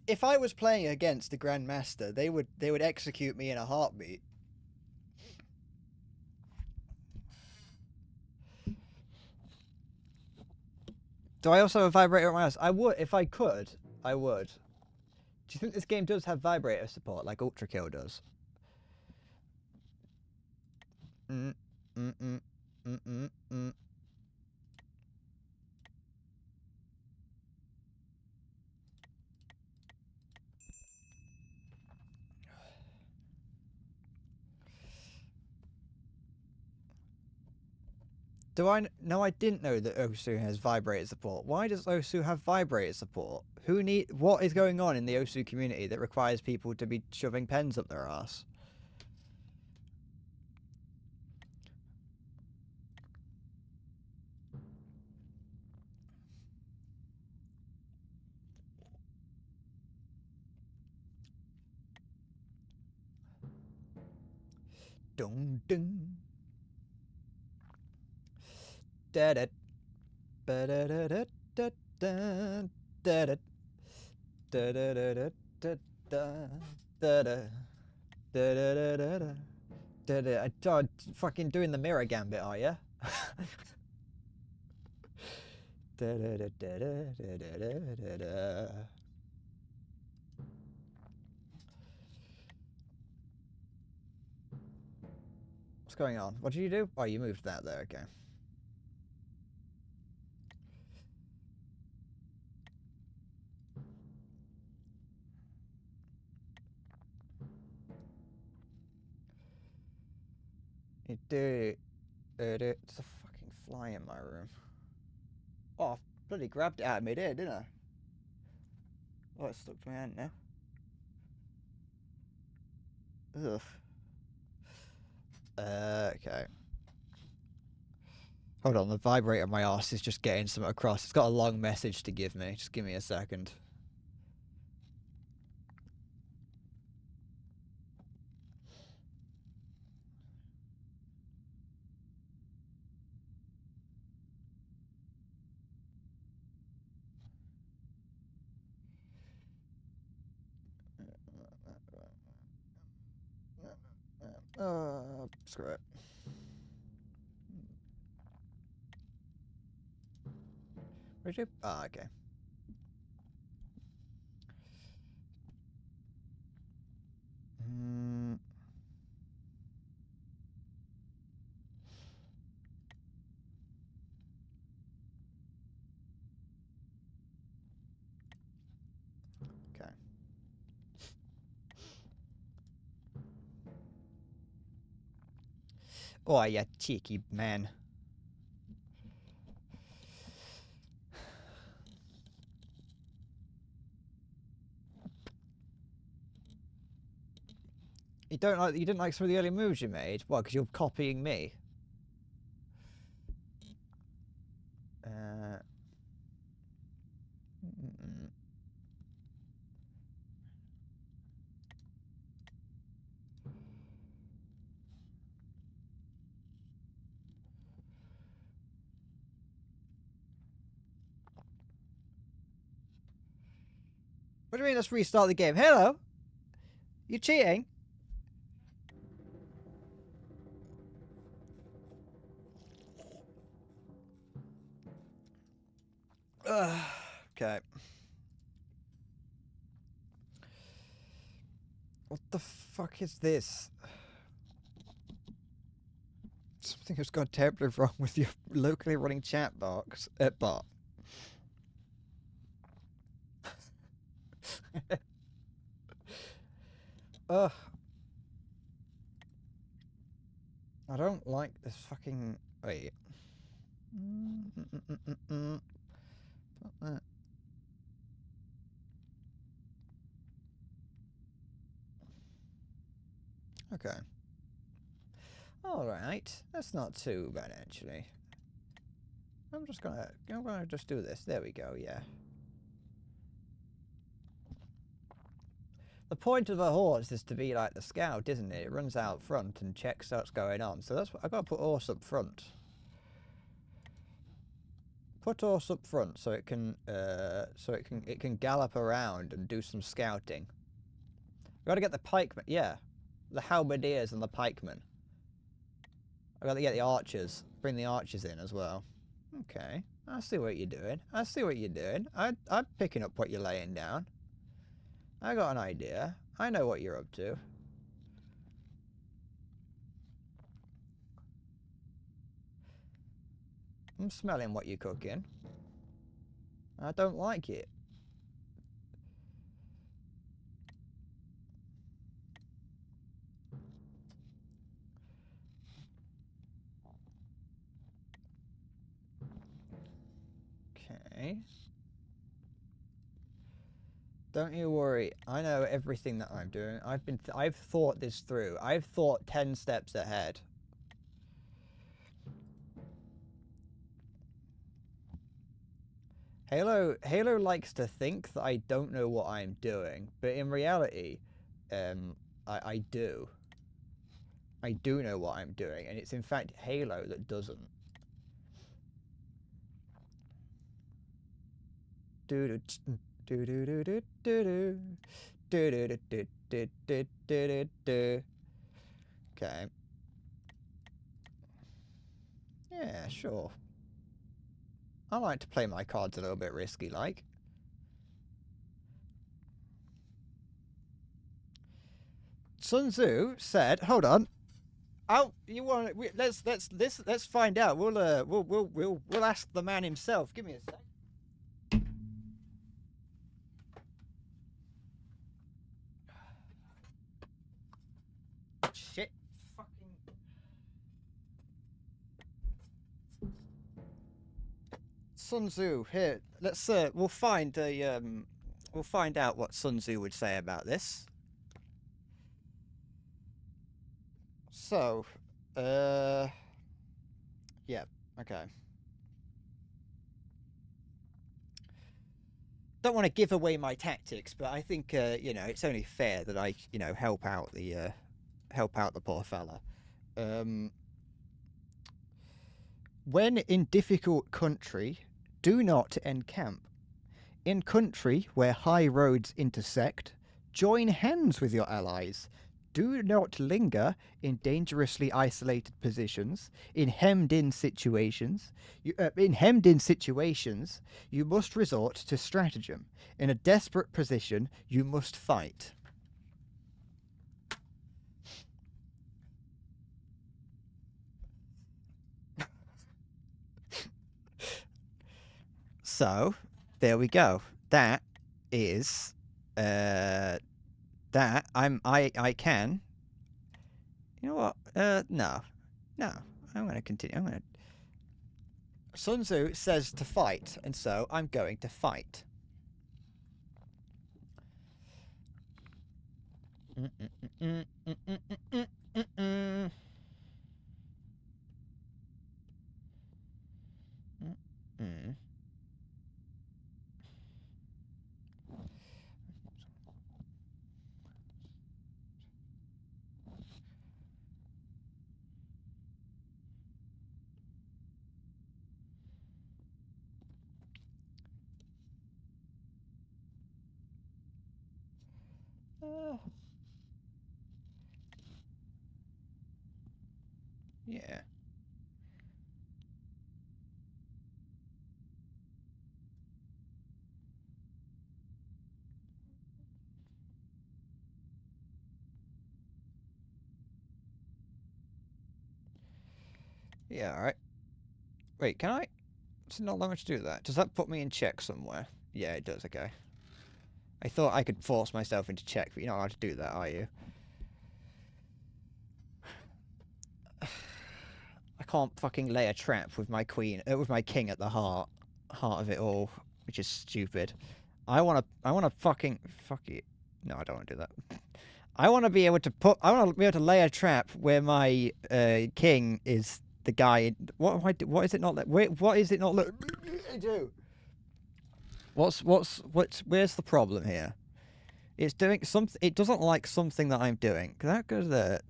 If I was playing against the Grandmaster, they would execute me in a heartbeat. Do I also have a vibrator on my house? I would, if I could, I would. Do you think this game does have vibrator support like Ultra Kill does? No, I didn't know that Osu has vibrator support. Why does Osu have vibrator support? What is going on in the Osu community that requires people to be shoving pens up their ass? Dun dun. Da da da da da da da da da da da da da. Fucking doing the mirror gambit, are you? Da da da da da da da da. What's going on? What did you do? Oh, you moved that there. Okay. There's a fucking fly in my room. Oh, I bloody grabbed it out of mid-air, didn't I? Oh, it's stuck to my hand now. Ugh. Okay. Hold on, the vibrator on my arse is just getting something across. It's got a long message to give me. Just give me a second. Screw it. Where'd you? Ah, okay. Hmm. Okay. Oh, you cheeky man. You didn't like some of the early moves you made? What, because you're copying me? Mm. What do you mean, let's restart the game? Hello? You cheating? Okay. What the fuck is this? Something has gone terribly wrong with your locally running chat box bot. Ugh. I don't like this fucking... Wait. Put that. Okay. Alright. That's not too bad, actually. I'm gonna just do this. There we go, yeah. The point of a horse is to be like the scout, isn't it? It runs out front and checks what's going on. So that's what I've got to put horse up front. Put horse up front so it can gallop around and do some scouting. I've got to get the pikemen. Yeah, the halberdiers and the pikemen. I've got to get the archers. Bring the archers in as well. Okay, I see what you're doing. I see what you're doing. I'm picking up what you're laying down. I got an idea. I know what you're up to. I'm smelling what you're cooking. I don't like it. Okay. Don't you worry. I know everything that I'm doing. I've thought this through. I've thought 10 steps ahead. Halo likes to think that I don't know what I'm doing, but in reality, I do. I do know what I'm doing, and it's in fact Halo that doesn't. Okay. Yeah, sure. I like to play my cards a little bit risky, like. Sun Tzu said, "Hold on. Oh, you want? Let's find out. We'll ask the man himself. Give me a sec." Shit. Fucking. Sun Tzu. Here, let's. We'll find a. We'll find out what Sun Tzu would say about this. So, yeah. Okay. Don't want to give away my tactics, but I think you know, it's only fair that I, you know, help out the poor fella. When in difficult country, do not encamp. In country where high roads intersect, join hands with your allies. do not linger in dangerously isolated positions. In hemmed-in situations, you must resort to stratagem. In a desperate position, you must fight. So, there we go. That is, that I can. You know what? No, I'm going to continue. Sun Tzu says to fight, and so I'm going to fight. Yeah. Yeah, alright. Wait, can I? It's not allowed to do that. Does that put me in check somewhere? Yeah, it does, okay. I thought I could force myself into check, but you're not allowed to do that, are you? I can't fucking lay a trap with my queen, with my king at the heart of it all, which is stupid. I wanna fucking, fuck it. No, I don't wanna do that. I wanna be able to lay a trap where my, king is the guy. What is it not let, what is it not let me do? Where's the problem here? It's doing something. It doesn't like something that I'm doing. That goes there.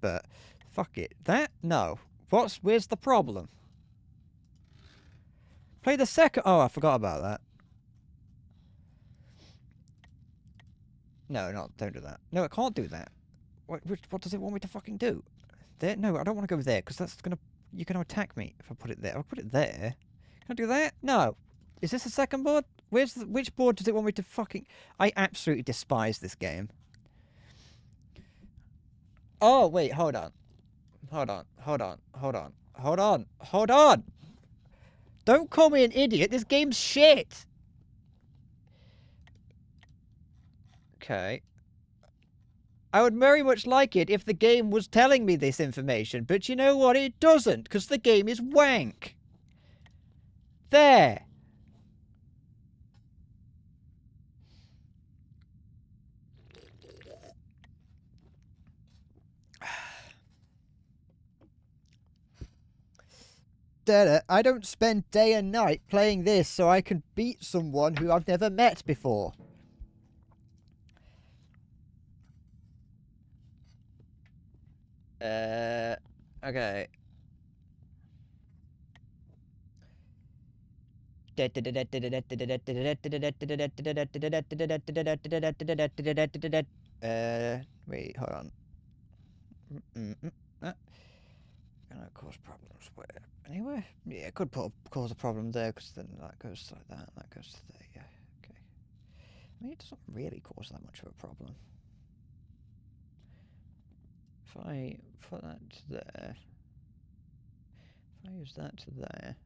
But fuck it. No. Where's the problem? Play the second. Oh, I forgot about that. No, don't do that. No, I can't do that. What does it want me to fucking do? There? No, I don't want to go there because you're gonna attack me if I put it there. I'll put it there. Can I do that? No. Is this the second board? Which board does it want me to fucking... I absolutely despise this game. Oh, wait, hold on. Hold on. Don't call me an idiot. This game's shit. Okay. I would very much like it if the game was telling me this information, but you know what? It doesn't, because the game is wank. There. I don't spend day and night playing this so I can beat someone who I've never met before. Okay. Wait, hold on. Gonna cause problems where? Anywhere? Yeah, it could cause a problem there, because then that goes like that goes to there, yeah, okay. I mean, it doesn't really cause that much of a problem. If I put that to there, if I use that to there,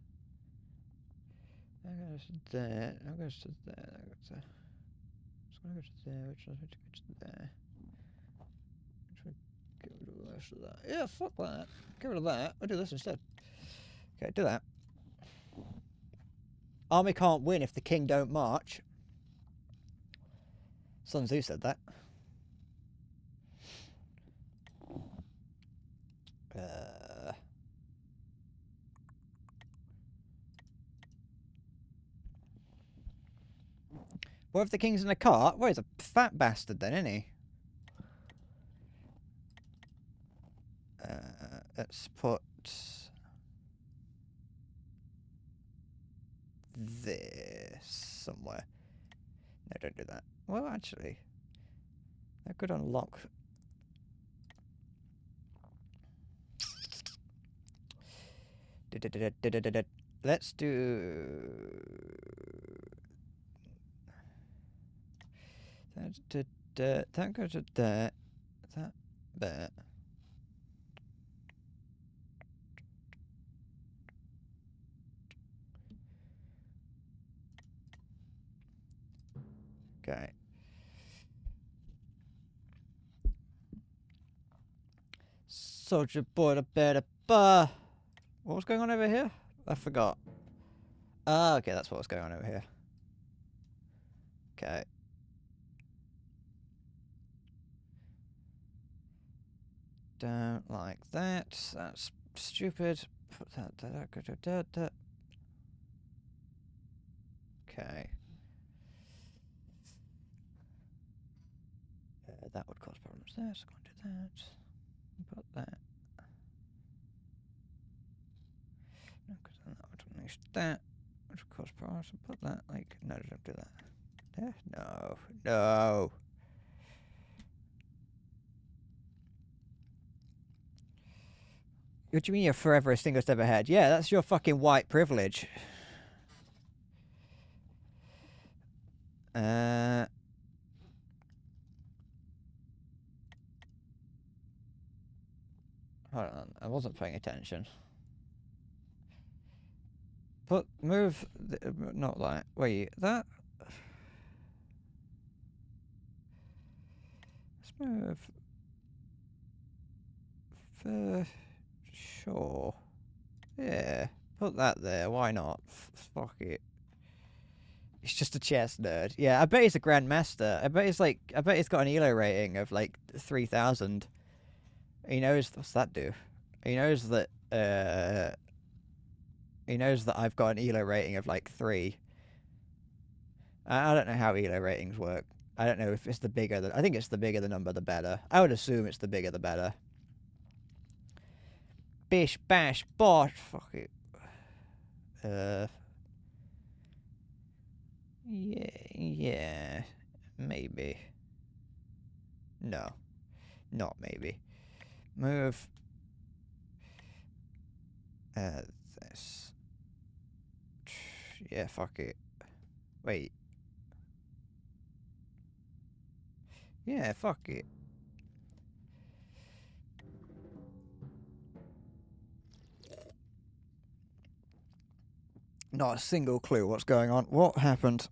that goes to there, that goes to there, that goes to... It's gonna go to there, which is going to go to there. Get rid of the rest of that. Yeah, fuck that. Get rid of that. I'll do this instead. Okay, do that. Army can't win if the king don't march. Sun Tzu said that. What if the king's in a cart? Well, he's a fat bastard then, isn't he? Let's put this somewhere. No, don't do that. Well, actually, that could unlock Let's do that goes to there, that there. Okay. Soldier boy, the better bar. What was going on over here? I forgot. Ah, okay, that's what was going on over here. Okay. Don't like that. That's stupid. Put that. Okay. That would cause problems there, so I'm going to do that. Put that. No, because then that would unleash that, which would cause problems. So put that, like, no, don't do that. There? No. No. What do you mean you're forever a single step ahead? Yeah, that's your fucking white privilege. Hold on, I wasn't paying attention. Move, not that. Wait, that? Let's move. Sure. Yeah, put that there, why not? Fuck it. He's just a chess nerd. Yeah, I bet he's a grandmaster. I bet he's got an ELO rating of like 3,000. He knows, what's that do? He knows that I've got an ELO rating of like 3. I don't know how ELO ratings work. I don't know if it's the bigger I think it's the bigger the number the better. I would assume it's the bigger the better. Bish bash bosh, fuck it. Yeah, maybe. No, not maybe. Move. This. Yeah, fuck it. Wait. Yeah, fuck it. Not a single clue what's going on. What happened?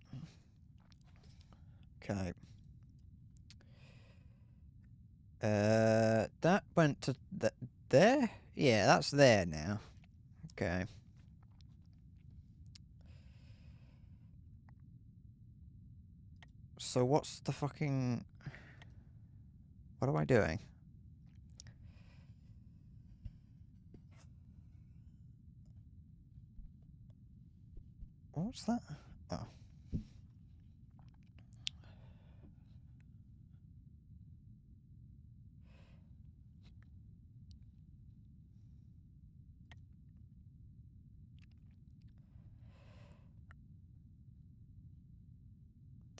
Okay. That went to there? Yeah, that's there now. Okay. So what's the fucking... What am I doing? What's that? Oh.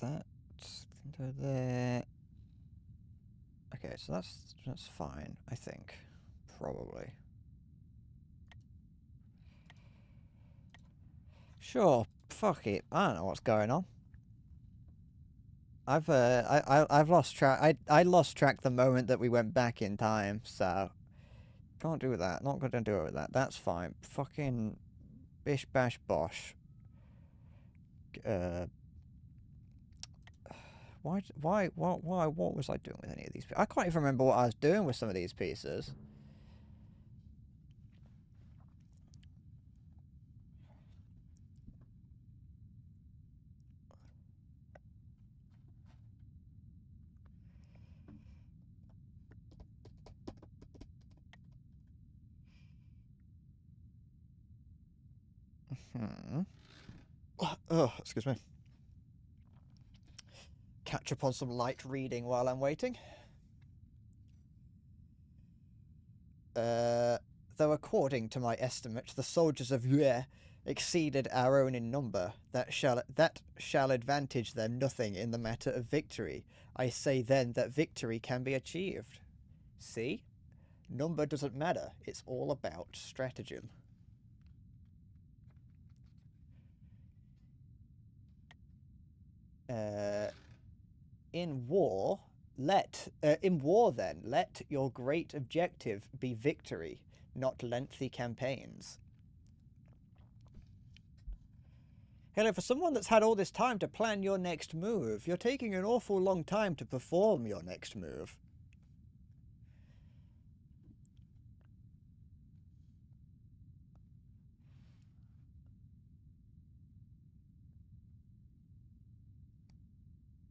That can go there. Okay, so that's fine, I think. Probably. Sure, fuck it. I don't know what's going on. I've lost track. I lost track the moment that we went back in time, so can't do that. Not gonna do it with that. That's fine. Fucking bish bash bosh. Why, what was I doing with any of these? I can't even remember what I was doing with some of these pieces. Oh, excuse me. Catch up on some light reading while I'm waiting. Though according to my estimate, the soldiers of Yue exceeded our own in number, that shall advantage them nothing in the matter of victory. I say then that victory can be achieved. See? Number doesn't matter, it's all about stratagem. In war, let your great objective be victory, not lengthy campaigns. Hello, for someone that's had all this time to plan your next move, you're taking an awful long time to perform your next move.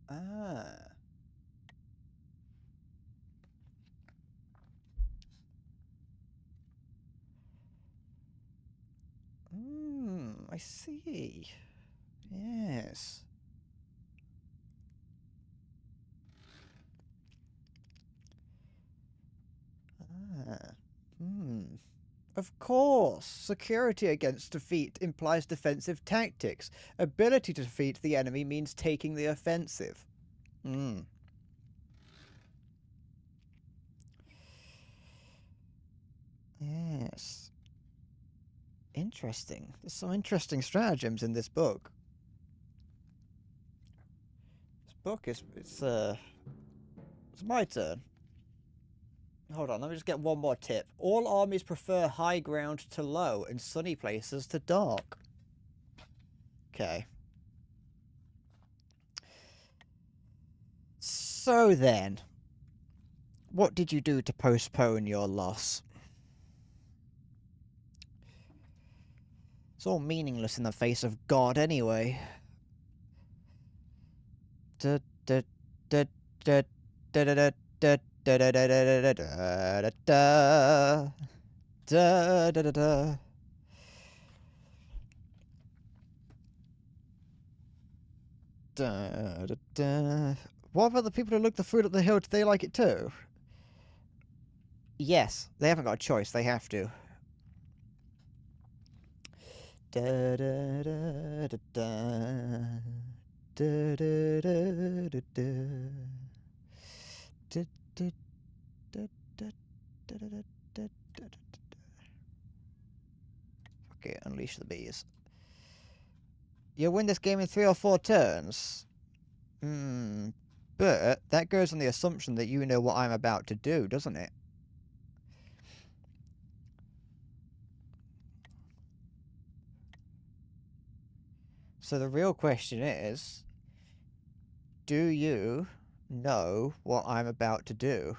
Ah. I see. Yes. Ah. Of course. Security against defeat implies defensive tactics. Ability to defeat the enemy means taking the offensive. Yes. Interesting. There's some interesting stratagems in this book. This book is it's my turn. Hold on, let me just get one more tip. All armies prefer high ground to low and sunny places to dark. Okay. So then, what did you do to postpone your loss? It's all meaningless in the face of God anyway. Da da da da da da da da da da da da da da da da da. Da, da, da. What about the people who look the fruit up the hill? Do they like it too? Yes, they haven't got a choice. They have to. Da da da da da. Da da da da da. Da da da da da da da da. Okay, unleash the bees. You'll win this game in 3 or 4 turns. But that goes on the assumption that you know what I'm about to do, doesn't it? So the real question is, do you know what I'm about to do?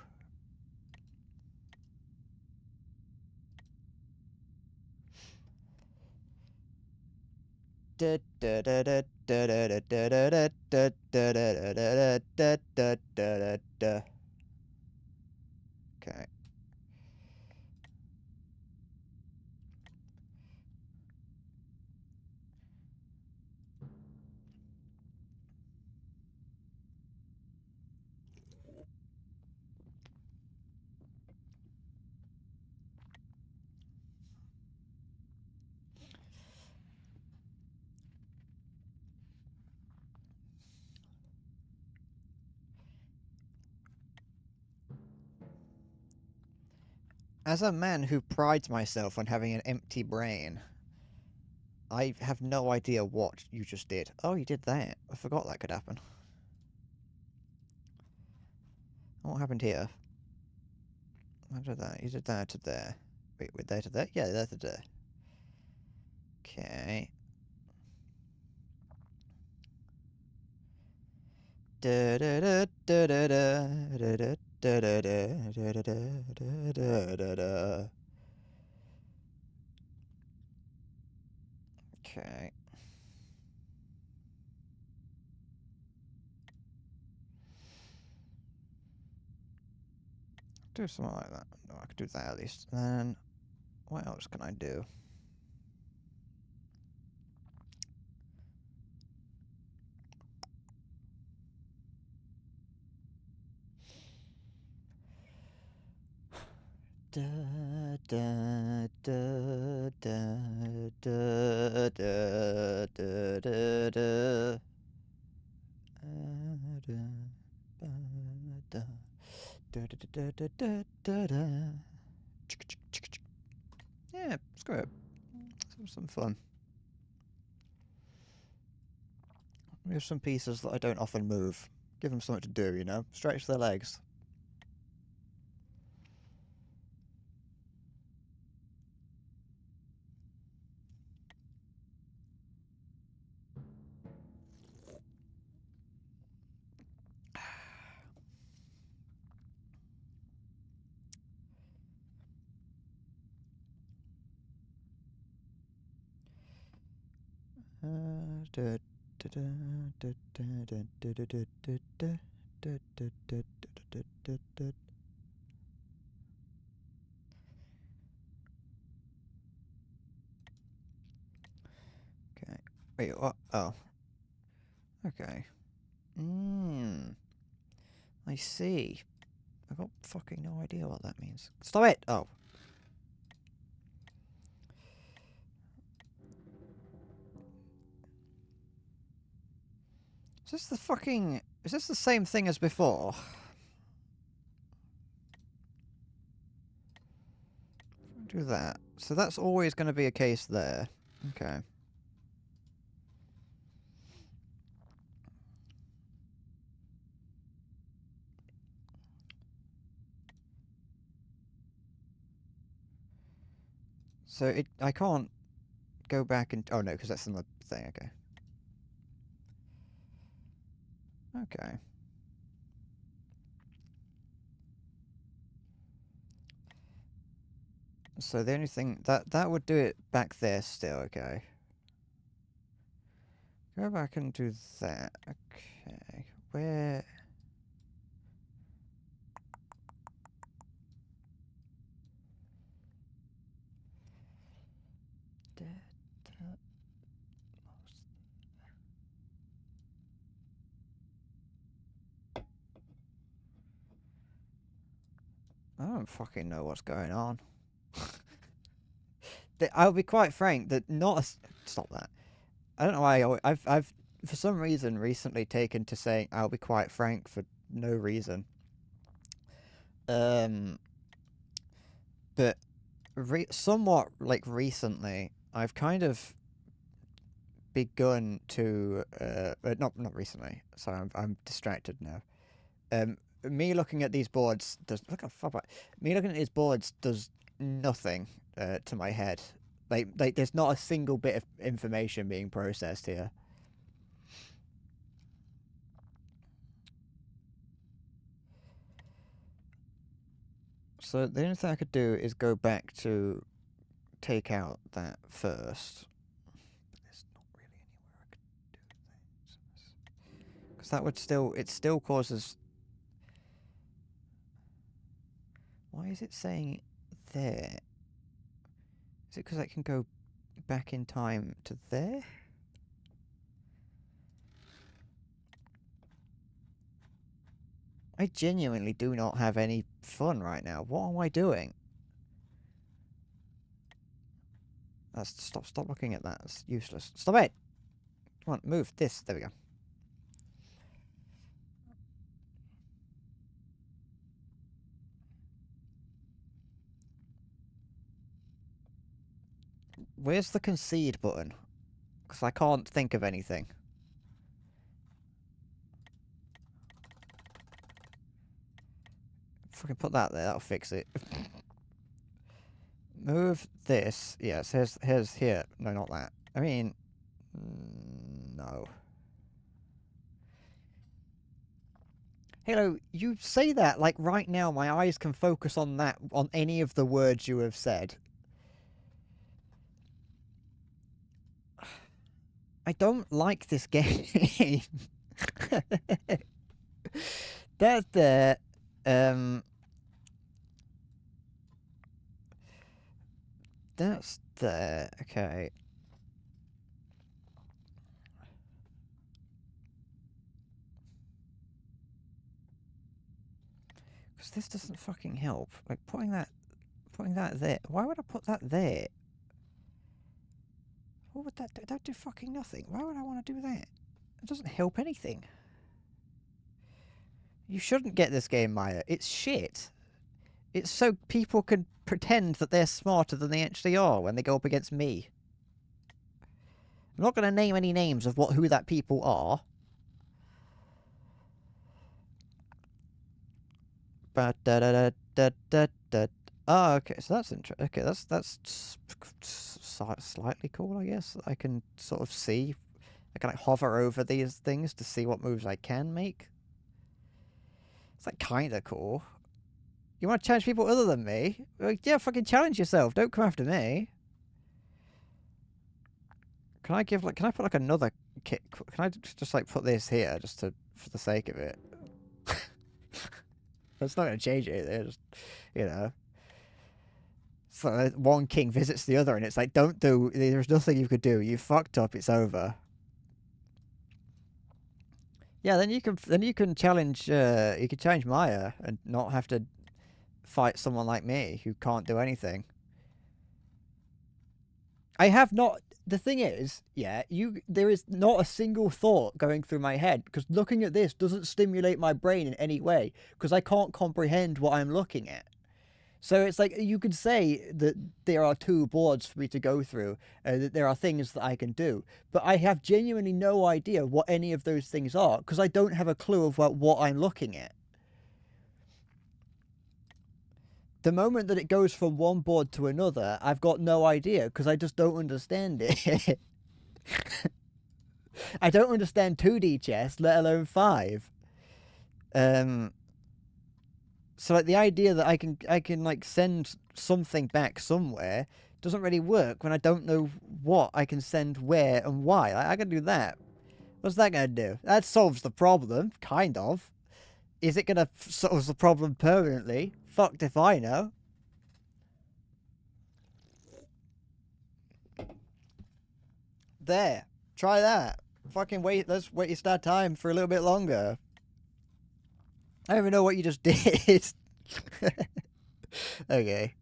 Okay. As a man who prides myself on having an empty brain, I have no idea what you just did. Oh, you did that. I forgot that could happen. What happened here? I did that. You did that to there. Wait, there to there? Yeah, there to there. Okay. Da da da da da da da da da da da da da da da. Okay. Do something like that. No, I could do that at least. Then, what else can I do? Da da da da da da da da da. Yeah, screw it. Let's have some fun. Move some pieces that I don't often move. Give them something to do, you know? Stretch their legs. Okay. Wait, what? Oh. Okay. I see. I've got fucking no idea what that means. Stop it! Oh. Is this the same thing as before? Do that. So that's always going to be a case there. Okay. So I can't go back and... Oh no, because that's another thing, okay. Okay. So the only thing... That would do it back there still, okay. Go back and do that. Okay. Where... I don't fucking know what's going on. I'll be quite frank that not a... Stop that. I don't know why I've for some reason recently taken to saying I'll be quite frank for no reason. But somewhat like recently, I've kind of begun to not recently. Sorry, I'm distracted now. Me looking at these boards does me looking at these boards does nothing to my head. Like there's not a single bit of information being processed here. So the only thing I could do is go back to take out that first. But there's not really anywhere I could do that. Because that would it still causes... Why is it saying there? Is it because I can go back in time to there? I genuinely do not have any fun right now. What am I doing? Stop looking at that. It's useless. Stop it! Come on, move this. There we go. Where's the concede button? Because I can't think of anything. Fucking put that there, that'll fix it. Move this. Yes, here's here. No, not that. I mean... no. Halo, you say that like right now my eyes can focus on that, on any of the words you have said. I don't like this game. That's the... That's there. Okay. Because this doesn't fucking help. Like putting that there. Why would I put that there? What would that do? That would do fucking nothing. Why would I want to do that? It doesn't help anything. You shouldn't get this game, Maya. It's shit. It's so people can pretend that they're smarter than they actually are when they go up against me. I'm not going to name any names of who that people are. Ba-da-da-da-da-da-da. Oh, okay. So that's interesting. Okay, slightly cool, I guess. I can sort of see. I can like hover over these things to see what moves I can make. It's like kind of cool. You want to challenge people other than me? Like, yeah, fucking challenge yourself. Don't come after me. Can I give like? Can I put like another kit? Can I just like put this here just to for the sake of it? It's not gonna change anything. Just, you know. So one king visits the other, and it's like, don't do. There's nothing you could do. You fucked up. It's over. Yeah, then you can challenge. You can challenge Maya and not have to fight someone like me who can't do anything. I have not. The thing is, yeah, there is not a single thought going through my head because looking at this doesn't stimulate my brain in any way because I can't comprehend what I'm looking at. So it's like you could say that there are 2 boards for me to go through, that there are things that I can do, but I have genuinely no idea what any of those things are because I don't have a clue about what I'm looking at. The moment that it goes from one board to another, I've got no idea because I just don't understand it. I don't understand 2D chess, let alone 5. So like the idea that I can like send something back somewhere doesn't really work when I don't know what I can send where and why. I can do that. What's that gonna do? That solves the problem, kind of. Is it gonna solve the problem permanently? Fucked if I know. There. Try that. Fucking wait. Let's wait your start time for a little bit longer. I don't even know what you just did. Okay.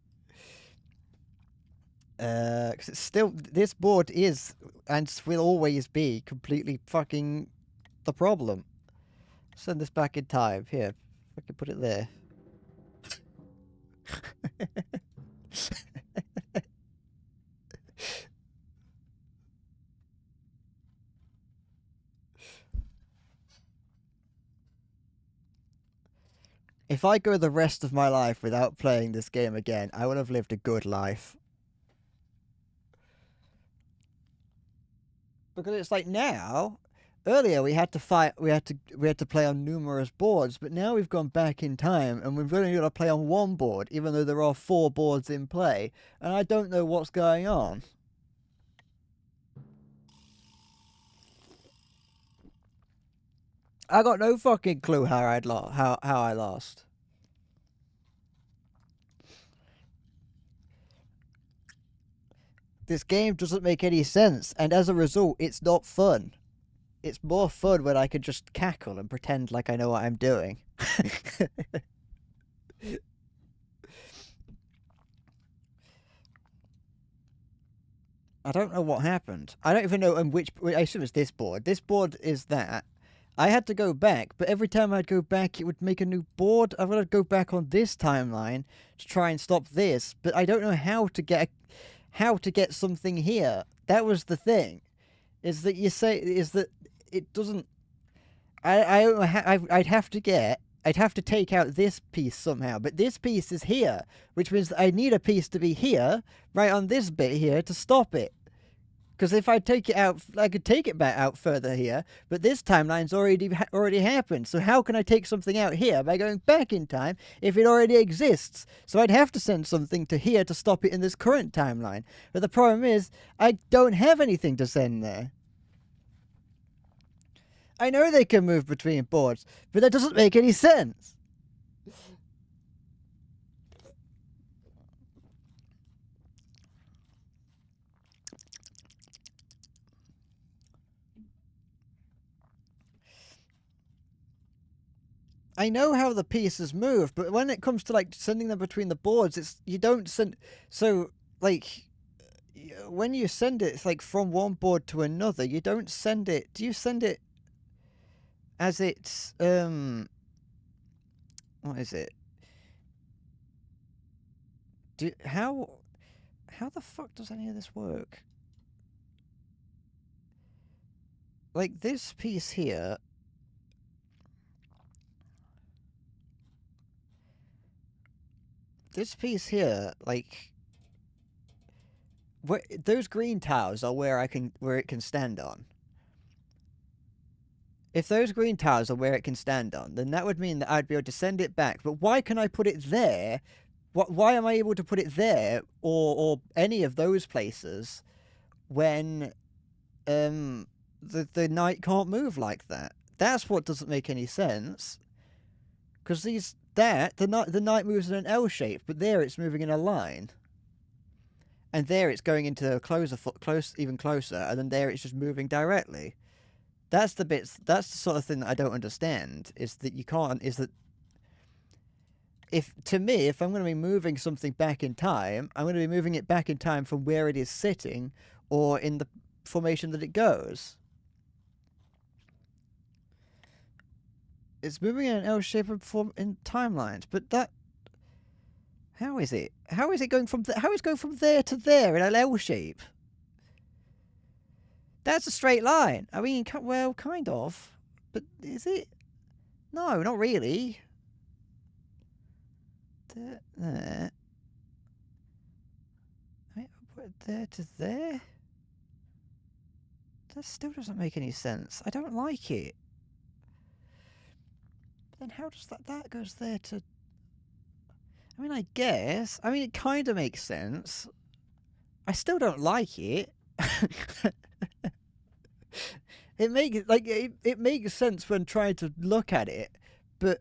'Cause it's still, this board is and will always be completely fucking the problem. Send this back in time. Here, I can put it there. If I go the rest of my life without playing this game again, I would have lived a good life. Because it's like now, earlier we had to fight, we had to play on numerous boards, but now we've gone back in time and we've only got to play on one board, even though there are 4 boards in play, and I don't know what's going on. I got no fucking clue how I lost. This game doesn't make any sense, and as a result, it's not fun. It's more fun when I can just cackle and pretend like I know what I'm doing. I don't know what happened. I don't even know on which. I assume it's this board. This board is that. I had to go back, but every time I'd go back, it would make a new board. I've got to go back on this timeline to try and stop this, but I don't know how to get something here. That was the thing. Is that it doesn't. I'd have to take out this piece somehow, but this piece is here, which means that I need a piece to be here, right on this bit here, to stop it. Because if I take it out, I could take it back out further here, but this timeline's already happened. So how can I take something out here by going back in time if it already exists? So I'd have to send something to here to stop it in this current timeline. But the problem is, I don't have anything to send there. I know they can move between boards, but that doesn't make any sense. I know how the pieces move, but when it comes to like sending them between the boards, you don't send. So like when you send it, it's like from one board to another. You don't send it. Do you send it as it's what is it? How the fuck does any of this work? Like this piece here. this piece here, like, those green tiles are where it can stand on. If those green tiles are where it can stand on, then that would mean that I'd be able to send it back. But why can I put it there? Why am I able to put it there or any of those places when the knight can't move like that? That's what doesn't make any sense. Because the knight moves in an L shape, but there it's moving in a line. And there it's going into a even closer, and then there it's just moving directly. That's the sort of thing that I don't understand, is that if I'm going to be moving something back in time, I'm going to be moving it back in time from where it is sitting or in the formation that it goes. It's moving in an L shape in timelines, but how is it? How is it going from there to there in an L shape? That's a straight line. I mean, well, kind of. But is it? No, not really. There. There to there? That still doesn't make any sense. I don't like it. But then how does that goes there to... I mean, I guess. I mean, it kind of makes sense. I still don't like it. It makes sense when trying to look at it, but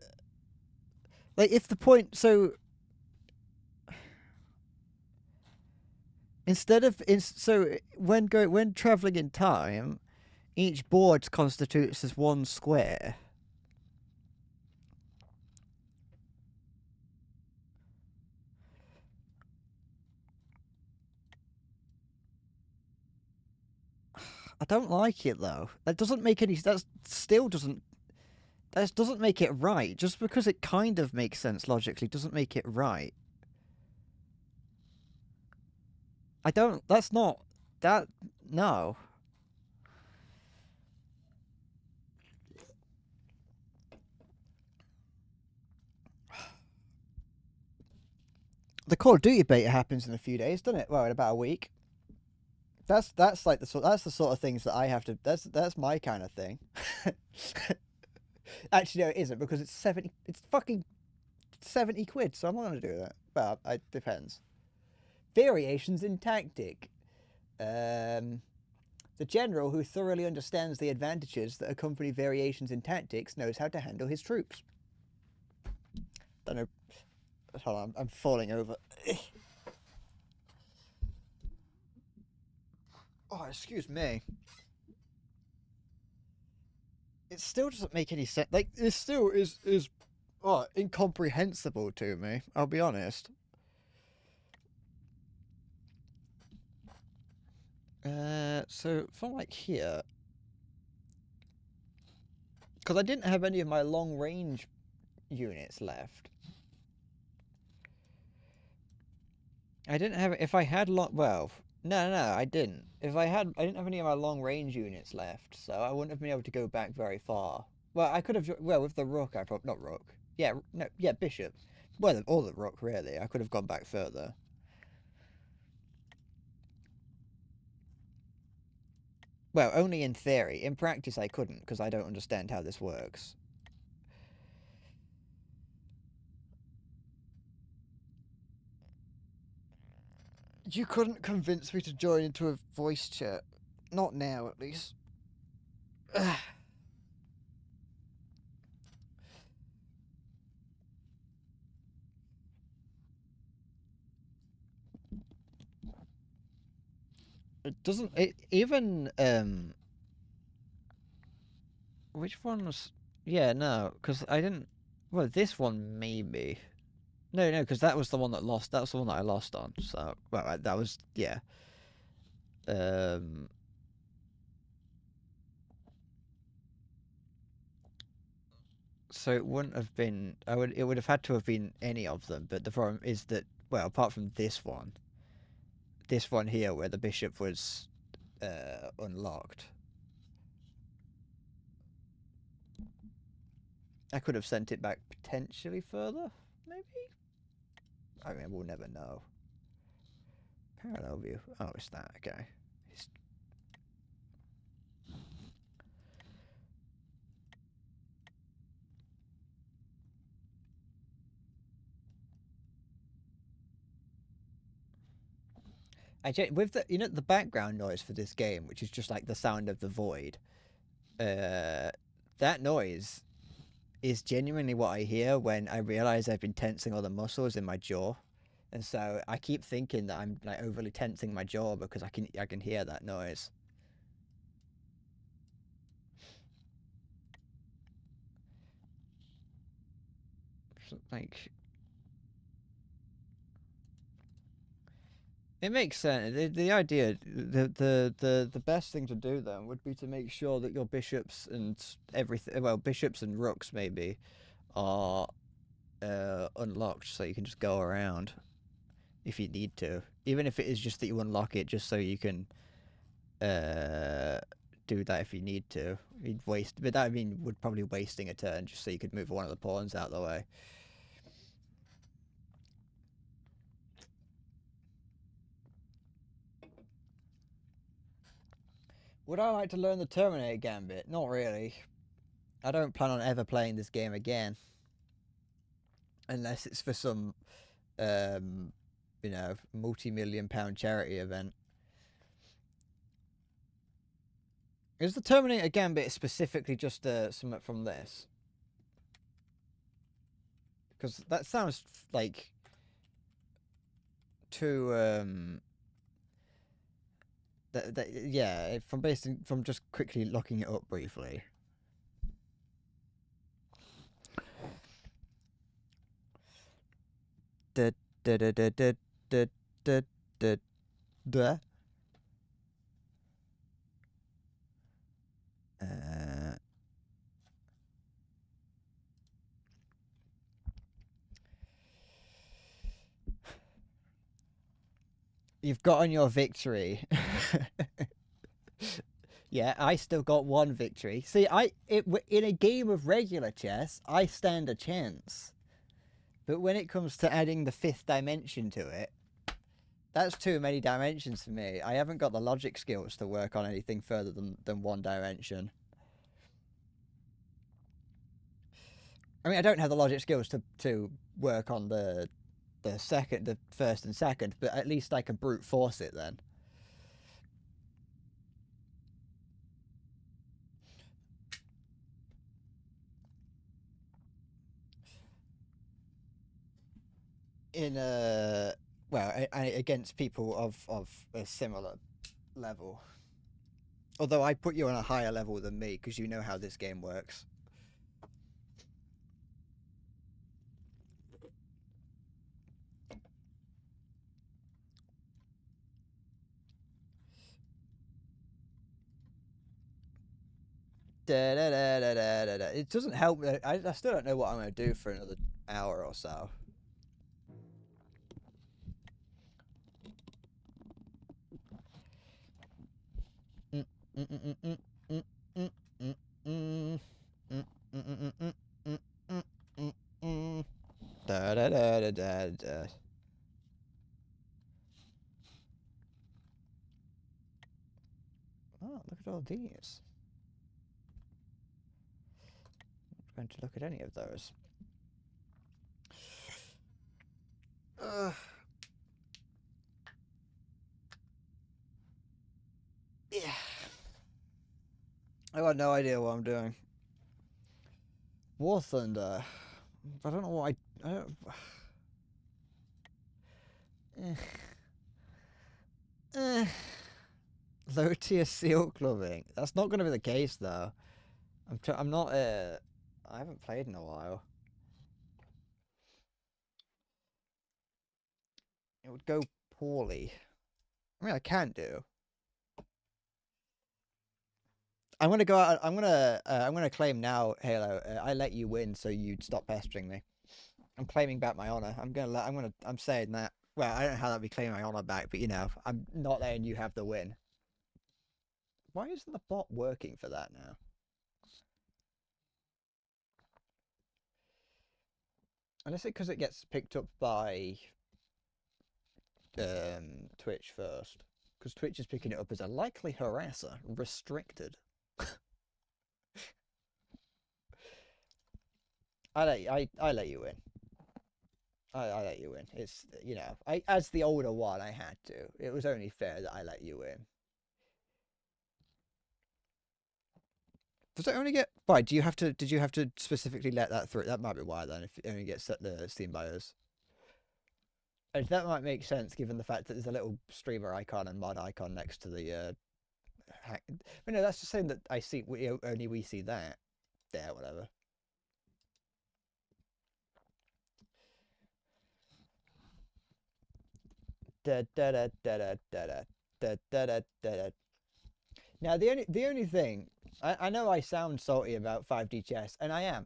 like if the point when traveling in time, each board constitutes as one square. I don't like it though. That doesn't make any. That doesn't make it right. Just because it kind of makes sense logically doesn't make it right. I don't. That's not. That. No. The Call of Duty beta happens in a few days, doesn't it? Well, in about a week. That's like the sort of things that I have to. That's my kind of thing. Actually, no, it isn't, because it's 70. It's fucking 70 quid. So I'm not going to do that. Well, it depends. Variations in tactic. The general who thoroughly understands the advantages that accompany variations in tactics knows how to handle his troops. Don't know. Hold on, I'm falling over. Oh, excuse me. It still doesn't make any sense. Like, this still is incomprehensible to me. I'll be honest. So from like here, because I didn't have any of my long range units left. I didn't have. If I had well. No, I didn't. I didn't have any of my long-range units left, so I wouldn't have been able to go back very far. Well, I could have. Well, with the rook, not rook. Yeah, no, yeah, bishop. Well, all the rook, really. I could have gone back further. Well, only in theory. In practice, I couldn't, because I don't understand how this works. You couldn't convince me to join into a voice chat. Not now, at least. It doesn't... even, which one was... Yeah, no, because I didn't... Well, this one, maybe... No, because that was the one that lost. That was the one that I lost on. So, well, that was, yeah. So it wouldn't have been. It would have had to have been any of them. But the problem is that, well, apart from this one here, where the bishop was unlocked, I could have sent it back potentially further, maybe. I mean, we'll never know. Parallel view. Oh, it's that. Okay. With the the background noise for this game, which is just like the sound of the void, that noise is genuinely what I hear when I realize I've been tensing all the muscles in my jaw, and so I keep thinking that I'm like overly tensing my jaw because I can hear that noise. Like, it makes sense. The idea, the best thing to do then would be to make sure that your bishops and everything, well, bishops and rooks maybe, are unlocked so you can just go around if you need to. Even if it is just that you unlock it just so you can do that if you need to. You'd waste, but that would probably wasting a turn just so you could move one of the pawns out of the way. Would I like to learn the Terminator Gambit? Not really. I don't plan on ever playing this game again. Unless it's for some, multi-million-pound charity event. Is the Terminator Gambit specifically just something from this? Because that sounds like too, yeah, from just quickly looking it up briefly. Da da da da da da da da da. You've gotten your victory. Yeah, I still got one victory. See, in a game of regular chess, I stand a chance. But when it comes to adding the 5th dimension to it, that's too many dimensions for me. I haven't got the logic skills to work on anything further than one dimension. I mean, I don't have the logic skills to work on the first and second, but at least I can brute force it then. Against people of a similar level. Although I put you on a higher level than me because you know how this game works. It doesn't help. I still don't know what I'm going to do for another hour or so. Oh, look at all these. I'm going to look at any of those. Yeah. I got no idea what I'm doing. War Thunder. I don't know what I don't... Low tier seal clubbing. That's not going to be the case though. I'm not. I haven't played in a while. It would go poorly. I mean, I can do. I'm gonna go out. I'm gonna claim now, Halo. I let you win, so you'd stop pestering me. I'm claiming back my honor. I'm saying that. Well, I don't know how that'd be claiming my honor back, but I'm not letting you have the win. Why isn't the bot working for that now? Unless because it gets picked up by Twitch first, because Twitch is picking it up as a likely harasser, restricted. I let you in. I let you in. It's, you know, as the older one, I had to. It was only fair that I let you in. Does it only get... Why, do you have to... Did you have to specifically let that through? That might be why, then, if it only gets the Steam BIOS. And that might make sense, given the fact that there's a little streamer icon and mod icon next to the... But no, that's just saying that I see... Only we see that. There, whatever. Da da da da da da da da da da. Now the only thing I know I sound salty about 5D chess, and I am,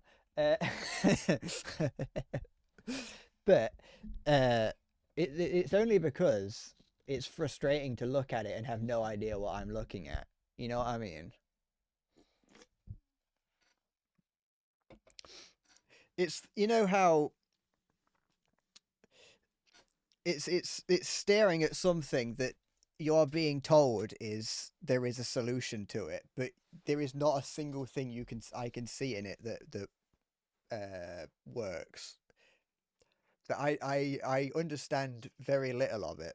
but it's only because it's frustrating to look at it and have no idea what I'm looking at. You know what I mean? It's, you know how it's staring at something that you're being told is there is a solution to it, but there is not a single thing I can see in it that works. That I understand very little of it,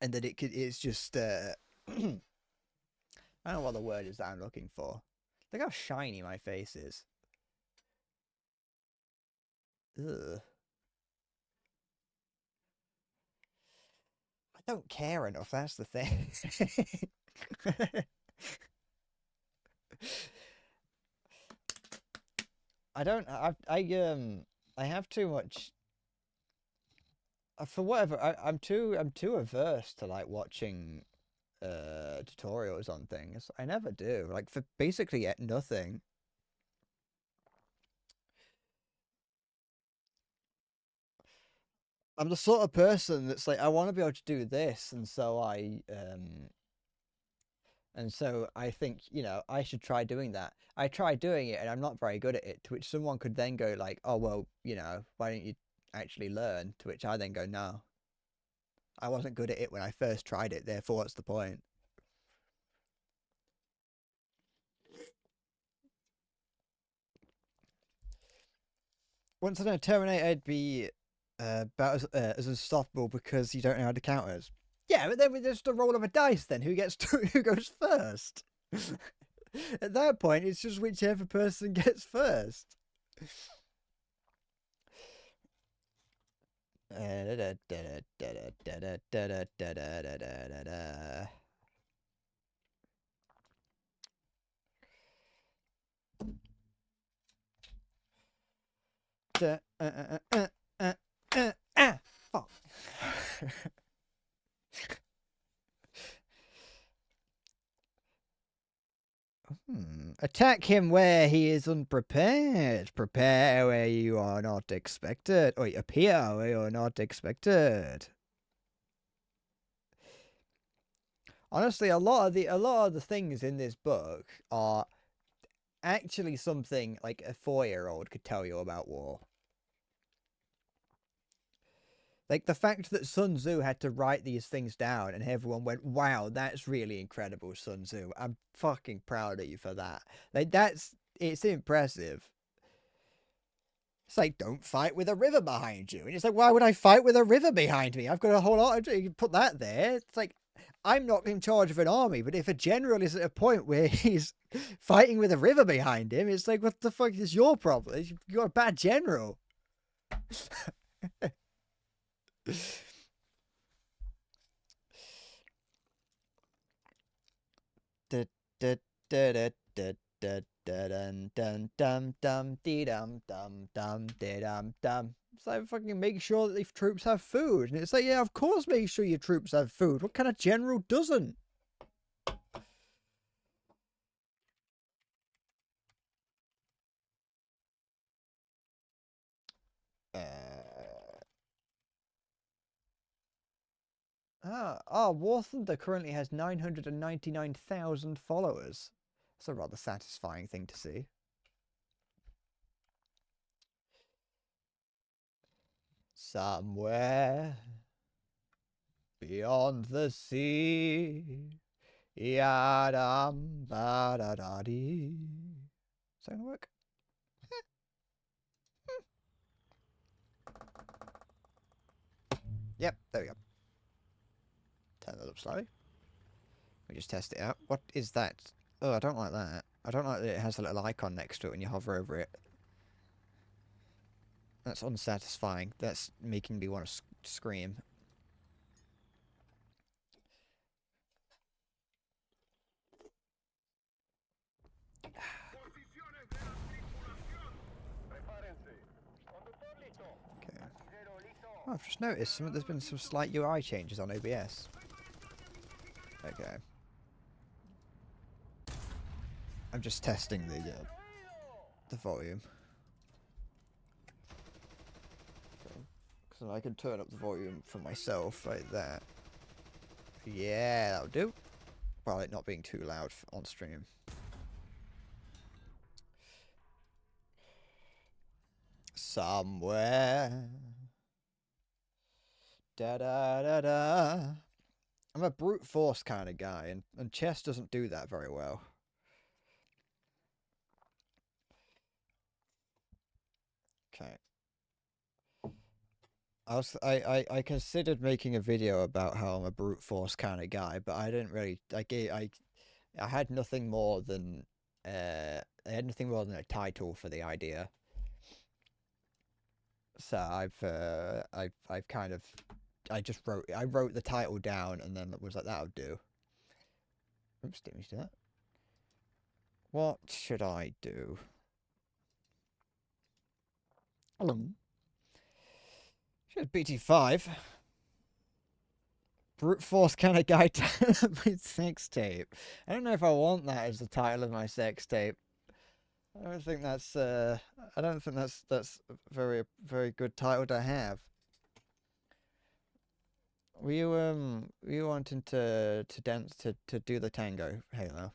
and that it's just I don't know what the word is that I'm looking for. Look how shiny my face is. Ugh. I don't care enough, that's the thing. I have too much for whatever. I'm too averse to like watching tutorials on things. I never do, like, for basically nothing. I'm the sort of person that's like, I want to be able to do this, and so I think, you know, I should try doing that. I try doing it and I'm not very good at it, to which someone could then go like, oh, well, you know, why don't you actually learn? To which I then go, no. I wasn't good at it when I first tried it, therefore what's the point? Once I know Terminator, I'd be about as unstoppable because you don't know how to counters. Yeah, but then with just a roll of a dice, then who goes first? At that point, it's just whichever person gets first. Fuck. Attack him where he is unprepared. Prepare where you are not expected. Or appear where you are not expected. Honestly, a lot of the things in this book are actually something like a 4-year-old could tell you about war. Like, the fact that Sun Tzu had to write these things down and everyone went, wow, that's really incredible, Sun Tzu. I'm fucking proud of you for that. Like, it's impressive. It's like, don't fight with a river behind you. And it's like, why would I fight with a river behind me? I've got a whole lot of... You can put that there. It's like, I'm not in charge of an army, but if a general is at a point where he's fighting with a river behind him, it's like, what the fuck is your problem? You've got a bad general. It's like, fucking make sure that the troops have food. And it's like, yeah, of course make sure your troops have food. What kind of general doesn't? War Thunder currently has 999,000 followers. That's a rather satisfying thing to see. Somewhere beyond the sea. Yadam ba da da dee. Is that gonna work? Yep, there we go. Turn that up slightly. We just test it out. What is that? Oh, I don't like that. I don't like that it has a little icon next to it when you hover over it. That's unsatisfying. That's making me want to scream. Okay. Oh, I've just noticed there's been some slight UI changes on OBS. Okay. I'm just testing the volume. So I can turn up the volume for myself like that. Yeah, that'll do. While it not being too loud on stream. Somewhere. Da da da da. I'm a brute force kind of guy, and chess doesn't do that very well. Okay. I considered making a video about how I'm a brute force kind of guy, but I didn't really I had nothing more than I had nothing more than a title for the idea. So I've kind of I wrote the title down and then it was like that'll do. Oops, didn't mean to do that. What should I do? Should BT5. Brute force kind of guy with sex tape. I don't know if I want that as the title of my sex tape. I don't think that's a very good title to have. Were you wanting to dance to do the tango, Halo?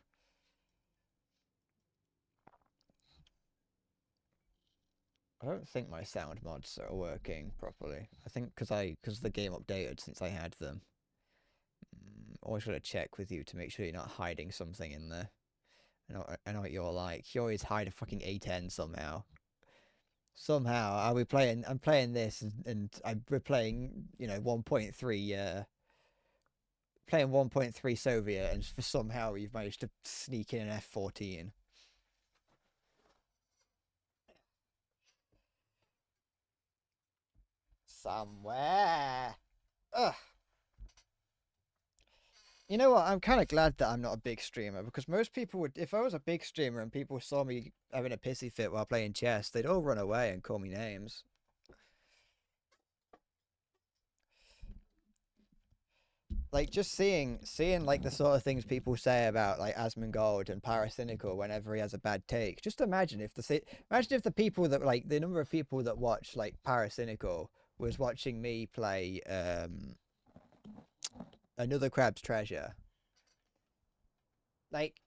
I don't think my sound mods are working properly. I think because the game updated since I had them. Always gotta check with you to make sure you're not hiding something in there. I know what you're like. You always hide a fucking A10 somehow. Somehow, I'm playing this, and we're playing, 1.3, playing 1.3 Soviet, and for somehow you've managed to sneak in an F-14. Somewhere. Ugh. You know what? I'm kind of glad that I'm not a big streamer, because most people would, if I was a big streamer and people saw me having a pissy fit while playing chess, they'd all run away and call me names. Like, just seeing like the sort of things people say about like Asmongold and Paracynical whenever he has a bad take. Just imagine if the people that like the number of people that watch like Paracynical was watching me play Another Crab's Treasure. Like,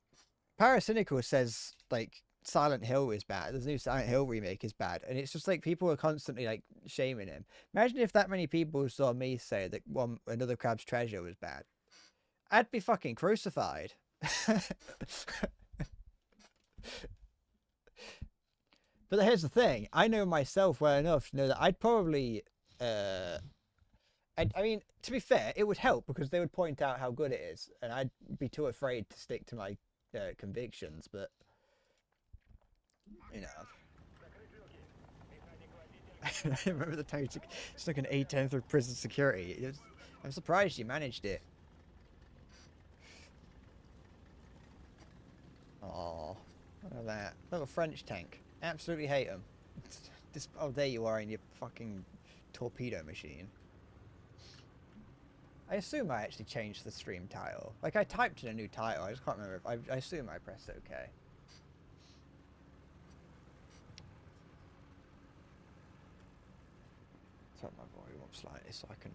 Paracynical says like Silent Hill is bad. The new Silent Hill remake is bad, and it's just like people are constantly like shaming him. Imagine if that many people saw me say that Another Crab's Treasure was bad. I'd be fucking crucified. But here's the thing: I know myself well enough to know that I'd probably, I mean, to be fair, it would help because they would point out how good it is, and I'd be too afraid to stick to my convictions. But you know, I remember the time you took an A10 through prison security. I'm surprised you managed it. Oh, look at that little French tank. Absolutely hate them. Oh, there you are in your fucking torpedo machine. I assume I actually changed the stream title. Like, I typed in a new title. I just can't remember. I assume I pressed OK. Turn my volume up slightly so I can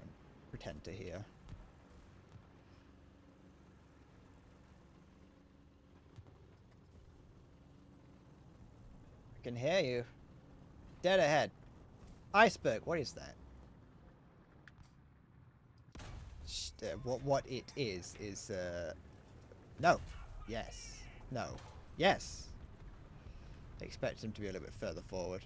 pretend to hear. I can hear you. Dead ahead. Iceberg, what is that? what it is no, yes, no, yes. Expect him to be a little bit further forward.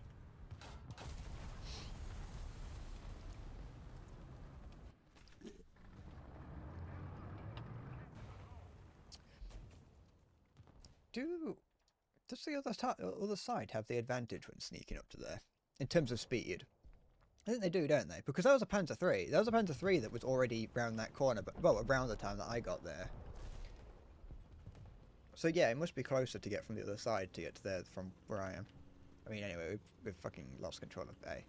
Does the other side have the advantage when sneaking up to there in terms of speed? I think they do, don't they? Because that was a Panzer III. That was a Panzer III that was already round that corner, but well, around the time that I got there. So yeah, it must be closer to get from the other side to get to there from where I am. I mean, anyway, we've fucking lost control of A.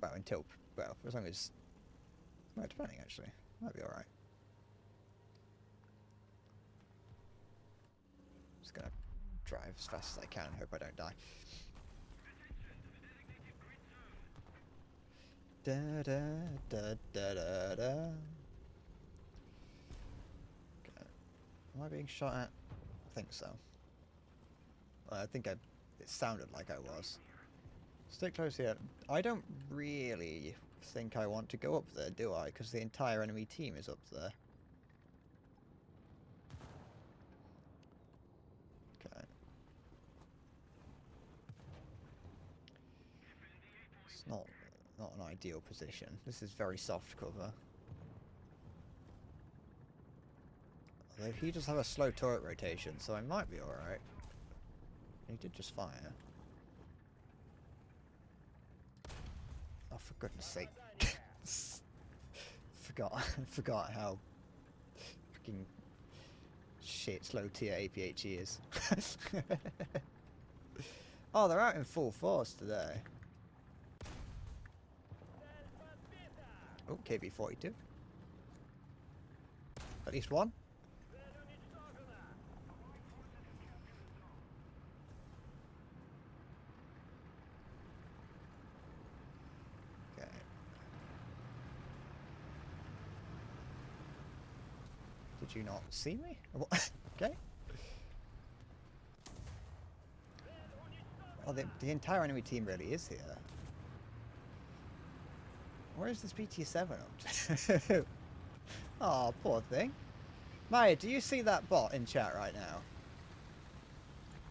Well, as long as... Well, depending, actually. Might be alright. Just gonna drive as fast as I can, hope I don't die. Da da da da da da. Okay. Am I being shot at? I think so. Well, I think it sounded like I was. Stay close here. I don't really think I want to go up there, do I? Because the entire enemy team is up there. Okay. It's not an ideal position. This is very soft cover. Although he does have a slow turret rotation, so I might be alright. He did just fire. Oh, for goodness sake. Forgot how fucking shit slow tier APHE is. Oh, they're out in full force today. Oh, KB-42. At least one. Okay. Did you not see me? Okay. Oh, the entire enemy team really is here. Where is this BT7 up to? Oh, poor thing. Maya, do you see that bot in chat right now?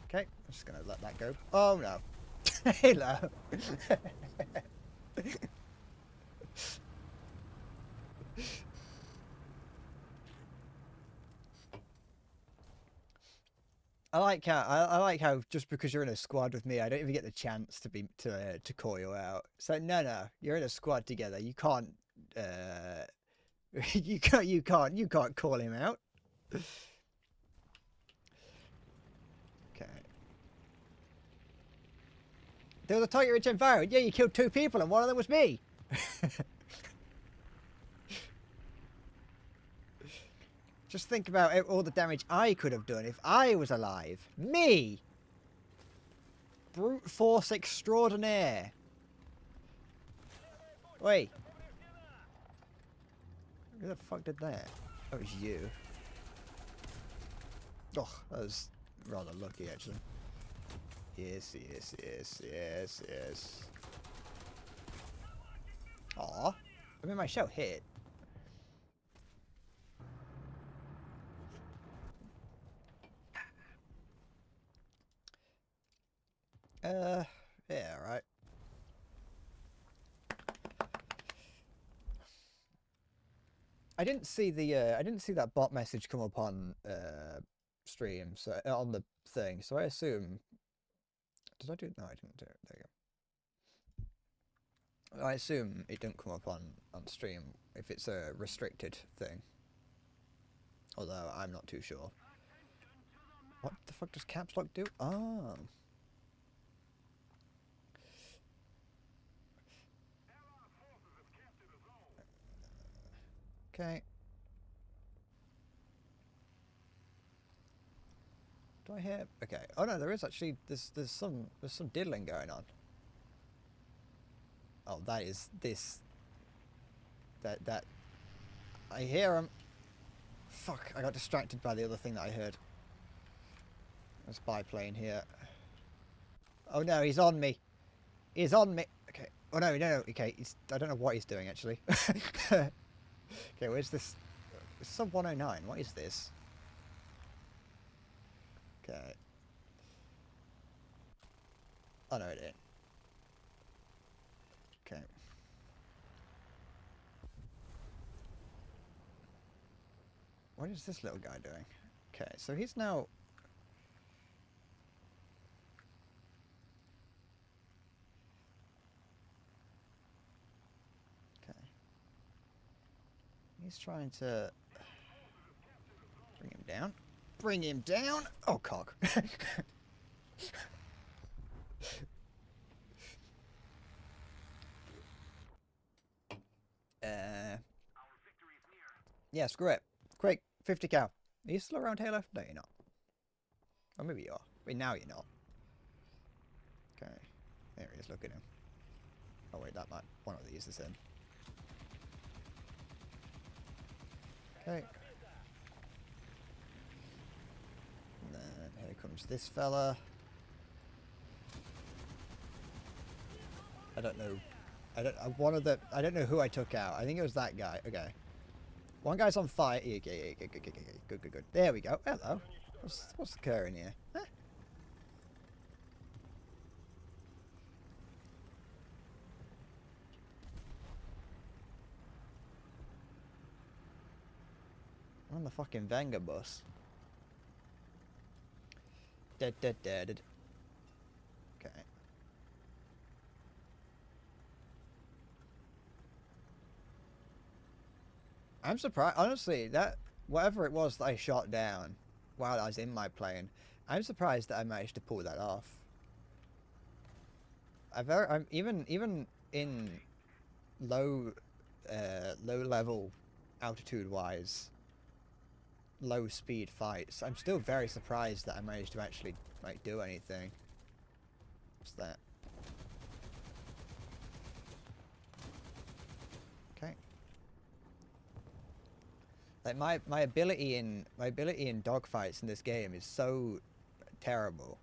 Okay, I'm just gonna let that go. Oh no. Hello. I like how just because you're in a squad with me, I don't even get the chance to call you out. So no, you're in a squad together. You can't you can't call him out. Okay. There was a target rich environment. Yeah, you killed 2 people and one of them was me. Just think about all the damage I could have done if I was alive. Me! Brute force extraordinaire. Wait. Who the fuck did that? Oh, it was you. Oh, that was rather lucky, actually. Yes. Aw. I mean, my shell hit. Yeah, right. I didn't see that bot message come up on stream, so on the thing. So I assume. Did I do it? No, I didn't do it. There you go. I assume it didn't come up on stream if it's a restricted thing. Although I'm not too sure. What the fuck does caps lock do? Oh. Okay. Do I hear? Okay. Oh no, there is actually there's some diddling going on. Oh, that is this. That. I hear him. Fuck! I got distracted by the other thing that I heard. A spy plane here. Oh no, he's on me. He's on me. Okay. Oh no. Okay. I don't know what he's doing actually. Okay, where's this? Sub 109. What is this? Okay. Oh no, it ain't. Okay. What is this little guy doing? Okay, so he's now... Okay. He's trying to... Bring him down. Bring him down! Oh, cock. Yeah, screw it. Quick, 50 cal. Are you still around, Taylor? No, you're not. Or maybe you are. Wait, now you're not. Okay. There he is, look at him. Oh wait, that might... one of these is in. Okay. And then here comes this fella. I don't know. I don't know who I took out. I think it was that guy. Okay. One guy's on fire. Okay, good. There we go. Hello. What's occurring here? Huh? I'm on the fucking Venga bus. Dead. Okay. I'm surprised, honestly, that whatever it was that I shot down while I was in my plane, I'm surprised that I managed to pull that off. I'm even in low level altitude wise, low speed fights, I'm still very surprised that I managed to actually like do anything. What's that? Okay. Like my ability in dogfights in this game is so terrible.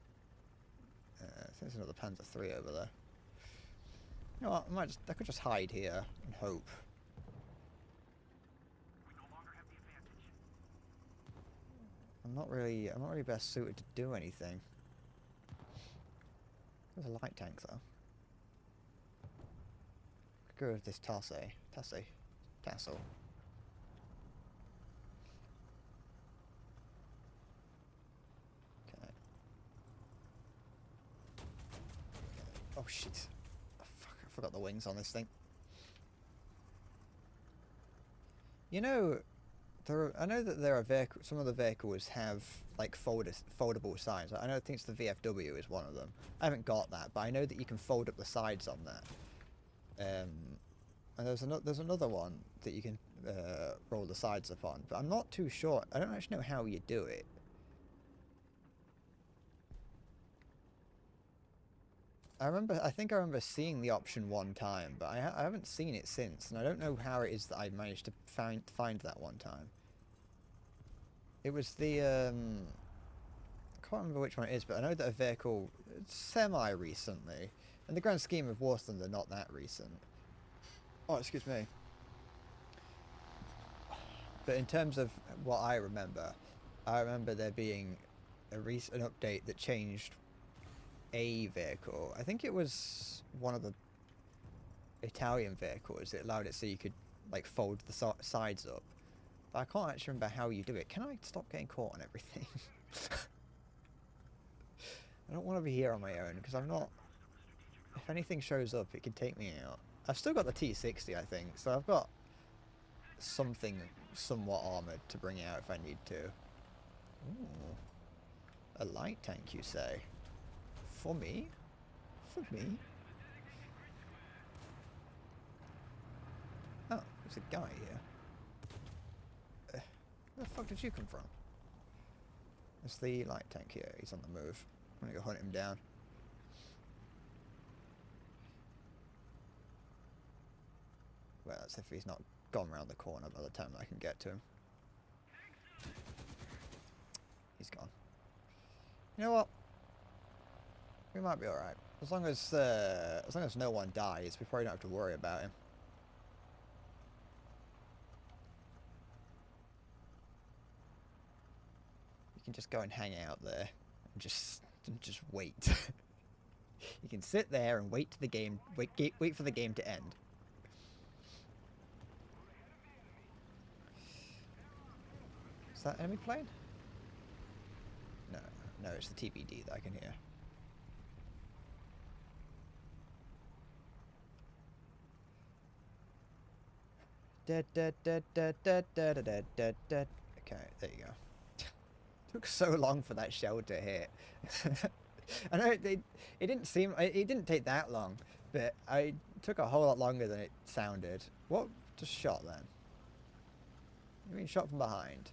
There's another Panzer III over there. You know what? I could just hide here and hope. I'm not really best suited to do anything. There's a light tank though. Could go with this tassel. Oh shit. Oh, fuck, I forgot the wings on this thing. You know, I know that there are some of the vehicles have like foldable sides. I think it's the VFW is one of them. I haven't got that, but I know that you can fold up the sides on that. And there's another one that you can roll the sides up on, but I'm not too sure. I don't actually know how you do it. I think I remember seeing the option one time, but I haven't seen it since, and I don't know how it is that I managed to find that one time. It was the, I can't remember which one it is, but I know that a vehicle, semi-recently, in the grand scheme of War Thunder, not that recent. Oh, excuse me. But in terms of what I remember there being an update that changed a vehicle. I think it was one of the Italian vehicles. It allowed it so you could like fold the sides up. But I can't actually remember how you do it. Can I stop getting caught on everything? I don't want to be here on my own because I'm not... If anything shows up, it can take me out. I've still got the T60, I think, so I've got something somewhat armoured to bring out if I need to. Ooh. A light tank, you say? For me? For me? Oh, there's a guy here. Where the fuck did you come from? There's the light tank here. He's on the move. I'm gonna go hunt him down. Well, that's if he's not gone round the corner by the time I can get to him. He's gone. You know what? We might be alright. As long as no one dies, we probably don't have to worry about him. can just go and hang out there and just wait. You can sit there and wait to the game, wait for the game to end. Is that enemy plane? No, no, it's the TBD that I can hear. Okay, there you go. Took so long for that shell to hit. I know it didn't take that long, but it took a whole lot longer than it sounded. What just shot then? I mean, shot from behind.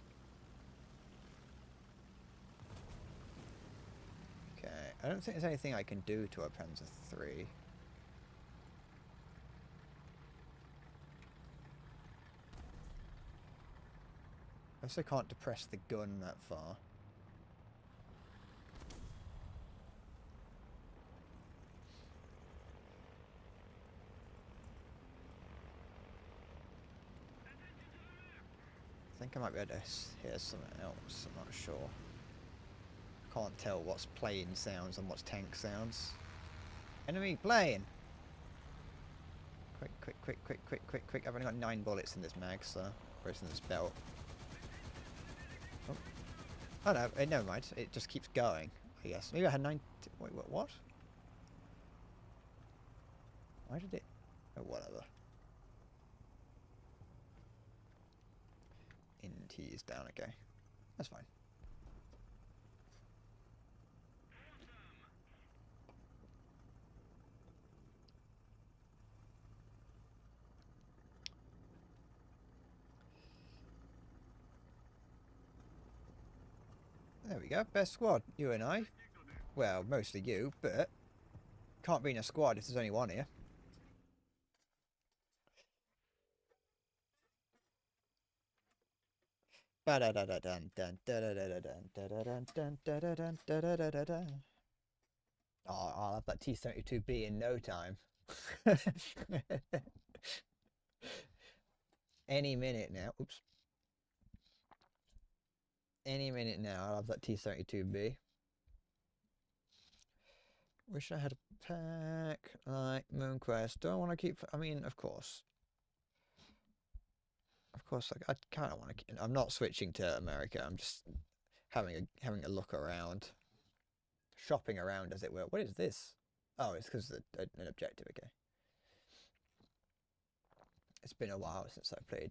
Okay, I don't think there's anything I can do to a Panzer III. I also can't depress the gun that far. I think I might be able to hear something else, I'm not sure. Can't tell what's plane sounds and what's tank sounds. Enemy plane! Quick, quick, quick, quick, quick, quick, quick. I've only got 9 bullets in this mag, so... Or it's in this belt. Oh no, never mind. It just keeps going, I guess. Maybe I had 9... Wait, what? Why did it... Oh, whatever. NT is down, okay. That's fine. There we go, best squad, you and I. Well, mostly you, but can't be in a squad if there's only one here. Oh, I'll have that T-72B in no time. Any minute now. Oops. Any minute now, I'll have that T-72B. Wish I had a pack like MoonQuest. Don't want to keep... I mean, of course. Of course, I kind of want to... I'm not switching to America. I'm just having a look around. Shopping around, as it were. What is this? Oh, it's because of an objective, okay. It's been a while since I played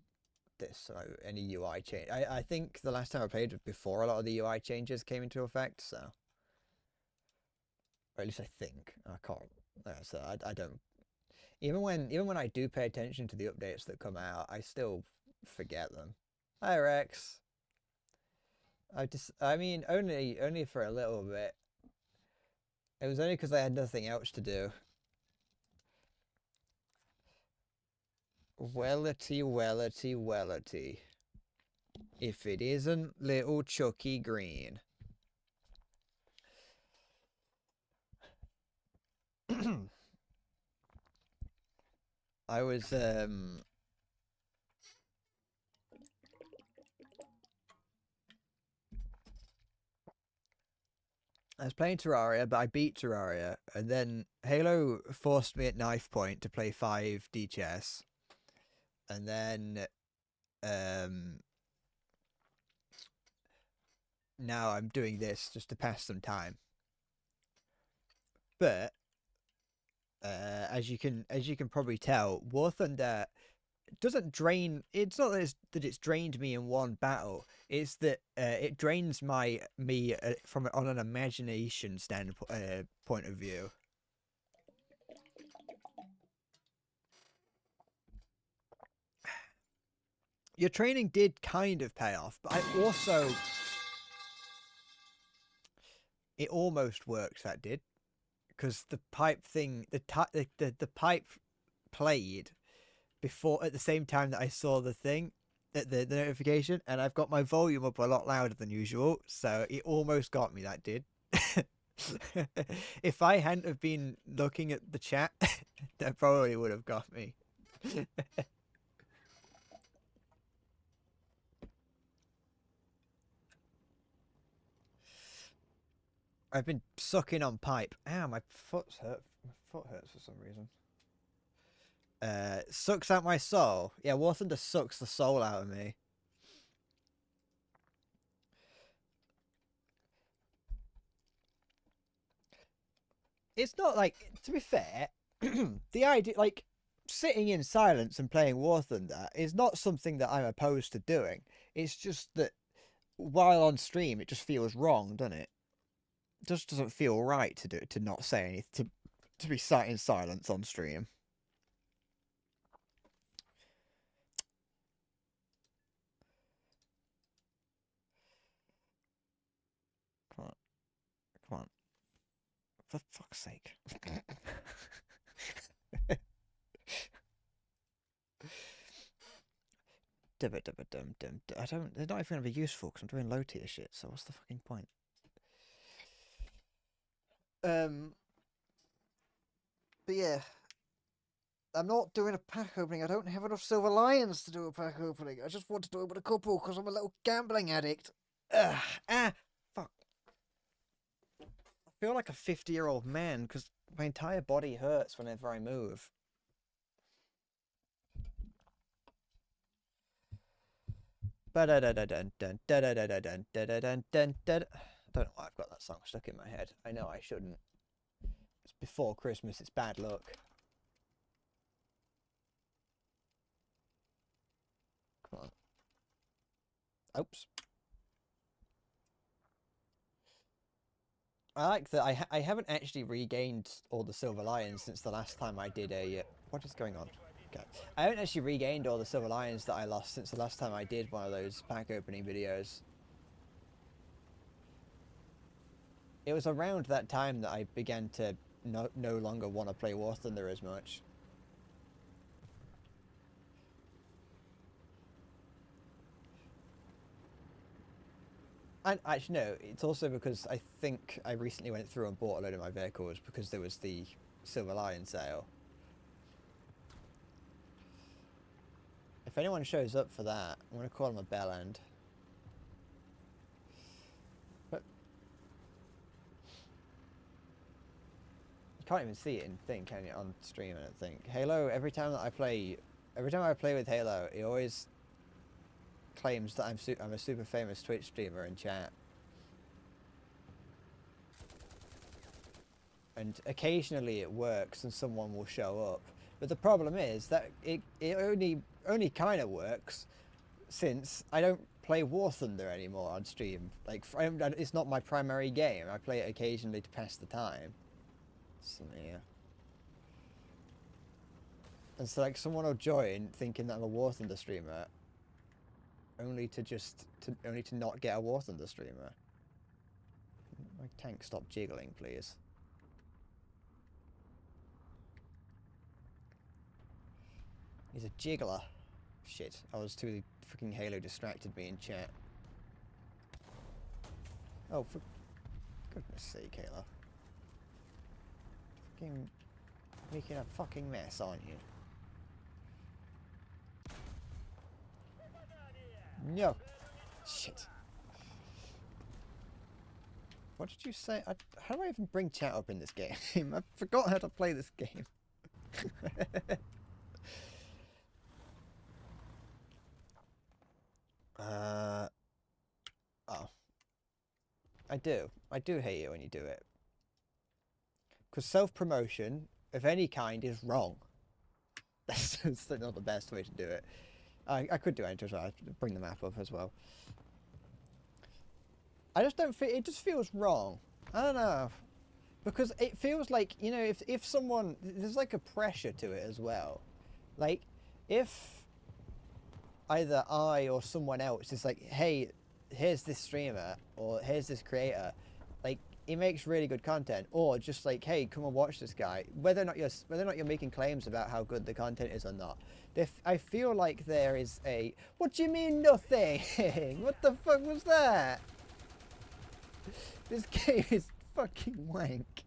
this, so any UI change. I think the last time I played was before a lot of the UI changes came into effect, so. Or at least I think. I can't. So I don't. Even when I do pay attention to the updates that come out, I still forget them. Hi Rex. I mean, only for a little bit. It was only because I had nothing else to do. Wellity, wellity, wellity. If it isn't little Chucky Green. I was playing Terraria, but I beat Terraria, and then Halo forced me at knife point to play 5D chess. And then now I'm doing this just to pass some time. But as you can probably tell, War Thunder doesn't drain. It's not that it's drained me in one battle. It's that it drains me from on an imagination standpoint point of view. Your training did kind of pay off, but it almost worked. That did, because the pipe thing, the pipe played before at the same time that I saw the thing, the notification, and I've got my volume up a lot louder than usual, so it almost got me. That did. If I hadn't have been looking at the chat, that probably would have got me. I've been sucking on pipe. Ow, my foot's hurt. My foot hurts for some reason. Sucks out my soul. Yeah, War Thunder sucks the soul out of me. It's not like, to be fair, the idea, like, sitting in silence and playing War Thunder is not something that I'm opposed to doing. It's just that while on stream, it just feels wrong, doesn't it? It just doesn't feel right to do to not say anything, to be sat in silence on stream. Come on. Come on. For fuck's sake. I don't. They're not even gonna be useful because I'm doing low tier shit. So what's the fucking point? But yeah, I'm not doing a pack opening. I don't have enough Silver Lions to do a pack opening. I just want to do it with a couple because I'm a little gambling addict. Fuck. I feel like a 50-year-old man because my entire body hurts whenever I move. I don't know why I've got that song stuck in my head. I know I shouldn't. It's before Christmas, it's bad luck. Come on. Oops. I like that I haven't actually regained all the Silver Lions since the last time I did a... what is going on? Okay. I haven't actually regained all the Silver Lions that I lost since the last time I did one of those pack opening videos. It was around that time that I began to no longer want to play War Thunder as much. And actually, no, it's also because I think I recently went through and bought a load of my vehicles because there was the Silver Lion sale. If anyone shows up for that, I'm going to call them a bell end. But you can't even see it in thing, can you, on stream, I don't think. Halo, every time I play with Halo, he always claims that I'm a super famous Twitch streamer in chat. And occasionally it works and someone will show up. But the problem is that it only kind of works since I don't play War Thunder anymore on stream. Like, it's not my primary game. I play it occasionally to pass the time. So, yeah. And so, like, someone will join thinking that I'm a War Thunder streamer, only to not get a War Thunder streamer. My tank, stop jiggling, please. He's a jiggler. Shit, I was too freaking Halo distracted me in chat. Oh, for goodness sake, Halo. Fucking making a fucking mess, aren't you? No. Shit. What did you say? How do I even bring chat up in this game? I forgot how to play this game. Oh. I do hate it when you do it. Because self-promotion of any kind is wrong. That's not the best way to do it. I could do it as well. I'd bring the map up as well. I just don't feel... It just feels wrong. I don't know. Because it feels like, you know, if someone... There's like a pressure to it as well. Like, if either I or someone else is like, hey, here's this streamer or here's this creator, like, he makes really good content, or just like, hey, come and watch this guy, whether or not you're making claims about how good the content is or not, I feel like there is a... What do you mean nothing? What the fuck was that? This game is fucking wank.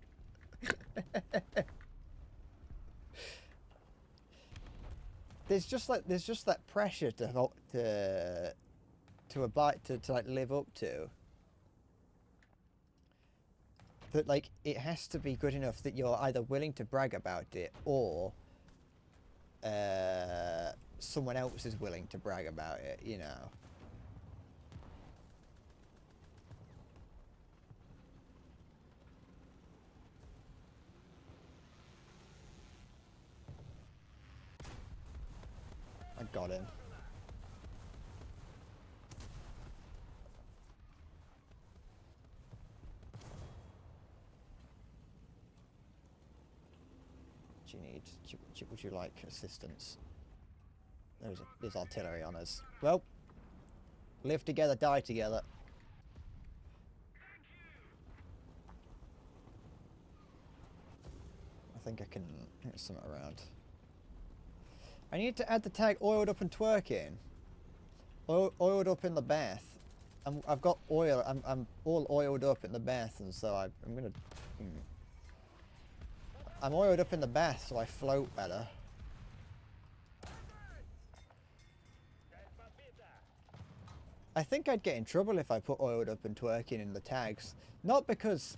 There's just that pressure to like live up to. that like it has to be good enough that you're either willing to brag about it or someone else is willing to brag about it, you know. I got him. Do you need? Would you like assistance? There's artillery on us. Well, live together, die together. I think I can get something around. I need to add the tag oiled up and twerking. Oiled up in the bath. I've got oil. I'm all oiled up in the bath, and so I'm gonna. I'm oiled up in the bath, so I float better. I think I'd get in trouble if I put oiled up and twerking in the tags. Not because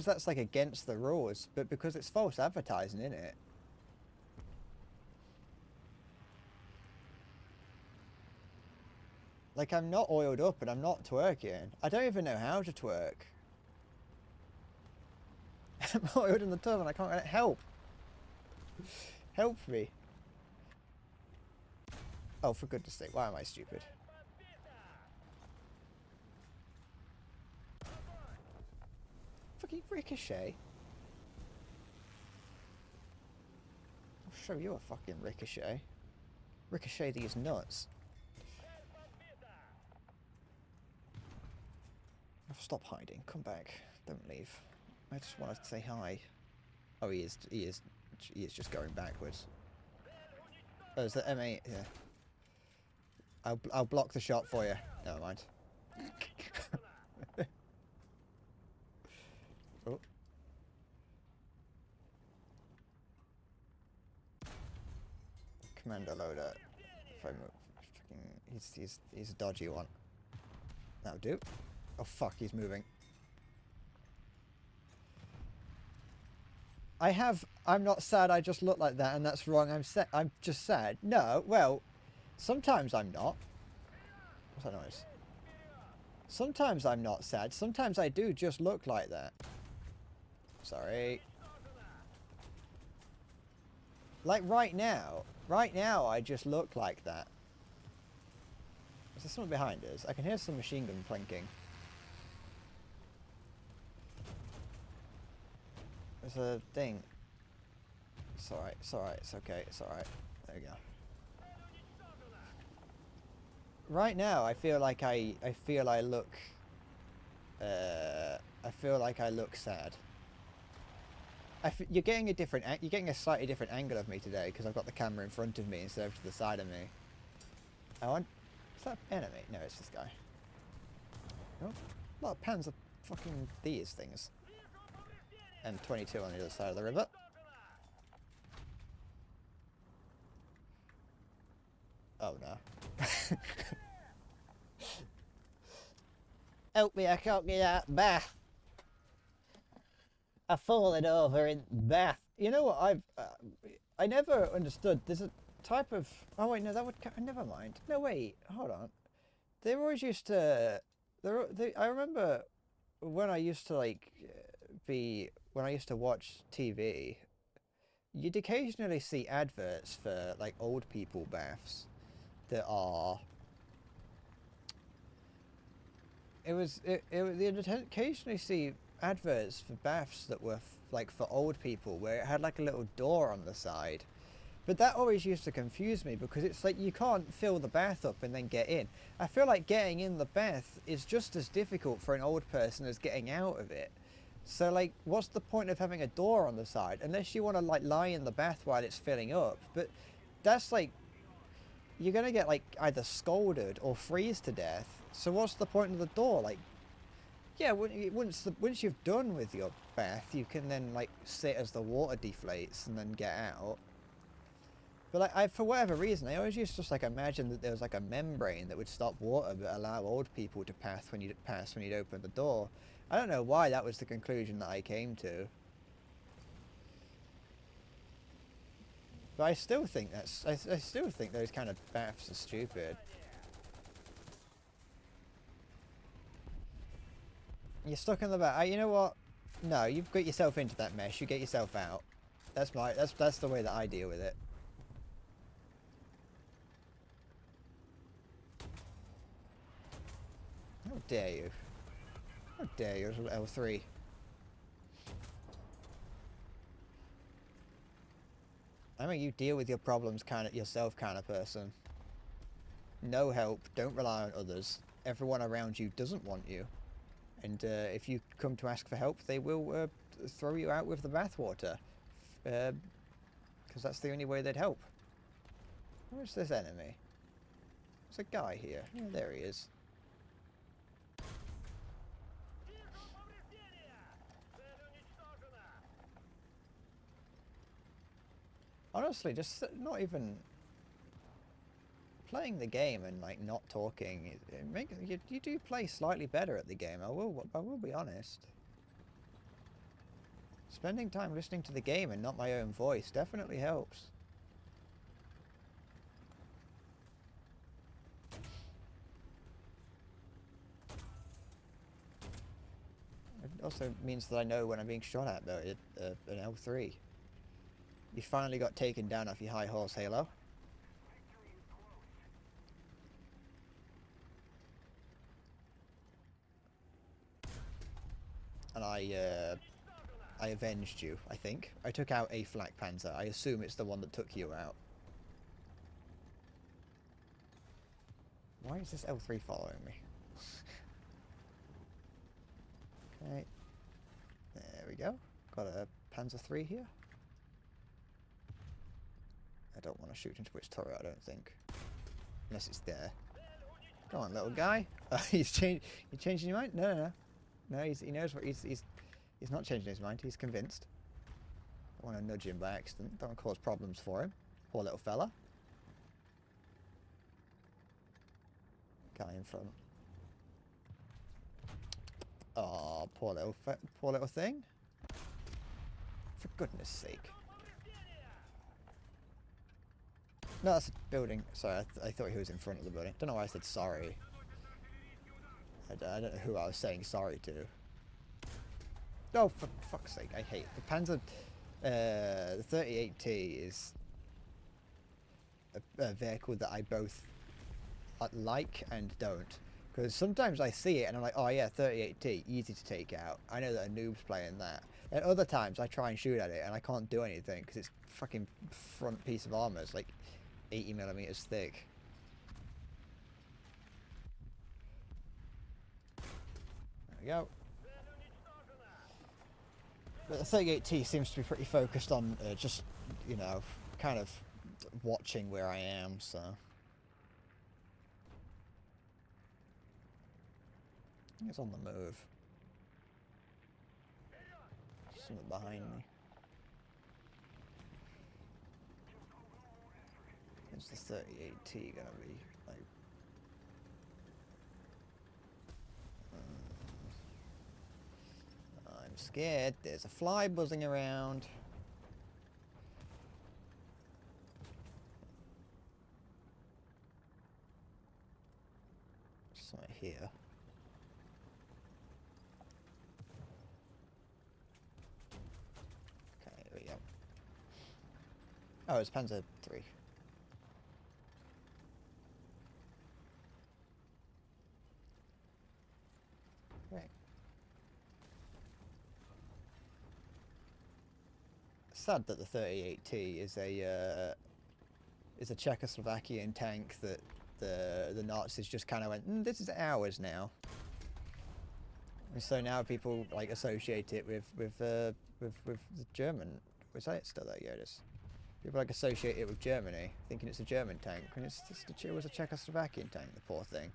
that's like against the rules, but because it's false advertising, isn't it? Like, I'm not oiled up and I'm not twerking. I don't even know how to twerk. I'm oiled in the tub and I can't help. Help me. Oh, for goodness sake, why am I stupid? Fucking Ricochet. I'll show you a fucking Ricochet. Ricochet these nuts. Stop hiding. Come back. Don't leave. I just want to say hi. Oh, he is just going backwards. Oh, is that M8? Yeah. I'll block the shot for you. Never mind. Oh. Commando loader. If I move, he's a dodgy one. That'll do. Oh fuck, he's moving. I'm not sad, I just look like that and that's wrong. I'm just sad. No, well, sometimes I'm not. What's that noise? Sometimes I'm not sad. Sometimes I do just look like that. Sorry. Like right now I just look like that. Is there someone behind us? I can hear some machine gun plinking. There's a thing. It's alright, it's alright, it's okay, it's alright. There we go. Right now, I feel like I look sad. You're getting a slightly different angle of me today because I've got the camera in front of me instead of to the side of me. Is that enemy? No, it's this guy. Oh, a lot of pans of fucking these things. M22 on the other side of the river. Oh no. Help me, I can't get out of bath. I've fallen over in bath. You know what, I never understood, there's a type of, oh wait, no, that would, never mind. No, wait, hold on. They always used to, I remember when I used to like, when I used to watch TV, you'd occasionally see adverts for like old people baths that are. You'd occasionally see adverts for baths that were like for old people where it had like a little door on the side. But that always used to confuse me because it's like you can't fill the bath up and then get in. I feel like getting in the bath is just as difficult for an old person as getting out of it. So like, what's the point of having a door on the side? Unless you want to like lie in the bath while it's filling up. But that's like, you're going to get like either scolded or freeze to death. So what's the point of the door? Like, yeah, once you've done with your bath, you can then like sit as the water deflates and then get out. But like, for whatever reason, I always used to just like imagine that there was like a membrane that would stop water but allow old people to pass when you'd open the door. I don't know why that was the conclusion that I came to. But I still think I still think those kind of baths are stupid. You're stuck in the bath. You know what? No, you've got yourself into that mess. You get yourself out. That's the way that I deal with it. How dare you? How dare you, L3? I'm a you deal with your problems yourself kind of person. No help, don't rely on others. Everyone around you doesn't want you. And if you come to ask for help, they will throw you out with the bathwater. Because that's the only way they'd help. Where's this enemy? There's a guy here. Yeah, there he is. Honestly, just not even playing the game and like not talking. You do play slightly better at the game. I will be honest. Spending time listening to the game and not my own voice definitely helps. It also means that I know when I'm being shot at though. An L3. You finally got taken down off your high horse, Halo. And I avenged you, I think. I took out a Flak Panzer. I assume it's the one that took you out. Why is this L3 following me? Okay. There we go. Got a Panzer III here. I don't want to shoot into its turret, I don't think. Unless it's there. Come on, little guy. You changing your mind? No. No, he knows what he's not changing his mind. He's convinced. Don't want to nudge him by accident. Don't want to cause problems for him. Poor little fella. Guy in front. Oh, poor little thing. For goodness sake. No, that's a building. Sorry, I thought he was in front of the building. Don't know why I said sorry. I don't know who I was saying sorry to. Oh, for fuck's sake, I hate the Panzer. The 38T is a vehicle that I both like and don't. Because sometimes I see it and I'm like, oh yeah, 38T, easy to take out. I know that a noob's playing that. And other times I try and shoot at it and I can't do anything because its fucking front piece of armor is like 80mm thick. There we go. But the 38T seems to be pretty focused on just, you know, kind of watching where I am, so. It's on the move. Something behind me. Is the 38T gonna be like? I'm scared. There's a fly buzzing around. Something here. Okay, there we go. Oh, it's Panzer III. Right. Sad that the 38T is a Czechoslovakian tank that the Nazis just kind of went, this is ours now. And so now people like associate it with the German. Was that it still there? Yeah, it is. People like associate it with Germany, thinking it's a German tank, when it was a Czechoslovakian tank. The poor thing.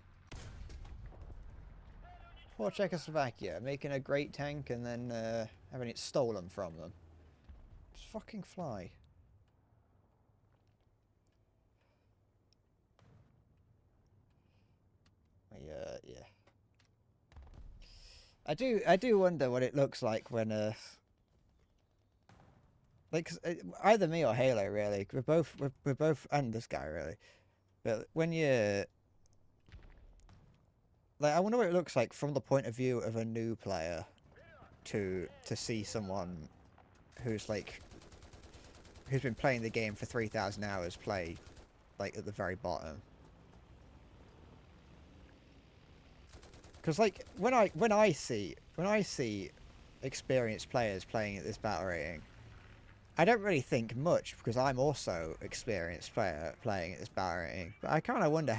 Poor Czechoslovakia, making a great tank and then having it stolen from them. Just fucking fly. Yeah. I do wonder what it looks like when like 'cause, either me or Halo really. We're both and this guy really. But when you like, I wonder what it looks like from the point of view of a new player to see someone who's like who's been playing the game for 3,000 hours play like at the very bottom. Because like when I see experienced players playing at this battle rating, I don't really think much because I'm also experienced player playing at this battle rating. But I kind of wonder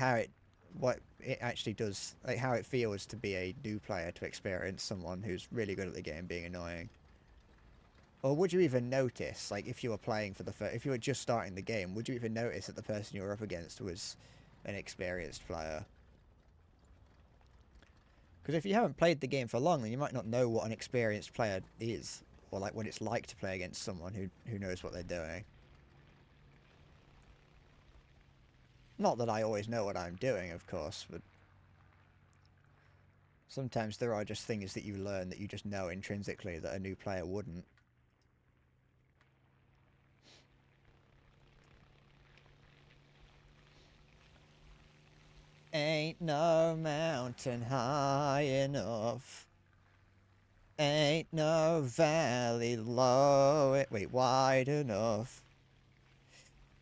what it actually does, like how it feels to be a new player to experience someone who's really good at the game being annoying. Or would you even notice, like if you were playing for if you were just starting the game, would you even notice that the person you were up against was an experienced player? Because if you haven't played the game for long, then you might not know what an experienced player is, or like what it's like to play against someone who knows what they're doing. Not that I always know what I'm doing, of course, but sometimes there are just things that you learn that you just know intrinsically that a new player wouldn't. Ain't no mountain high enough. Ain't no valley wide enough.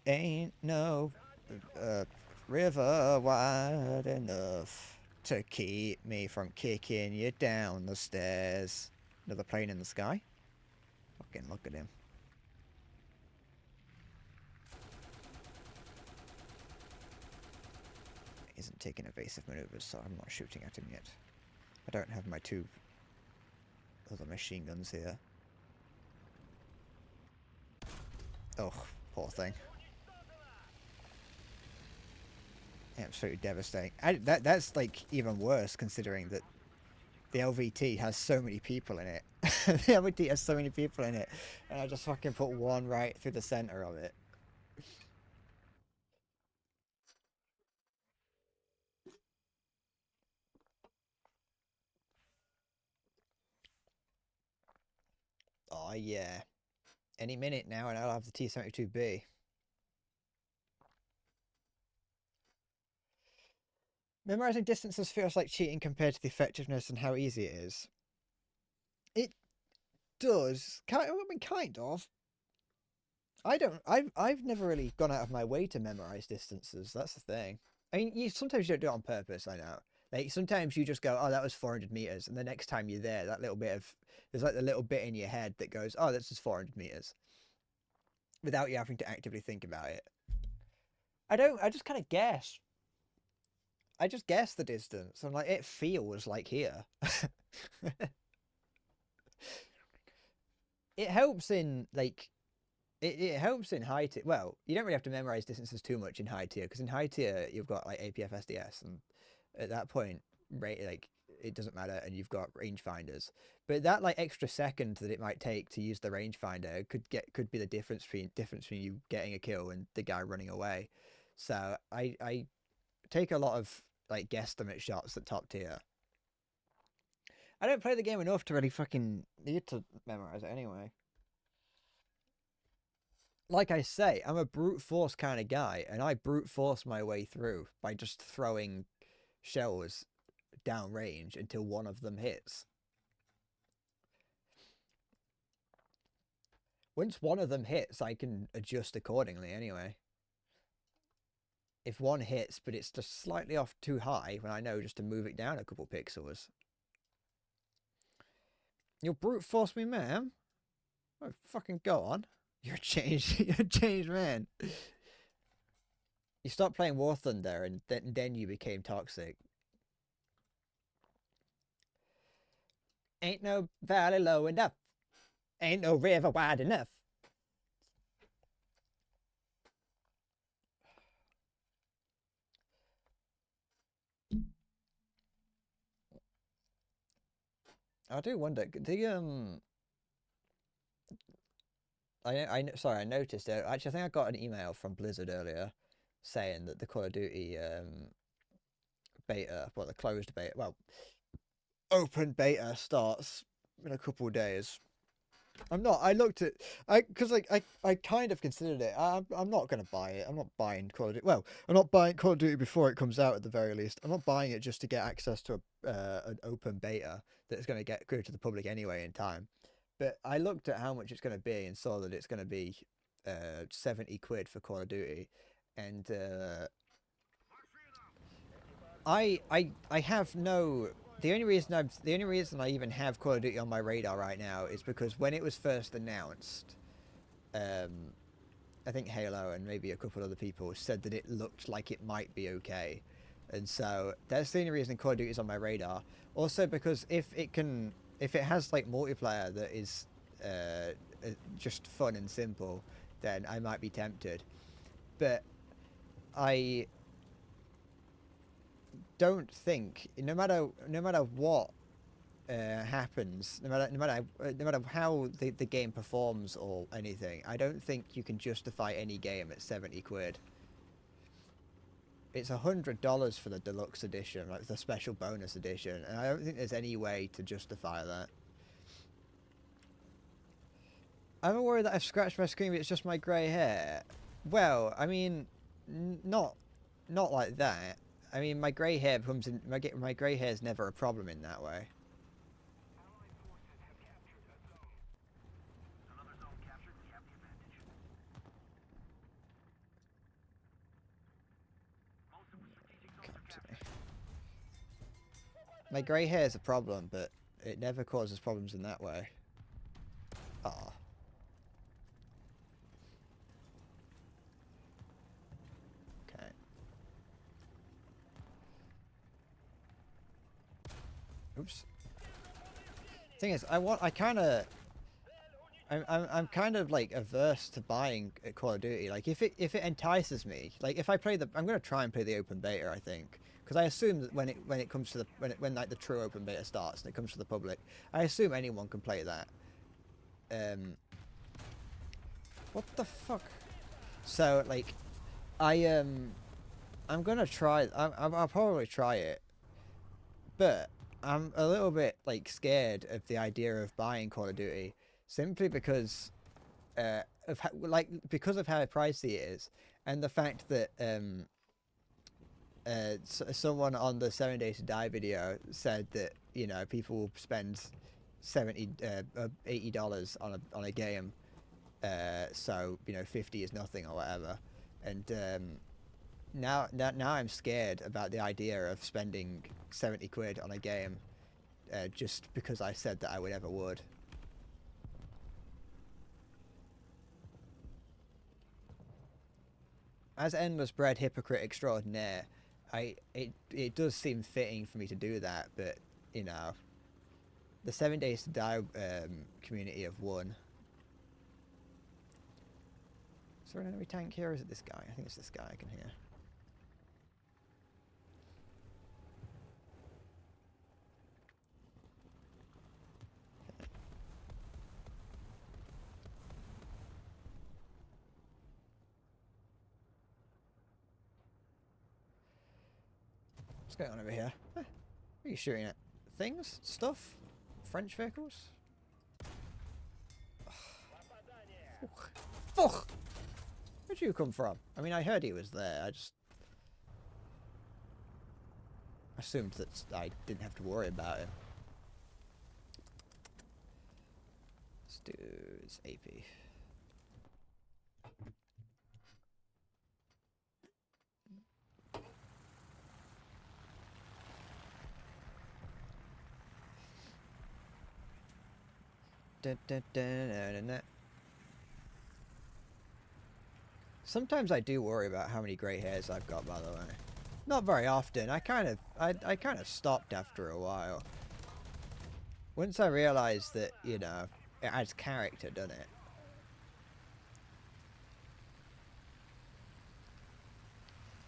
Ain't no river wide enough to keep me from kicking you down the stairs. Another plane in the sky? Fucking look at him. Isn't taking evasive maneuvers, so I'm not shooting at him yet. I don't have my two other machine guns here. Oh, poor thing. Absolutely devastating. That's like even worse considering that the LVT has so many people in it. The LVT has so many people in it, and I just fucking put one right through the center of it. Oh yeah. Any minute now and I'll have the T-72B. Memorizing distances feels like cheating compared to the effectiveness and how easy it is. It does. I mean, kind of. I've never really gone out of my way to memorize distances. That's the thing. I mean, sometimes you don't do it on purpose, I know. Like, sometimes you just go, oh, that was 400 meters. And the next time you're there, there's like the little bit in your head that goes, oh, that's just 400 meters. Without you having to actively think about it. I just kind of guess. I just guess the distance. I'm like, it feels like here. It helps in, like, it helps in high tier. Well, you don't really have to memorize distances too much in high tier, because in high tier, you've got, like, APF SDS, and at that point, like, it doesn't matter, and you've got rangefinders. But that, like, extra second that it might take to use the rangefinder could be the difference between you getting a kill and the guy running away. So I take a lot of, like, guesstimate shots at top tier. I don't play the game enough to really fucking need to memorize it anyway. Like I say, I'm a brute force kind of guy, and I brute force my way through by just throwing shells downrange until one of them hits. Once one of them hits, I can adjust accordingly anyway. If one hits, but it's just slightly off too high, when I know just to move it down a couple pixels. You'll brute force me, ma'am? Oh, fucking go on. You're a changed man. You stopped playing War Thunder, and then you became toxic. Ain't no valley low enough. Ain't no river wide enough. I do wonder, sorry, I noticed it. Actually, I think I got an email from Blizzard earlier saying that the Call of Duty beta, well, the closed beta, well, open beta starts in a couple of days. I looked at, because I kind of considered it. I'm not going to buy it. I'm not buying Call of Duty. Well, I'm not buying Call of Duty before it comes out at the very least. I'm not buying it just to get access to an open beta that's going to go to the public anyway in time. But I looked at how much it's going to be and saw that it's going to be 70 quid for Call of Duty. And I have no... The only reason I even have Call of Duty on my radar right now is because when it was first announced, I think Halo and maybe a couple other people said that it looked like it might be okay, and so that's the only reason Call of Duty is on my radar. Also because if it has like multiplayer that is just fun and simple, then I might be tempted. But I don't think, no matter what happens, no matter how the game performs or anything, I don't think you can justify any game at 70 quid. It's $100 for the deluxe edition, like the special bonus edition, and I don't think there's any way to justify that. I'm worried that I've scratched my screen, but it's just my grey hair. Well, I mean, not like that. I mean, my grey hair comes in. My grey hair is never a problem in that way. My grey hair is a problem, but it never causes problems in that way. Ah. Okay. Oops. Thing is, I'm kind of like averse to buying Call of Duty. Like if it entices me, like if I play I'm gonna try and play the open beta, I think, because I assume that when it comes to when like the true open beta starts and it comes to the public, I assume anyone can play that. What the fuck? So like, I'm gonna try. I'll probably try it, but I'm a little bit like scared of the idea of buying Call of Duty simply because because of how pricey it is, and the fact that someone on the 7 Days to Die video said that, you know, people will spend $80 on a game, so, you know, 50 is nothing or whatever, and now I'm scared about the idea of spending 70 quid on a game just because I said that I would. As Endless Bread hypocrite extraordinaire, it does seem fitting for me to do that, but, you know, the 7 Days to Die community have won. Is there an enemy tank here, or is it this guy? I think it's this guy I can hear. What's going on over here? What are you shooting at? Things? Stuff? French vehicles? Fuck! Where'd you come from? I mean, I heard he was there. I just assumed that I didn't have to worry about him. Let's do this AP. Sometimes I do worry about how many grey hairs I've got, by the way. Not very often. I kind of stopped after a while. Once I realised that, you know, it adds character, doesn't it?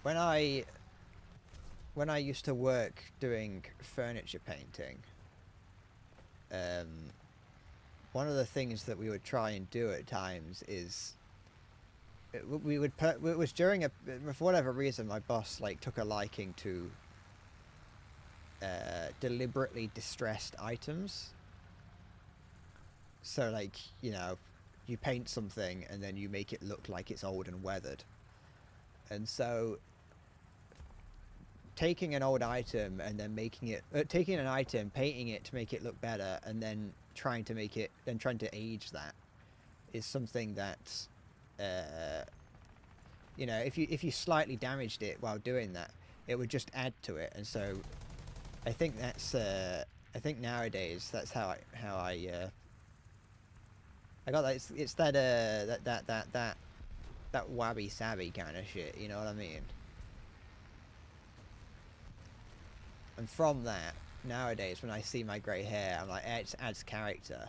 When I used to work doing furniture painting, one of the things that we would try and do at times is it was during for whatever reason my boss like took a liking to deliberately distressed items. So like, you know, you paint something and then you make it look like it's old and weathered. And so taking an old item and then making it, taking an item, painting it to make it look better, and then trying to age that is something that, you know, if you slightly damaged it while doing that, it would just add to it. And so I think that's, I think nowadays that's how I got that. It's that that wabi sabi kind of shit. You know what I mean? And from that, nowadays when I see my grey hair, I'm like, it adds character,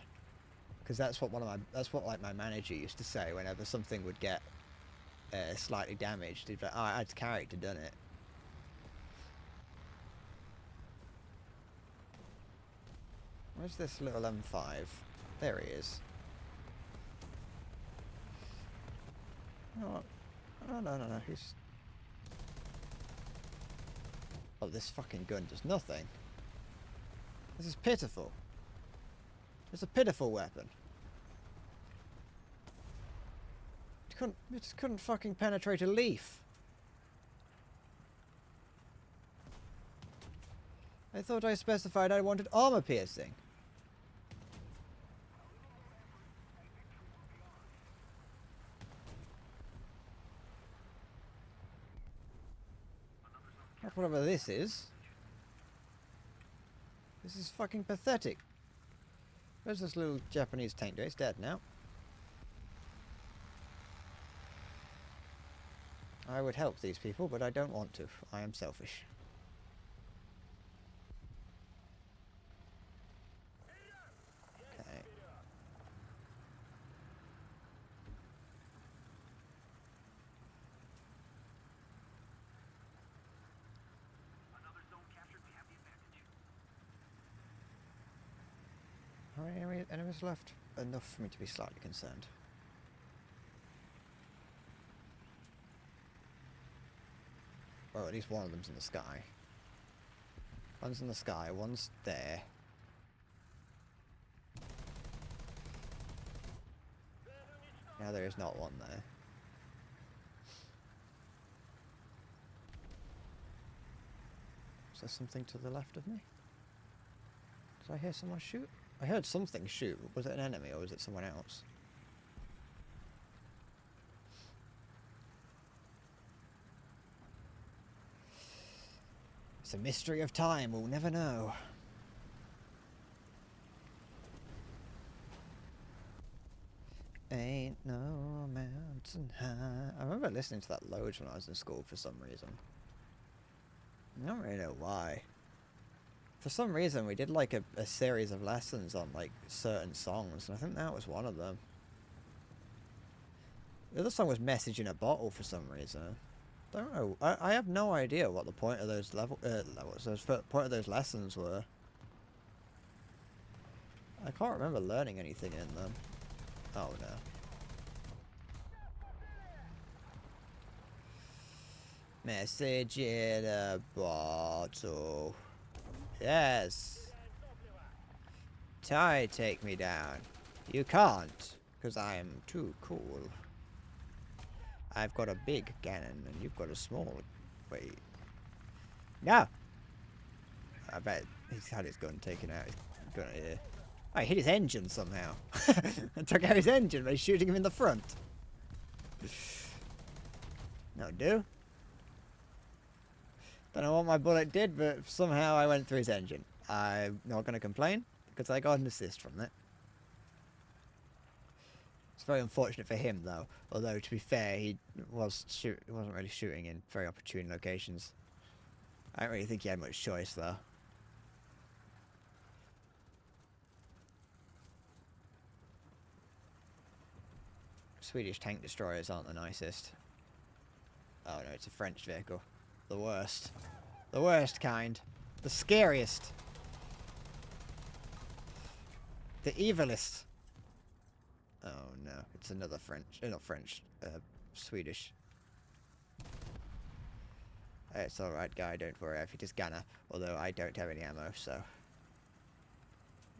because that's what like my manager used to say whenever something would get slightly damaged. He'd be like, oh, it adds character, doesn't it? Where's this little M5? There he is. Oh, no. He's... Oh, this fucking gun does nothing. This is pitiful. It's a pitiful weapon. It just couldn't fucking penetrate a leaf. I thought I specified I wanted armor piercing. Whatever this is. This is fucking pathetic. Where's this little Japanese tank? It's dead now. I would help these people, but I don't want to. I am selfish. Okay. How many enemies left? Enough for me to be slightly concerned. Well, at least one of them's in the sky. One's in the sky, one's there. Now there is not one there. Is there something to the left of me? Did I hear someone shoot? I heard something shoot. Was it an enemy or was it someone else? It's a mystery of time. We'll never know. Ain't no mountain high. I remember listening to that loads when I was in school for some reason. I don't really know why. For some reason, we did like a series of lessons on like certain songs, and I think that was one of them. The other song was "Message in a Bottle" for some reason. Don't know. I have no idea what the point of those point of those lessons were. I can't remember learning anything in them. Oh no. Message in a bottle. Yes. Try take me down. You can't, because I am too cool. I've got a big cannon and you've got a small... Wait. No! I bet he's had his gun taken out. He's gun here. I hit his engine somehow. I took out his engine by shooting him in the front. No do. Don't know what my bullet did, but somehow I went through his engine. I'm not going to complain, because I got an assist from it. It's very unfortunate for him, though. Although, to be fair, he wasn't really shooting in very opportune locations. I don't really think he had much choice, though. Swedish tank destroyers aren't the nicest. Oh no, it's a French vehicle. The worst. The worst kind. The scariest. The evilest. Oh no, it's another French. Not French. Swedish. It's alright, guy, don't worry. I've hit his scanner. Although I don't have any ammo, so...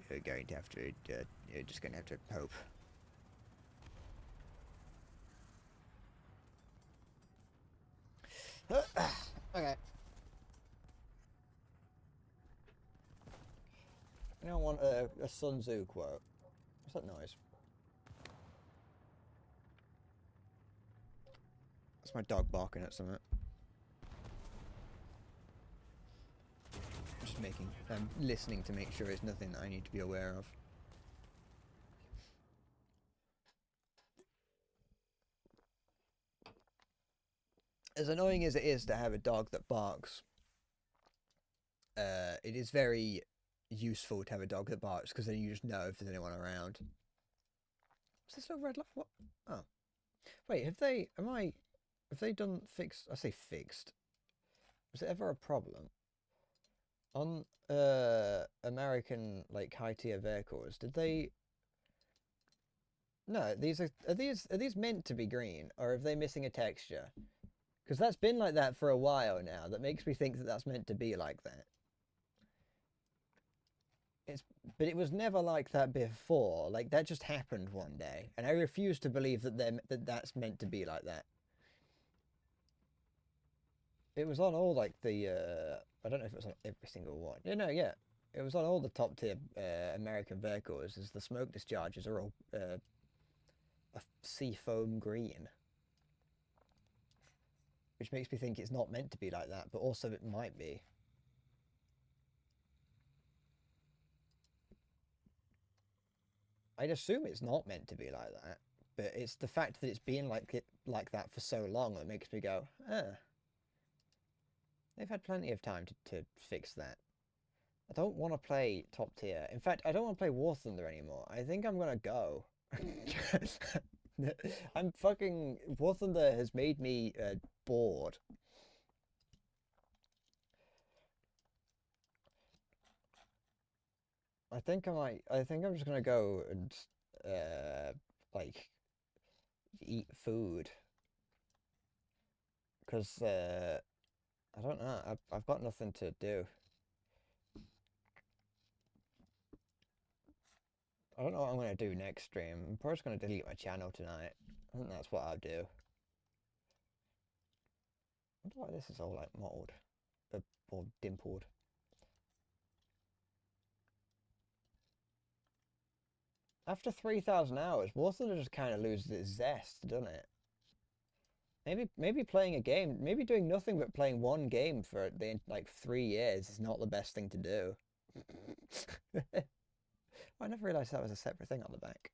You're going to have to... you're just going to have to hope. Okay. I don't want a Sun Tzu quote. What's that noise? That's my dog barking at something. Just making... I'm listening to make sure it's nothing that I need to be aware of. As annoying as it is to have a dog that barks, it is very useful to have a dog that barks, because then you just know if there's anyone around. Is this little red light? What? Oh. Wait, have they done fixed? I say fixed. Was it ever a problem? On American, like, high tier vehicles, did they... No, are these meant to be green, or are they missing a texture? Because that's been like that for a while now. That makes me think that that's meant to be like that. But it was never like that before. Like, that just happened one day, and I refuse to believe that that's meant to be like that. It was on all, like, the I don't know if it was on every single one. Yeah. It was on all the top tier American vehicles. As the smoke discharges are all a seafoam green. Which makes me think it's not meant to be like that, but also it might be. I'd assume it's not meant to be like that, but it's the fact that it's been like that for so long that makes me go, they've had plenty of time to fix that. I don't want to play top tier. In fact, I don't want to play War Thunder anymore. I think I'm gonna go. I'm fucking... War Thunder has made me bored. I think I'm just gonna go and like eat food, because I don't know. I've got nothing to do. I don't know what I'm gonna do next stream. I'm probably just gonna delete my channel tonight. I think that's what I'll do. I wonder why this is all like mottled or dimpled. After 3,000 hours, War Thunder just kind of loses its zest, doesn't it? Maybe playing a game, maybe doing nothing but playing one game for like 3 years is not the best thing to do. I never realised that was a separate thing on the back.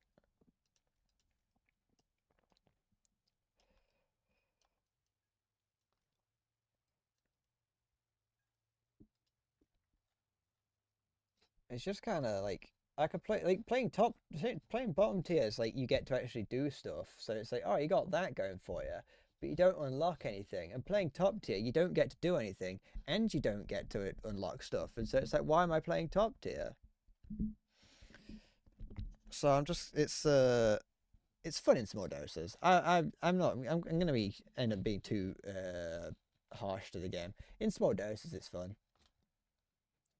It's just kind of like, I could play, like, playing bottom tiers, like, you get to actually do stuff. So it's like, oh, you got that going for you, but you don't unlock anything. And playing top tier, you don't get to do anything, and you don't get to unlock stuff. And so it's like, why am I playing top tier? So I'm just, it's fun in small doses. I'm gonna end up being too harsh to the game. In small doses, it's fun.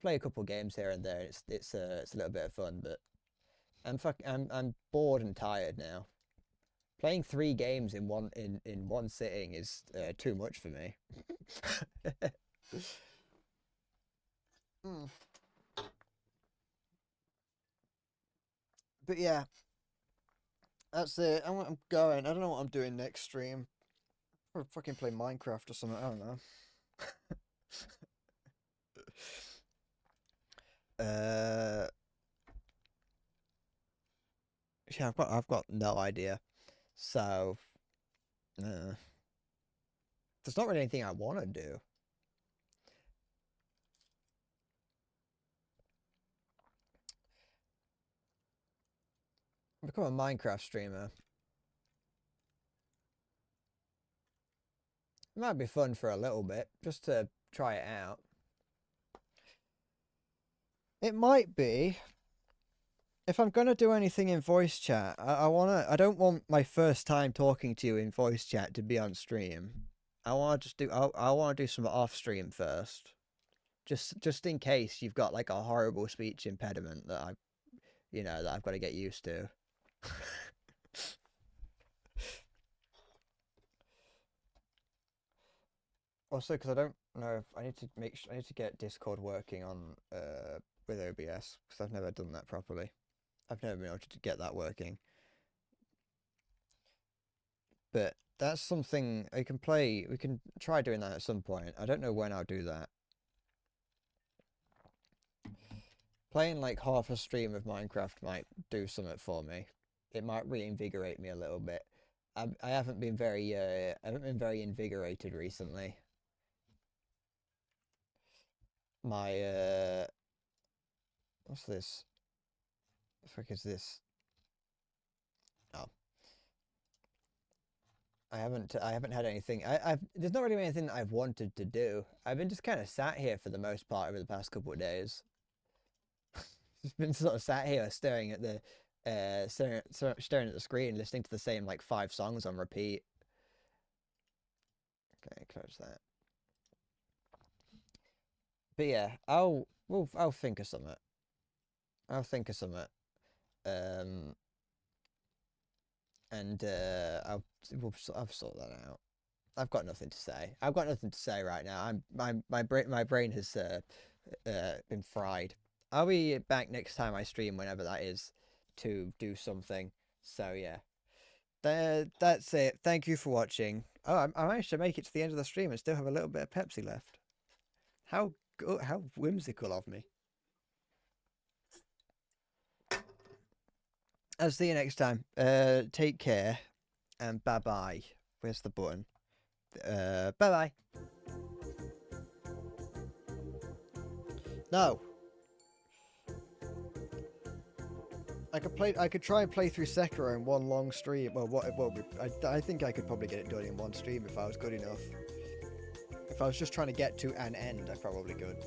Play a couple games here and there. It's a little bit of fun, but I'm bored and tired now. Playing 3 games in one sitting is too much for me. But yeah, that's it. I'm going. I don't know what I'm doing next stream. Or fucking play Minecraft or something. I don't know. Yeah, I've got no idea. So, there's not really anything I want to do. Become a Minecraft streamer. It might be fun for a little bit, just to try it out. It might be. If I'm gonna do anything in voice chat, I don't want my first time talking to you in voice chat to be on stream. I want to just do. I want to do some off stream first, just in case you've got like a horrible speech impediment that that I've got to get used to. Also, because I don't know if I need to I need to get Discord working on with OBS because I've never done that properly. I've never been able to get that working. But that's something I can play. We can try doing that at some point. I don't know when I'll do that. Playing like half a stream of Minecraft might do something for me. It might reinvigorate me a little bit. I haven't been very invigorated recently. My what's this? The fuck is this? Oh. I haven't had anything. There's not really anything that I've wanted to do. I've been just kind of sat here for the most part over the past couple of days. Just been sort of sat here staring at the staring at the screen, listening to the same like 5 songs on repeat. Okay, close that. But yeah, I'll think of something. I'll think of something. And I'll sort that out. I've got nothing to say. I've got nothing to say right now. My brain has been fried. I'll be back next time I stream, whenever that is, to do something. So yeah, that's it. Thank you for watching. Oh, I managed to make it to the end of the stream and still have a little bit of Pepsi left. How whimsical of me. I'll see you next time. Take care and bye bye. Where's the button? Bye bye. No. I could try and play through Sekiro in one long stream. Well, I think I could probably get it done in one stream if I was good enough. If I was just trying to get to an end, I probably could.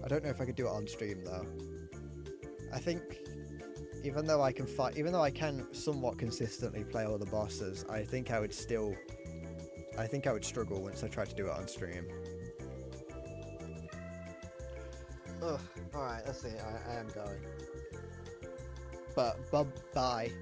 I don't know if I could do it on stream though. I think even though I can somewhat consistently play all the bosses, I think I would struggle once I tried to do it on stream. Ugh. Alright, that's it. I am going. But bye.